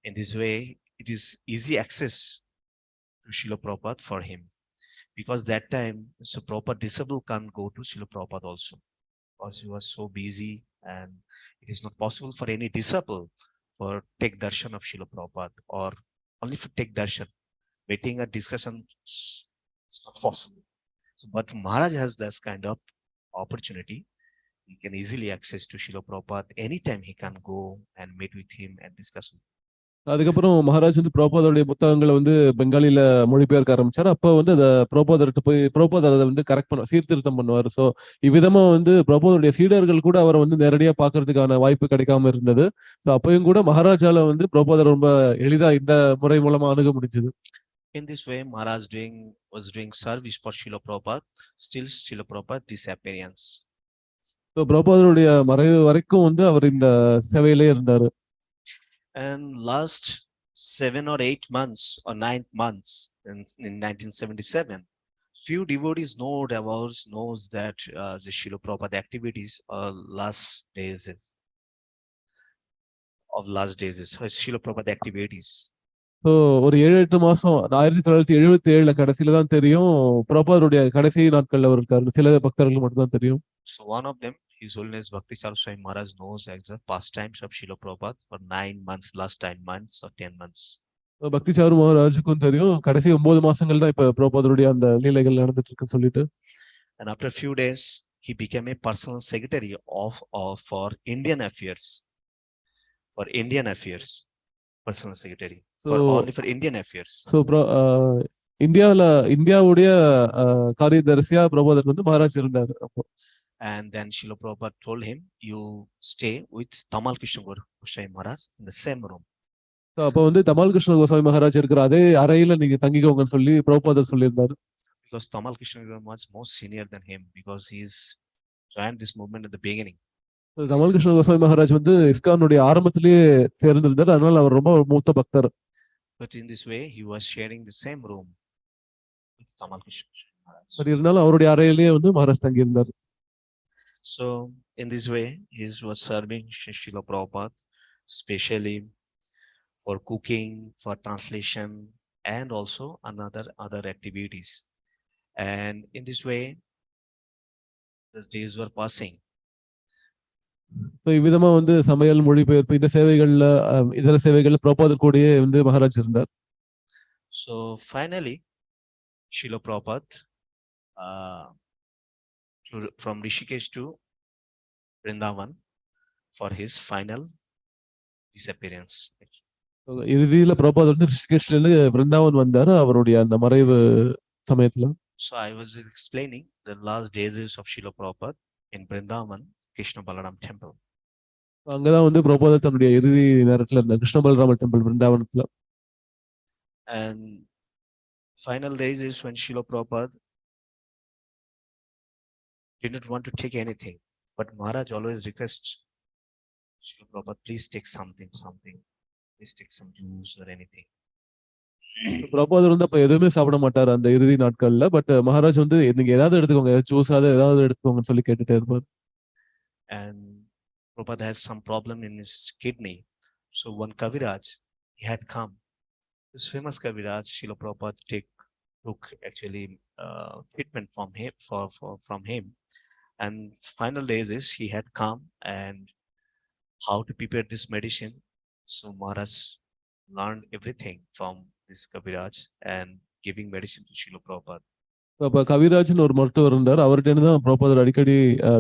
in this way it is easy access to Srila Prabhupada for him. because that time so proper disciple can't go to Srila Prabhupada also, because he was so busy, and it is not possible for any disciple for take darshan of Srila Prabhupada, or only for take darshan. Waiting a discussion is not possible. So, but Maharaj has this kind of opportunity. He can easily access to Srila Prabhupada. Anytime he can go and meet with him and discuss with him. அதுக்கப்புறம் மகாராஜ் வந்து பிரபோதருடைய புத்தகங்களை வந்து பெங்காலில மொழிபெயர்க்க ஆரம்பிச்சாரு. அப்ப வந்து அதை பிரபோதர்கிட்ட போய் பிரபோதர் அதை வந்து கரெக்ட் பண்ண சீர்திருத்தம் பண்ணுவார். ஸோ இவ்விதமா வந்து பிரபோதருடைய சீடர்கள் கூட அவரை வந்து நேரடியா பாக்குறதுக்கான வாய்ப்பு கிடைக்காம இருந்தது. ஸோ அப்பயும் கூட மகாராஜால வந்து பிரபோதர் ரொம்ப எளிதா இந்த முறை மூலமா அணுக முடிஞ்சது. In this way, Maharaj was doing service for Srila Prabhupada, still Srila Prabhupada disappearance. So பிரபோதருடைய மறைவு வரைக்கும் வந்து அவர் இந்த சேவையிலே இருந்தாரு. And last 7 or 8 months or 9 months in 1977, few devotees knows that the Srila Prabhupada activities are last days Srila Prabhupada activities. So ஒரு 7-8 மாசம் 1977 கடைசியில தான் தெரியும் பிரபோதருடைய கடைசி நாட்கள்ல அவர் இருக்காரு. சில பக்தர்கள் மட்டும் தான் தெரியும். So one of them, His Holiness Bhakti Swami Maharaj, knows exact pastimes of Srila Prabhupada for 9 months, last 9 months or 10 months. பக்தி சாரு மகாராஜுக்கும் தெரியும் கடைசி 9 மாசங்கள் தான் இப்ப பிரபோதருடைய அந்த லீலைகள் நடந்துட்டு இருக்குன்னு சொல்லிட்டு. And after a few days, he became a personal secretary for Indian affairs. For Indian affairs, personal secretary. For only for Indian affairs. So இந்தியாவுடைய காரியதரிசியா பிரபோதர் வந்து மகாராஜ் இருந்தாரு அப்போ. And then Srila Prabhupada told him, you stay with Tamal Krishna Goswami Maharaj in the same room. அப்ப வந்து தமால் கிருஷ்ண கோஸ்வாமி மகாராஜ் இருக்கிற அதே அறையில நீங்க தங்கிக்கோங்கன்னு சொல்லி பிரபுபாதர் சொல்லியிருந்தாரு. Because Tamal Krishna was more senior than him, because he's joined this movement at the beginning. Dhamaal Krishna Goswami Maharaj வந்து இஸ்கானுடைய ஆரம்பத்திலேயே சேர்ந்திருந்தார். அதனால அவர் ரொம்ப மூத்த பக்தர். But in this way, he was sharing the same room with Tamal Krishna Maharaj. But இருந்தாலும் அவருடைய அறையிலேயே வந்து மகாராஜ் தங்கி இருந்தார். So in this way, he was serving Srila Prabhupada, especially for cooking, for translation, and also other activities. And in this way, the days were passing. இவ்விதமா வந்து சமையல் மொழிபெயர்ப்பு இந்த சேவைகள்ல இதர சேவைகள்ல பிரபோதர் கூடயே வந்து மகாராஜ் இருந்தார். So finally, Srila Prabhupada from Rishikesh to Vrindavan for his final disappearance. இறுதியில பிரபோதர் வந்து ரிஷிகேஷ்ல இருந்து விருந்தாவன் வந்தாரு அவருடைய அந்த மறைவு சமயத்துல. So I was explaining the last days of Srila Prabhupada in Vrindavan, Krishna Balaram temple. அங்கதான் வந்து பிரபோதர் தன்னுடைய இறுதி நேரத்துல இருந்த கிருஷ்ண பலராம டெம்பிள் விருந்தாவனத்துல. And final days is when Srila Prabhupada didn't want to take anything, but Maharaj always requests Srila Prabhupada, please take something. Please take some juice or anything. பிரபோதர் வந்து அப்ப எதுவுமே சாப்பிட மாட்டாரு அந்த இறுதி நாட்கள்ல. பட் மகாராஜ் வந்து நீங்க ஏதாவது எடுத்துக்கோங்க, ஜூஸ் ஏதாவது எடுத்துக்கோங்கன்னு சொல்லி கேட்டுட்டே இருப்பார். And Prabhupada has some problem in his kidney. So one Kaviraj, he had come. This famous Kaviraj, Srila Prabhupada took actually treatment from him. And final days is he had come and how to prepare this medicine. So Maharaj learned everything from this Kaviraj and giving medicine to Srila Prabhupada. அப்ப கவிராஜ்னு ஒரு மருத்துவர் இருந்தார். அவர்கிட்ட இருந்து தான் பிரபோதர் அடிக்கடி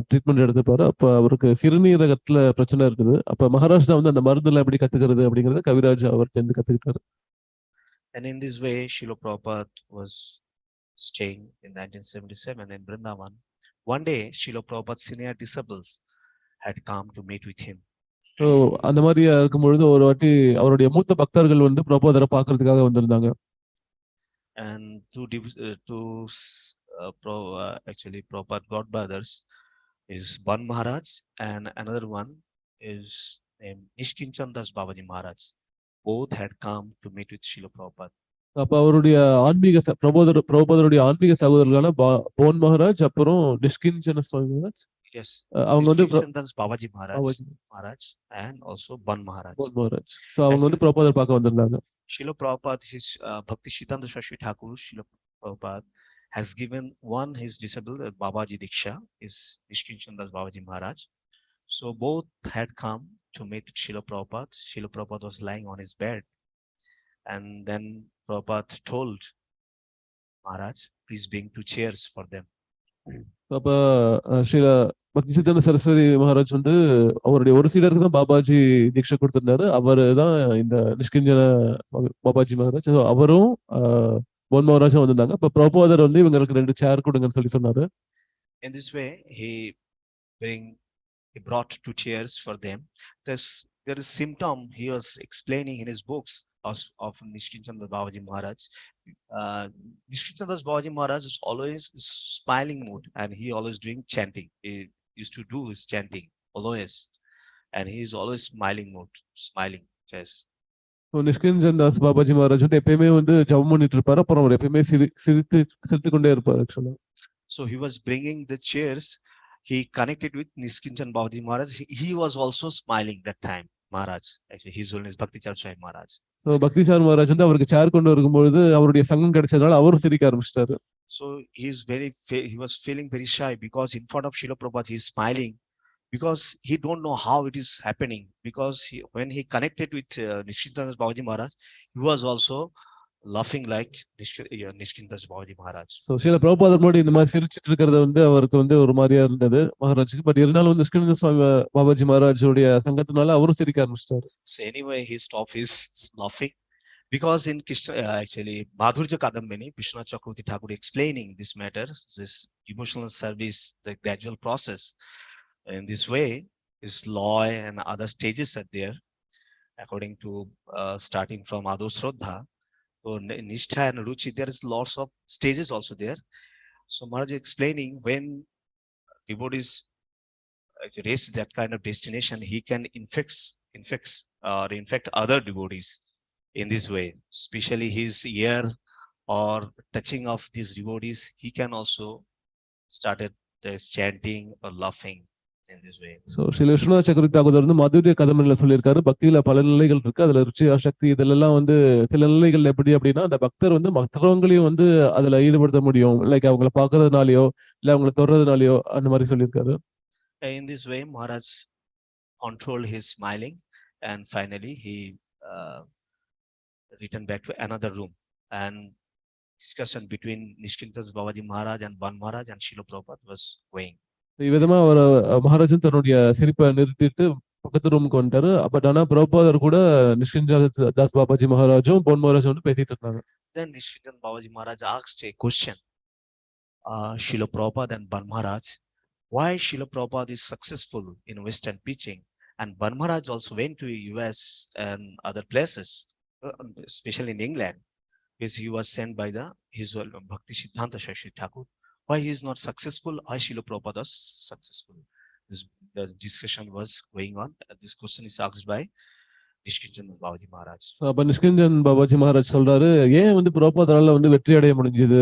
treatment எடுத்துப்பாரு. அப்ப அவருக்கு சிறுநீரகத்துல பிரச்சனை இருக்குது. அப்ப மகாராஜ் தான் வந்து அந்த மருந்துல எப்படி கத்துக்கிறது அப்படிங்கறத கவிராஜ் அவர்கிட்ட இருந்து கத்துக்கிட்டாரு. And in this way, Srila Prabhupada was staying in 1977 in Vrindavan. One day, Srila Prabhupada's senior disciples had come to meet with him. So அந்த மாதிரி இருக்கும்பொழுது ஒரு வாட்டி அவருடைய மூத்த பக்தர்கள் வந்து பிரபோதரை பார்க்கறதுக்காக வந்திருந்தாங்க. And actually Prabhupada godbrothers is one Maharaj and another one is named Nishkinchandas Babaji Maharaj. Both had come to meet with Srila Prabhupada. அப்ப அவருடைய ஆன்மீக பிரபோதருடைய ஆன்மீக சகோதரர்களான போன் மகாராஜ் அப்புறம் நிஷ்கிஞ்சன சுவாமி மகாராஜ். Yes. அவங்க வந்து Babaji Maharaj and also Ban Maharaj. So அவங்க வந்து பிரபோதர் பார்க்க வந்திருந்தாங்க. Srila Prabhupada, his Bhakti Siddhanta Saraswati Thakur, Srila Prabhupada has given one his disciple, Babaji Diksha, is Nishkinchandas Babaji Maharaj. So both had come to meet Srila Prabhupada. Srila Prabhupada was lying on his bed, and then Prabhupada told Maharaj, please bring 2 chairs for them. அப்ப ஸ்ரீல பக்தி சித்தாந்த சரஸ்வதி மகாராஜ் வந்து அவருடைய ஒரு சீடருக்கு தான் பாபாஜி தீட்சை கொடுத்திருந்தாரு. அவரு தான் இந்த நிஷ்கிஞ்சன பாபாஜி மகாராஜ். So அவரும் பொன் மகாராஜும் வந்திருந்தாங்க. அப்ப பிரபோதர் வந்து இவங்களுக்கு 2 சேர் கொடுங்கன்னு சொல்லி சொன்னாரு. In this way, he brought 2 chairs for them. There is symptom he was explaining in his books of Nishkinchandas Babaji Maharaj. Nishkinchandas Babaji Maharaj is always smiling mood, and he always doing chanting. He used to do his chanting always, and he is always smiling mood, smiling. Yes. So Nishkinchan Das Babaji Maharaj வந்து எப்பயுமே வந்து ஜபம் பண்ணிட்டு இருப்பாரு. அப்புறம் அவர் எப்பயுமே சிரித்து கொண்டே இருப்பாரு ஆக்சுவலா. So he was bringing the chairs. He connected with Nishkinchan Babaji Maharaj. He was also smiling that time. Maharaj, actually, his name is Bhakti Swami Maharaj. So பக்தி சார் மகாராஜ் வந்து அவருக்கு சேர் கொண்டு வரும்பொழுது அவருடைய சங்கம் கிடைச்சதுனால அவரும் சிரிக்க ஆரம்பிச்சிட்டாரு. So he was feeling very shy because in front of Srila Prabhupada he is smiling because he don't know how it is happening. Because when he connected with Nishkinchandas Babaji Maharaj, he was also laughing like Nishkinchandas Babaji Maharaj. So Srila பிரபுபாதர் முன்னாடி இந்த மாதிரி சிரிச்சிட்டு இருக்கிறது வந்து அவருக்கு வந்து ஒரு மாதிரியா இருந்தது மகாராஜுக்கு. பட் இருந்தாலும் வந்து நிஷ்கிஞ்சன் சுவாமி பாபாஜி மகாராஜுடைய சங்கத்தினால அவரும் சிரிக்க ஆரம்பிச்சிட்டாரு. So anyway, he stopped his laughing because in Krishna, actually Madhurya Kadambini, Vishwanath Chakravarti Thakur explaining this matter, this emotional service, the gradual process. In this way, his law and other stages are there, according to starting from Ado Shraddha. So Nishtha and Ruchi, there is lots of stages also there. So Maharaj is explaining when devotees reach that kind of destination, he can infect other devotees in this way. Especially his ear or touching of these devotees, he can also started this chanting or laughing in this way. So Shri Vishwanath Chakravarti Thakur வந்து மதுரிய கதம்பனில சொல்லியிருக்காரு, பக்தியில பல நிலைகள் இருக்கு. அதுல ருச்சி சக்தி இதெல்லாம் வந்து சில நிலைகள் எப்படி அப்படின்னா அந்த பக்தர் வந்து மற்றவங்களையும் வந்து அதுல ஈடுபடுத்த முடியும். லைக் அவங்கள பாக்குறதுனாலயோ இல்ல அவங்கள தொடுறதுனாலயோ அந்த மாதிரி சொல்லியிருக்காரு. In this way, Maharaj controlled his smiling, and finally he returned back to another room, and discussion between Nishkinchandas Babaji Maharaj and Ban Maharaj and Srila Prabhupada was going. இவ்விதமா அவர் மகாராஜன் தன்னுடைய சிரிப்பை நிறுத்திட்டு பக்கத்து ரூமுக்கு வந்துட்டாரு. பட் ஆனா பிரபுபாதர் கூட நிஷ்கிஞ்சன் தாஸ் பாபாஜி மகாராஜும் பொன் மகாராஜும் வந்து பேசிட்டு இருந்தாங்க. Then Nishkinchan Babaji Maharaj asked a question, Srila Prabhupada and Ban Maharaj, why Srila Prabhupada is successful in Western preaching, and Ban Maharaj also went to US and other places, especially in England, because he was sent by his Bhakti Siddhanta Shashi Thakur. Why he is not successful? Why Srila Prabhupada is successful? The discussion was going on. This question is asked by Nishkinchan Babaji Maharaj. அப்ப நிஷ்கிஞ்சன் பாபாஜி மகாராஜ் சொல்றாரு, ஏன் வந்து பிரபுபாதரால வந்து வெற்றி அடைய முடிஞ்சது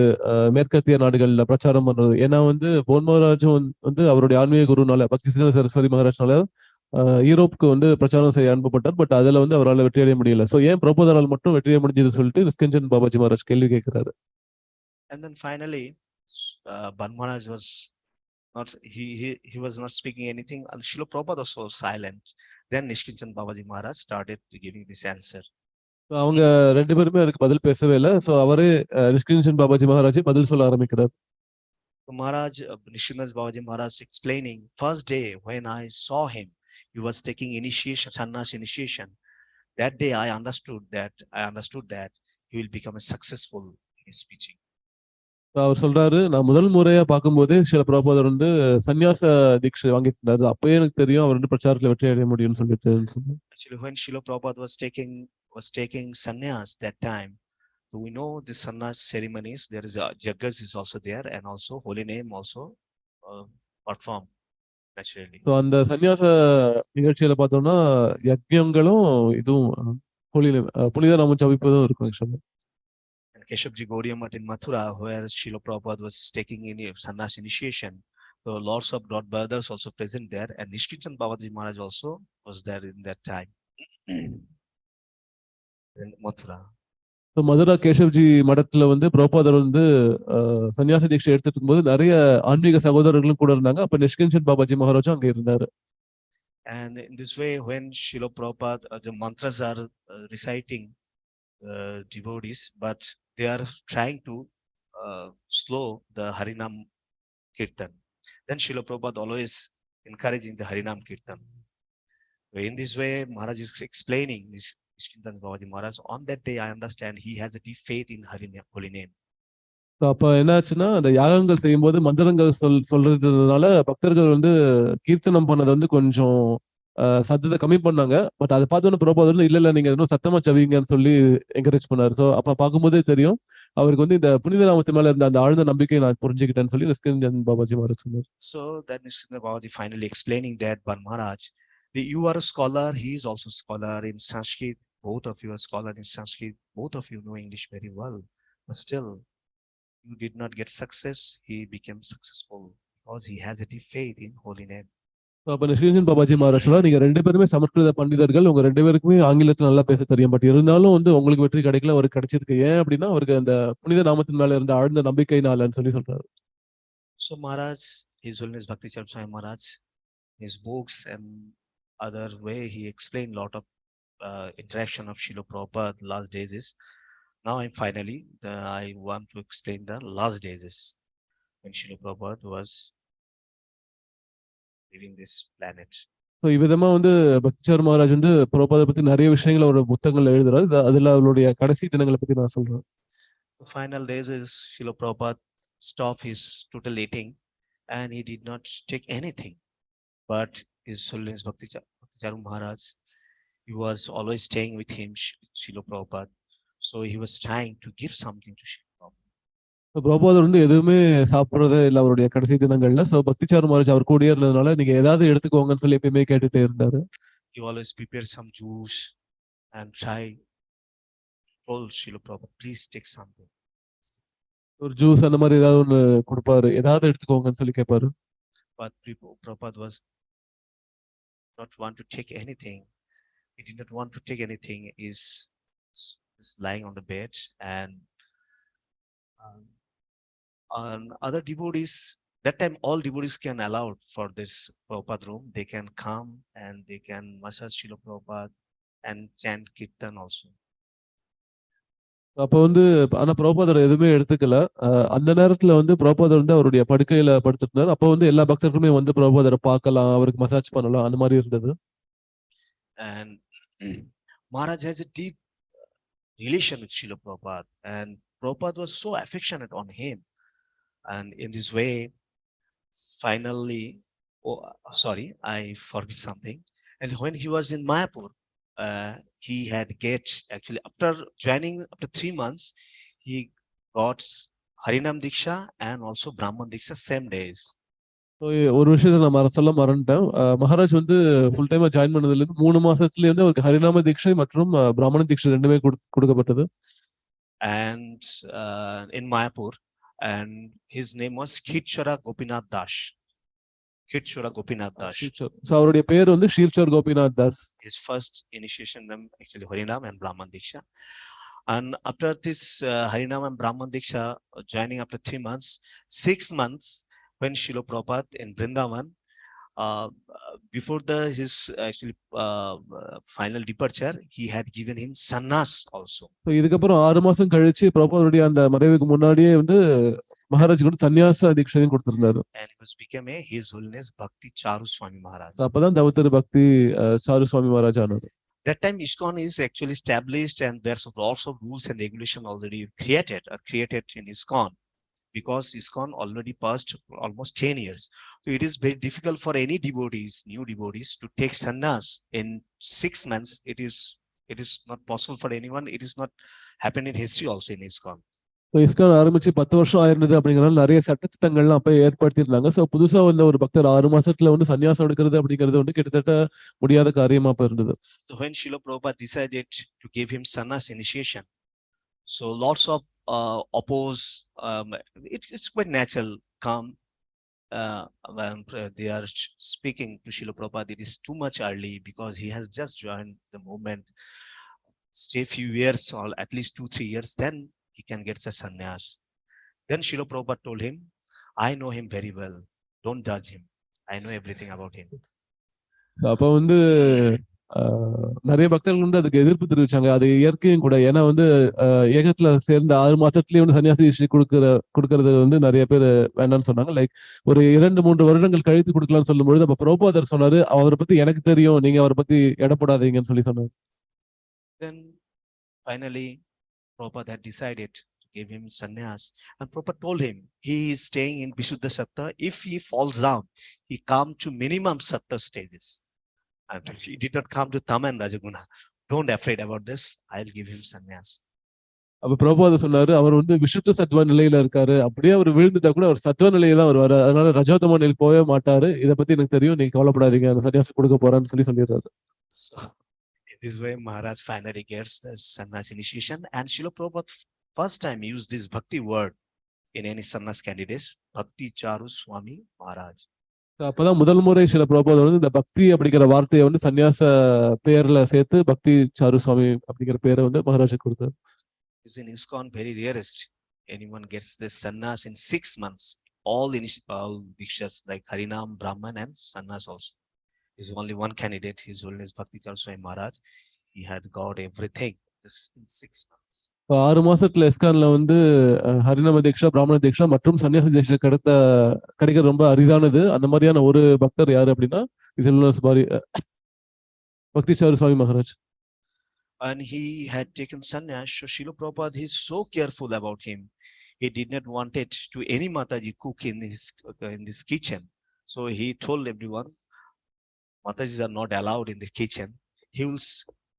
மேற்கத்திய நாடுகள்ல பிரச்சாரம் பண்றது? ஏன்னா வந்து பொன் மகாராஜும் வந்து அவருடைய ஆன்மீக குருனால பக்தி சித்தாந்த சரஸ்வதி மகாராஜ்னால யூரோப்புக்கு வந்து பிரச்சாரம் செய்ய அனுப்பப்பட்டார். பட் அதுல வந்து அவரால் வெற்றி அடைய முடியல. சோ ஏன் பிரபுபாதரால் மட்டும் வெற்றி அடைய முடிஞ்சது சொல்லிட்டு நிஷ்கிஞ்சன் பாபாஜி மகாராஜ் கேள்வி கேட்கிறாரு. And then finally, Ban Maharaj was not he was not speaking anything. Srila Prabhupada was so silent. Then Nishkinchan Babaji Maharaj started giving this answer. அவங்க 2 பேருமே அதுக்கு பதில் பேசவே இல்லை. சோ அவரே நிஷ்கிஞ்சன் பாபாஜி மகாராஜ் பதில் சொல்ல ஆரம்பிக்கிறார். Maharaj, Nishkinchan Babaji Maharaj explaining, first day when I saw him, he was taking initiation, sannyas initiation. That day I understood that he will become a successful in his preaching. அவர் சொல்றாரு, நான் முதல் முறையா பார்க்கும்போதே சில பிரபுபாதர் வந்து சன்னியாச தீட்சை வாங்கிட்டு இருந்தாரு. அப்பயே எனக்கு தெரியும் அவர் வந்து பிரச்சாரத்துல வெற்றி அடைய முடியும்னு சொல்லிட்டு. Actually, when Srila Prabhupada was taking sannyas that time, we know the sannyas ceremonies. There is a jaggas is also there, and also holy name also performed naturally. So அந்த சன்னியாச நிகழ்ச்சியில பார்த்தோம்னா யஜ்ஞங்களும் இதுவும் புனித நாமம் ஜபிப்பதும் இருக்கும் ஆக்சுவலா. Keshavji Gaudiya Math in Mathura, where Srila Prabhupada was taking in sannyas initiation. So lots of God brothers also present there, and Nishkinchan Babaji Maharaj also was there in that time in Mathura. So Mathura கேசவ்ஜி மடத்துல வந்து பிரபுபாதர் வந்து சன்னியாச தீட்சை எடுத்துட்டு இருக்கும்போது நிறைய ஆன்மீக சகோதரர்களும் கூட இருந்தாங்க. அப்ப நிஷ்கஞ்சன் பாபாஜி மகாராஜும் அங்க இருந்தாரு. And in this way, when Srila Prabhupada, the mantras are reciting devotees, but they are trying to slow the Harinam Kirtan. Then Srila Prabhupada always encouraging the Harinam Kirtan. In this way, Maharaj is explaining, Nishkintan Babaji Maharaj, on that day I understand he has a deep faith in holy name. So அப்ப என்னாச்சுன்னா அந்த யாகங்கள் செய்யும்போது மந்திரங்கள் சொல்றதுனால பக்தர்கள் வந்து கீர்த்தனம் பண்ணதை வந்து கொஞ்சம் சத்தத்தை கம்மி பண்ணாங்க. பட் அதை பார்த்தோன்னு பிரபுபாதர் வந்து இல்ல நீங்க இன்னும் சத்தமா சவிங்கன்னு சொல்லி என்கரேஜ் பண்ணாரு. ஸோ அப்ப பார்க்கும்போதே தெரியும் அவருக்கு வந்து இந்த புனித நாமத்து மேல இருந்த அந்த ஆழ்ந்த நம்பிக்கையை நான் புரிஞ்சுக்கிட்டேன்னு சொல்லி நிஷ்கஞ்சன் பாபாஜி மகாராஜ் சொன்னார். So that Nishkintan Babaji finally explaining that, but Maharaj, you are a scholar, he is also a scholar in Sanskrit. Both of you are scholar in Sanskrit. Both of you know English very well. But still, you did not get success. He became successful because he has a deep faith in holy name. அப்ப நிஷ்கஞ்சன் பாபாஜி மகாராஜ் சொல்றாரு, நீங்க 2 பேருமே சமஸ்கிருத பண்டிதர்கள், உங்க 2 பேருக்குமே ஆங்கிலத்துல நல்லா பேச தெரியும். பட் இருந்தாலும் வந்து உங்களுக்கு வெற்றி கிடைக்கல, அவருக்கு கிடைச்சிருக்கு. ஏன் அப்படின்னா அவருக்கு அந்த புனித நாமத்தின் மேல இருந்த ஆழ்ந்த நம்பிக்கையினாலன்னு சொல்லி சொல்றாரு. So Maharaj, His Holiness Bhakti Swami Maharaj, his books and other way he explained lot of interaction of Srila Prabhupada last days is. Now I want to explain the last days is when Srila Prabhupada was leaving this planet. So இவ்விதமா வந்து பக்திசார் மகாராஜ் வந்து பிரபுபாதரை பத்தி நிறைய விஷயங்களை ஒரு புத்தகங்கள்ல எழுதுறாரு. அதுல அவருடைய கடைசி தினங்களை பத்தி நான் சொல்றேன். The final days is Srila Prabhupada stopped his total eating and he did not take anything. But His Holiness Bhakti Charu Maharaj, he was always staying with him, Srila Prabhupada. So he was trying to give something to Srila Prabhupada. பிரபுபாதர் வந்து எதுவுமே சாப்பிட்றதே இல்லை அவருடைய கடைசி தினங்கள்ல. So பக்திசார் Maharaj அவர் கூடயே இருந்ததுனால நீங்க ஏதாவது எடுத்துக்கோங்கன்னு சொல்லி எப்பயுமே கேட்டுட்டே இருந்தாரு. He always prepared some juice and try told Srila Prabhupada, please take something. ஒரு ஜூஸ் அந்த மாதிரி ஏதாவது ஒண்ணு கொடுப்பாரு, ஏதாவது எடுத்துக்கோங்கன்னு சொல்லி கேட்பாரு. But Prabhupada was not want to take anything. He did not want to take anything. Is lying on the bed and other devotees. That time, all devotees can allow for this Prabhupada room. They can come and they can massage Srila Prabhupada and chant Kirtan also. அப்ப வந்து ஆனா பிரபுபாதர் எதுவுமே எடுத்துக்கல. அந்த நேரத்துல வந்து பிரபுபாதர் வந்து அவருடைய படுக்கையில படுத்துட்டாரு. அப்ப வந்து எல்லா பக்தர்களுமே வந்து பிரபுபாதரை பார்க்கலாம், அவருக்கு மசாஜ் பண்ணலாம், அந்த மாதிரி இருந்தது. And Maharaj has a deep relation with Srila Prabhupada, and Prabhupada was so affectionate on him. And in this way, finally, I forgot something. And when he was in Mayapur, he had actually after joining after 3 months, he got Harinam Diksha and also Brahman Diksha same days. ஒரு விஷயத்தை நான் சொல்ல மறந்துட்டேன். மகாராஜ் வந்து full டைமா join பண்ணதுல இருந்து 3 மாசத்துல இருந்து அவருக்கு ஹரிநாம தீட்சை மற்றும் பிராமண தீட்சை ரெண்டுமே கொடுக்கப்பட்டது. And in Mayapur, and his name was JayaGopinatha Das. JayaGopinatha Das. So அவருடைய பேர் வந்து ஷீர்ச்சர் Gopinath Das. His first initiation name actually Harinam and Brahman Diksha. And after this Harinam and Brahman Diksha, joining after 3 months, 6 months, when Srila Prabhupada in Vrindavan, before his actually final departure, he had given him sannyas also. So இதுக்கப்புறம் 6 மாசம் கழிச்சு பிரபுபாதருடைய அந்த மறைவுக்கு முன்னாடியே வந்து மகாராஜ் கூட சன்னியாச தீட்சையும் கொடுத்திருந்தாரு. And he was became His Holiness Bhakti Charu Swami Maharaj. அப்பதான் தவத்திரு பக்தி சாரு சுவாமி மகாராஜ் ஆனார். That time ISKCON is actually established and there's lots of rules and regulation already created in ISKCON, because ISKCON already passed almost 10 years. So it is very difficult for any devotees, new devotees, to take sannyas in 6 months. It is not possible for anyone. It is not happened in history also in ISKCON. ISKCON ஆரம்பிச்சு 10 வருஷம் ஆயிருந்தது அப்படிங்கறனால நிறைய சட்டத்திட்டங்கள்லாம் அப்ப ஏற்படுத்தியிருந்தாங்க. So புதுசா வந்த ஒரு பக்தர் 6 மாசத்துல வந்து சன்னியாசம் எடுக்கிறது அப்படிங்கிறது வந்து கிட்டத்தட்ட முடியாத காரியமா இருந்தது. So when Srila Prabhupada decided to give him sannyas initiation, so lots of oppose. It's quite natural. Come when they are speaking to Srila Prabhupada, it is too much early because he has just joined the movement. stay few years or at least 2-3 years, then he can get the sannyas. Then Srila Prabhupada told him, I know him very well. Don't judge him. I know everything about him. அப்ப வந்து நிறைய பக்தர்கள் வந்து அதுக்கு எதிர்ப்பு தெரிவிச்சாங்க. அது இயற்கையும் கூட. ஏன்னா வந்து ஏகத்துல சேர்ந்த 6 மாசத்துலயே வந்து சன்னியாசி தீட்சை கொடுக்கறது வந்து நிறைய பேர் வேண்டாம்னு சொன்னாங்க. லைக் ஒரு 2-3 வருடங்கள் கழித்து கொடுக்கலாம்னு சொல்லும்பொழுது அப்ப பிரபுபாதர் சொன்னாரு, அவரை பத்தி எனக்கு தெரியும், நீங்க அவரை பத்தி எடை போடாதீங்கன்னு சொல்லி சொன்னாரு. Then finally Prabhupada had decided to give him sannyas, and Prabhupada told him he is staying in Vishuddha Satta. If he falls down, he come to minimum Satta stages. And he did not come to Tama and Rajaguna. Don't afraid about this. I'll give him sannyas. அப்ப பிரபுபாதர் சொன்னாரு, அவர் வந்து விசுத்த சத்வ நிலையில இருக்காரு. அப்படியே அவர் விழுந்துட்டா கூட அவர் சத்வ நிலையில தான் வருவாரு. அதனால ரஜோத்தம நிலைக்கு போகவே மாட்டாரு. இதை பத்தி எனக்கு தெரியும், நீங்க கவலைப்படாதீங்க, அந்த சன்னியாசி கொடுக்க போறான்னு சொல்லிடுறாரு. So in this way, Maharaj finally gets the sannyas initiation, and Srila Prabhupada first time used this Bhakti word in any sannyas candidates. Bhakti Caru Swami Maharaj. அப்பதான் முதல் முறை சில பிரபுபாதர் வந்து இந்த பக்தி அப்படிங்கிற வார்த்தையை வந்து சன்னியாச பேர்ல சேர்த்து பக்தி சாரு சுவாமி அப்படிங்கிற பேரை வந்து மகாராஜுக்கு கொடுத்தாரு. Is in ISKCON very rarest. Anyone gets the sannyas in 6 months. All dikshas like Harinam, Brahman, and sannyas also. Is only one candidate. His Holiness Bhakti Caru Swami Maharaj. He had got everything just in 6 months. 6 மாசத்துல இஸ்கான்ல வந்து ஹரிநாம தீக்ஷா, பிராமண தீக்ஷா மற்றும் சன்னியாச தீட்சை கிடைக்கிறது ரொம்ப அரிதானது. அந்த மாதிரியான ஒரு பக்தர் யாரு அப்படின்னா Bhakti Charu Swami Maharaj. And he had taken sannyas. So Srila Prabhupada is so careful about him. He did not want it to any Mataji cook in his kitchen. So he told everyone, Matajis are not allowed in the kitchen. He will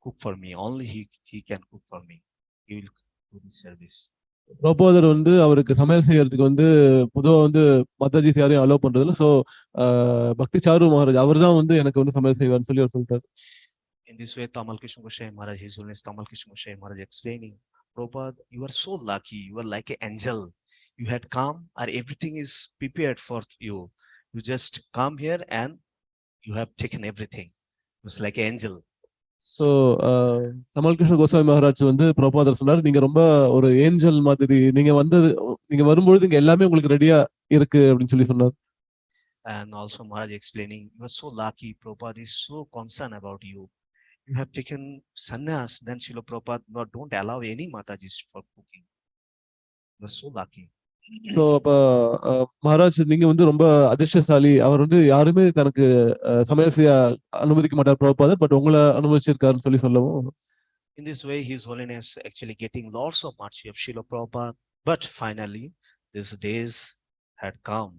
cook for me. Only he can cook for me. He will do the service. பிரபுபாதர் வந்து அவருக்கு சமையல் செய்யறதுக்கு வந்து பொதுவா வந்து மாதாஜிஸ் யாரையும் allow பண்றதில்ல. ஸோ பக்தி சாரு மகாராஜ் அவர் தான் வந்து எனக்கு வந்து சமையல் செய்வார்னு சொல்லி அவர் சொல்லிட்டாரு. In this way, Tamal Krishna Goswami Maharaj, His Holiness Tamal Krishna Goswami Maharaj explaining, Prabhupada, you are so lucky. You are like an angel. You had come, or everything is prepared for you. You just come here and you have taken everything. It's like an angel. So Tamal Krishna Goswami Maharaj வந்து பிரபுபாதர் சொன்னார், நீங்க ரொம்ப ஒரு angel மாதிரி, நீங்க வரும்பொழுது இங்க எல்லாமே உங்களுக்கு ரெடியா இருக்கு அப்படின்னு சொல்லி சொன்னார். And also Maharaj explaining, you are so lucky. Prabhupada is so concerned about you. You have taken sannyas. Then Srila Prabhupada don't allow any Matajis for cooking. You are so lucky. So அப்ப மகாராஜ் நீங்க வந்து ரொம்ப அதிர்ஷ்டசாலி. அவர் வந்து யாருமே தனக்கு சமையல் செய்ய அனுமதிக்க மாட்டார் பிரபுபாதர், பட் உங்களை அனுமதிச்சிருக்காருன்னு சொல்லி சொல்லவும். In this way, His Holiness actually getting lots of mercy of Srila Prabhupada. But finally, these days had come.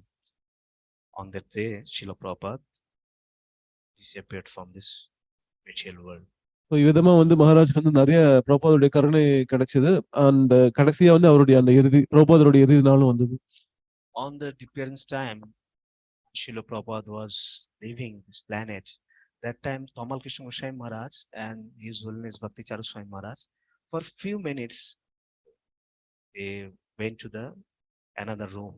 On that day, Srila Prabhupada disappeared from this material world. So இவ்விதமா வந்து மகாராஜ் வந்து நிறைய பிரபுபாதருடைய கருணை கிடைச்சது. அந்த கடைசியா வந்து அவருடைய அந்த பிரபுபாதருடைய இறுதி நாளும் வந்தது. On the disappearance time, Srila Prabhupada was leaving this planet. That time, Tamal Krishna Goswami Maharaj and His Holiness Bhakti Caru Swami Maharaj, for few minutes, they went to another room.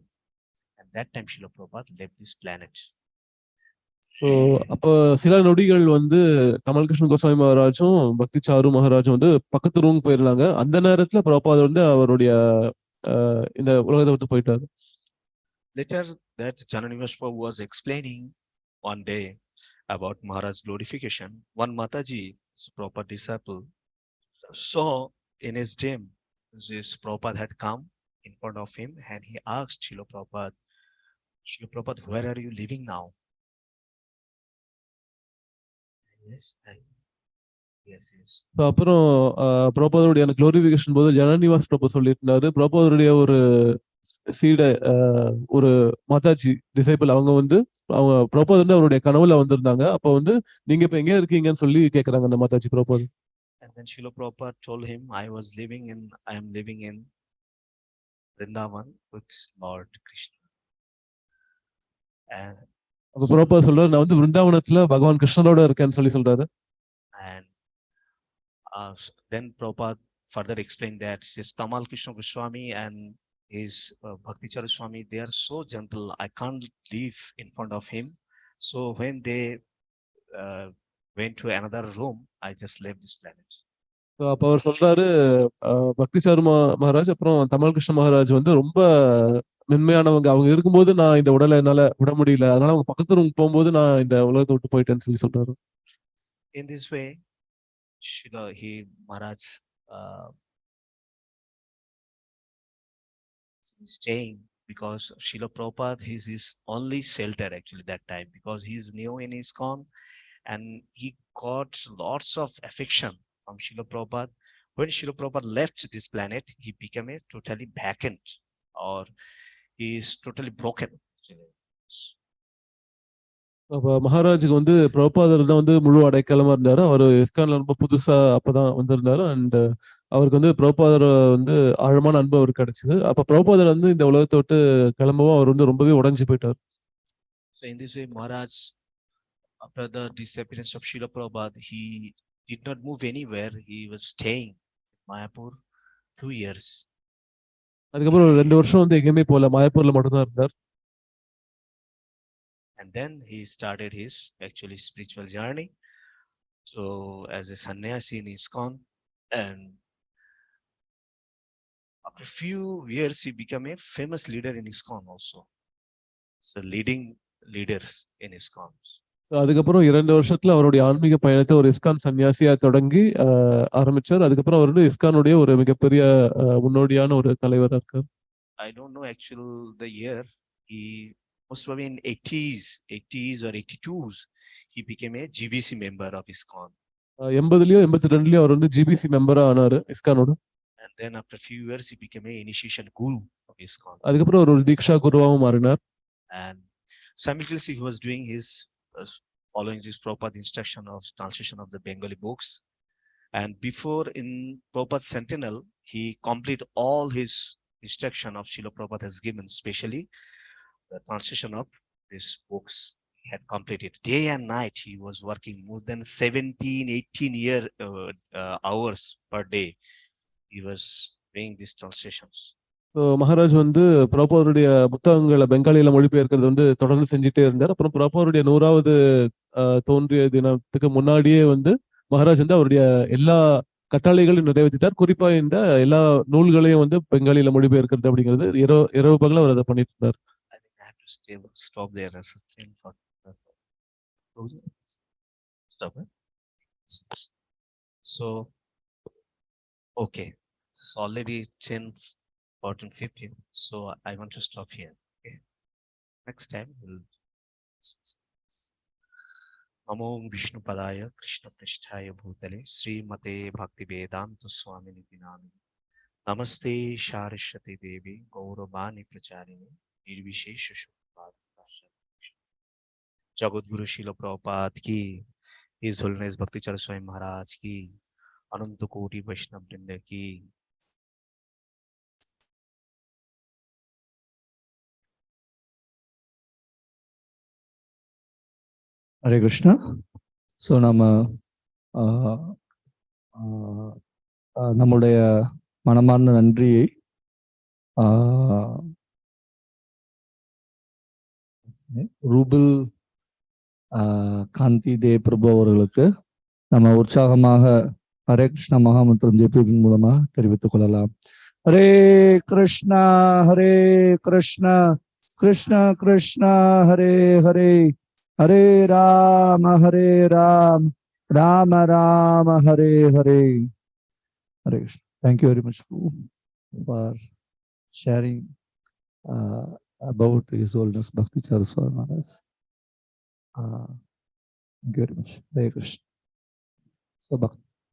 And that time, Srila Prabhupada left this planet. So அப்போ சில நொடிகள் வந்து தமல் கிருஷ்ண கோஸ்வாமி மகாராஜும் பக்தி sir மகாராஜும் வந்து பக்கத்து room போயிருந்தாங்க. அந்த நேரத்துல பிரபுபாதர் வந்து அவருடைய இந்த உலகத்தை விட்டு போயிட்டாரு. Later, that Jananivas Prabhu was explaining one day about Maharaj's glorification. One Mataji, his proper disciple, saw in his dream this Prabhupada had come in front of him, and he asked Srila Prabhupada, where are you living now? Yes. அப்புறம் பிரபுபாதருடைய அந்த glorification போது ஜனநிவாஸ் பிரபு சொல்லியிருந்தாரு, பிரபுபாதருடைய ஒரு சீட ஒரு Mataji disciple அவங்க பிரபுபாதர் வந்து அவருடைய கனவுல வந்திருந்தாங்க. அப்ப வந்து நீங்க இப்ப எங்க இருக்கீங்கன்னு சொல்லி கேக்குறாங்க அந்த மாதாஜி பிரபுபாதர். And then Srila Prabhupada told him, I am living in Vrindavan with Lord Krishna. And அப்ப பிரபுபாதர் சொல்றாரு, நான் வந்து விருந்தாவனத்துல பகவான் கிருஷ்ணரோட இருக்கேன்னு சொல்லி சொல்றாரு. And then Prabhupada further explained that his Tamal Krishna Goswami and his Bhakti Charu Swami, they are so gentle. I can't live in front of him. So when they went to another room, I just left this planet. அப்ப அவர் சொல்றாரு, பக்தி sir Maharaj அப்புறம் தமல் கிருஷ்ண மகாராஜ் வந்து ரொம்ப மென்மையானவங்க. அவங்க இருக்கும்போது நான் இந்த உடலை என்னால விட முடியல. அதனால அவங்க பக்கத்து ரூம் போகும்போது நான் இந்த உலகத்தை விட்டு போயிட்டேன்னு சொல்றாரு. In this way, Maharaj staying because Srila Prabhupada is his only shelter actually that time, because he is new in ISKCON and he got lots of affection from Srila Prabhupada. When Srila Prabhupada left this planet, he became a totally vacant, or he is totally broken. அப்ப மகாராஜுக்கு வந்து பிரபுபாதர் தான் வந்து முழு அடைக்கலமா இருந்தாரு. அவர் இஸ்கான்ல ரொம்ப புதுசா அப்பதான் வந்திருந்தாரு. அண்ட் அவருக்கு வந்து பிரபுபாதர் வந்து ஆழமான அன்பு அவருக்கு கிடைச்சது. அப்ப பிரபுபாதர் வந்து இந்த உலகத்தை விட்டு கிளம்பவும் அவர் வந்து ரொம்பவே உடைஞ்சு போயிட்டார். So in this way, Maharaj, after the disappearance of Srila Prabhupada, he did not move anywhere. He was staying in Mayapur 2 years. அதுக்கப்புறம் 2 வருஷம் வந்து எங்கேயுமே போல, மாயப்பூர்ல மட்டும்தான் இருந்தார். And then he started his actually spiritual journey. So as a sannyasi in ISKCON, and after a few years, he became a famous leader in ISKCON also. So leading leaders in ISKCON. அதுக்கப்புறம் 2 வருஷத்துல அவருடைய ஆன்மீக பயணத்தை ஒரு ISKCON சன்னியாசியா தொடங்கி ஆரம்பிச்சார். அதுக்கப்புறம் அவர் வந்து இஸ்கானுடைய ஒரு மிகப்பெரிய முன்னோடியான ஒரு தலைவரா இருக்கார். I don't know actual the year. He most probably in 80s or 82s, he became a GBC member of ISKCON. 80லயோ 82லயோ அவர் வந்து ஜிபிசி மெம்பரா ஆனாரு இஸ்கானோட. And then after a few years, he became a initiation guru of ISKCON. அதுக்கப்புறம் ஒரு தீக்ஷா குருவாவும் மாறினார். And simultaneously, he was doing his following this Prabhupada instruction of translation of the Bengali books. And before in Prabhupada's centennial, he completed all his instruction of Srila Prabhupada has given, especially the translation of these books. He had completed day and night. He was working more than 18 hours per day. He was doing these translations. Maharaj வந்து பிரபுபாதருடைய புத்தகங்களை பெங்காலியில மொழிபெயர்க்கிறது வந்து தொடர்ந்து செஞ்சுட்டே இருந்தார். அப்புறம் பிரபுபாதருடைய 100வது தோன்றிய தினத்துக்கு முன்னாடியே வந்து மகாராஜ் வந்து அவருடைய எல்லா கட்டளைகளையும் நிறைவேற்றிட்டார். குறிப்பா இந்த எல்லா நூல்களையும் வந்து பெங்காலியில மொழிபெயர்க்கிறது அப்படிங்கிறது இரவு பகல அவர் அதை பண்ணிட்டு இருந்தார். Stop there. Stop. So, okay, it's already 10:14:15. So I want to stop here. Okay. Next time we'll. Namo Vishnu Padaya Krishna Pristhaya Bhutale Sri Mate Bhakti Vedanta Swami Nithinami Namaste Sharashati Devi Gauravani Pracharini Nirvishesha Shubhpad Jagat Guru Srila Prabhupada ki, His Holiness Bhakti Charan Swami Maharaj ki, Ananta Koti Vaishnav Vrinda ki. Hare Krishna. So நம்ம நம்முடைய மனமார்ந்த நன்றியை rouble Gandhi தே பிரபு அவர்களுக்கு நம்ம உற்சாகமாக ஹரே கிருஷ்ணா மகாமந்திரம் ஜெபிப்பதன் மூலமாக தெரிவித்துக் கொள்ளலாம். Hare Krishna Krishna Krishna Hare Hare Hare Rama Rama Rama Hare Hare. Hare Krishna. Thank you very much for sharing about His Holiness Bhakti Charan Swami Maharaj. Thank you very much. Hare Krishna. So Bhakti.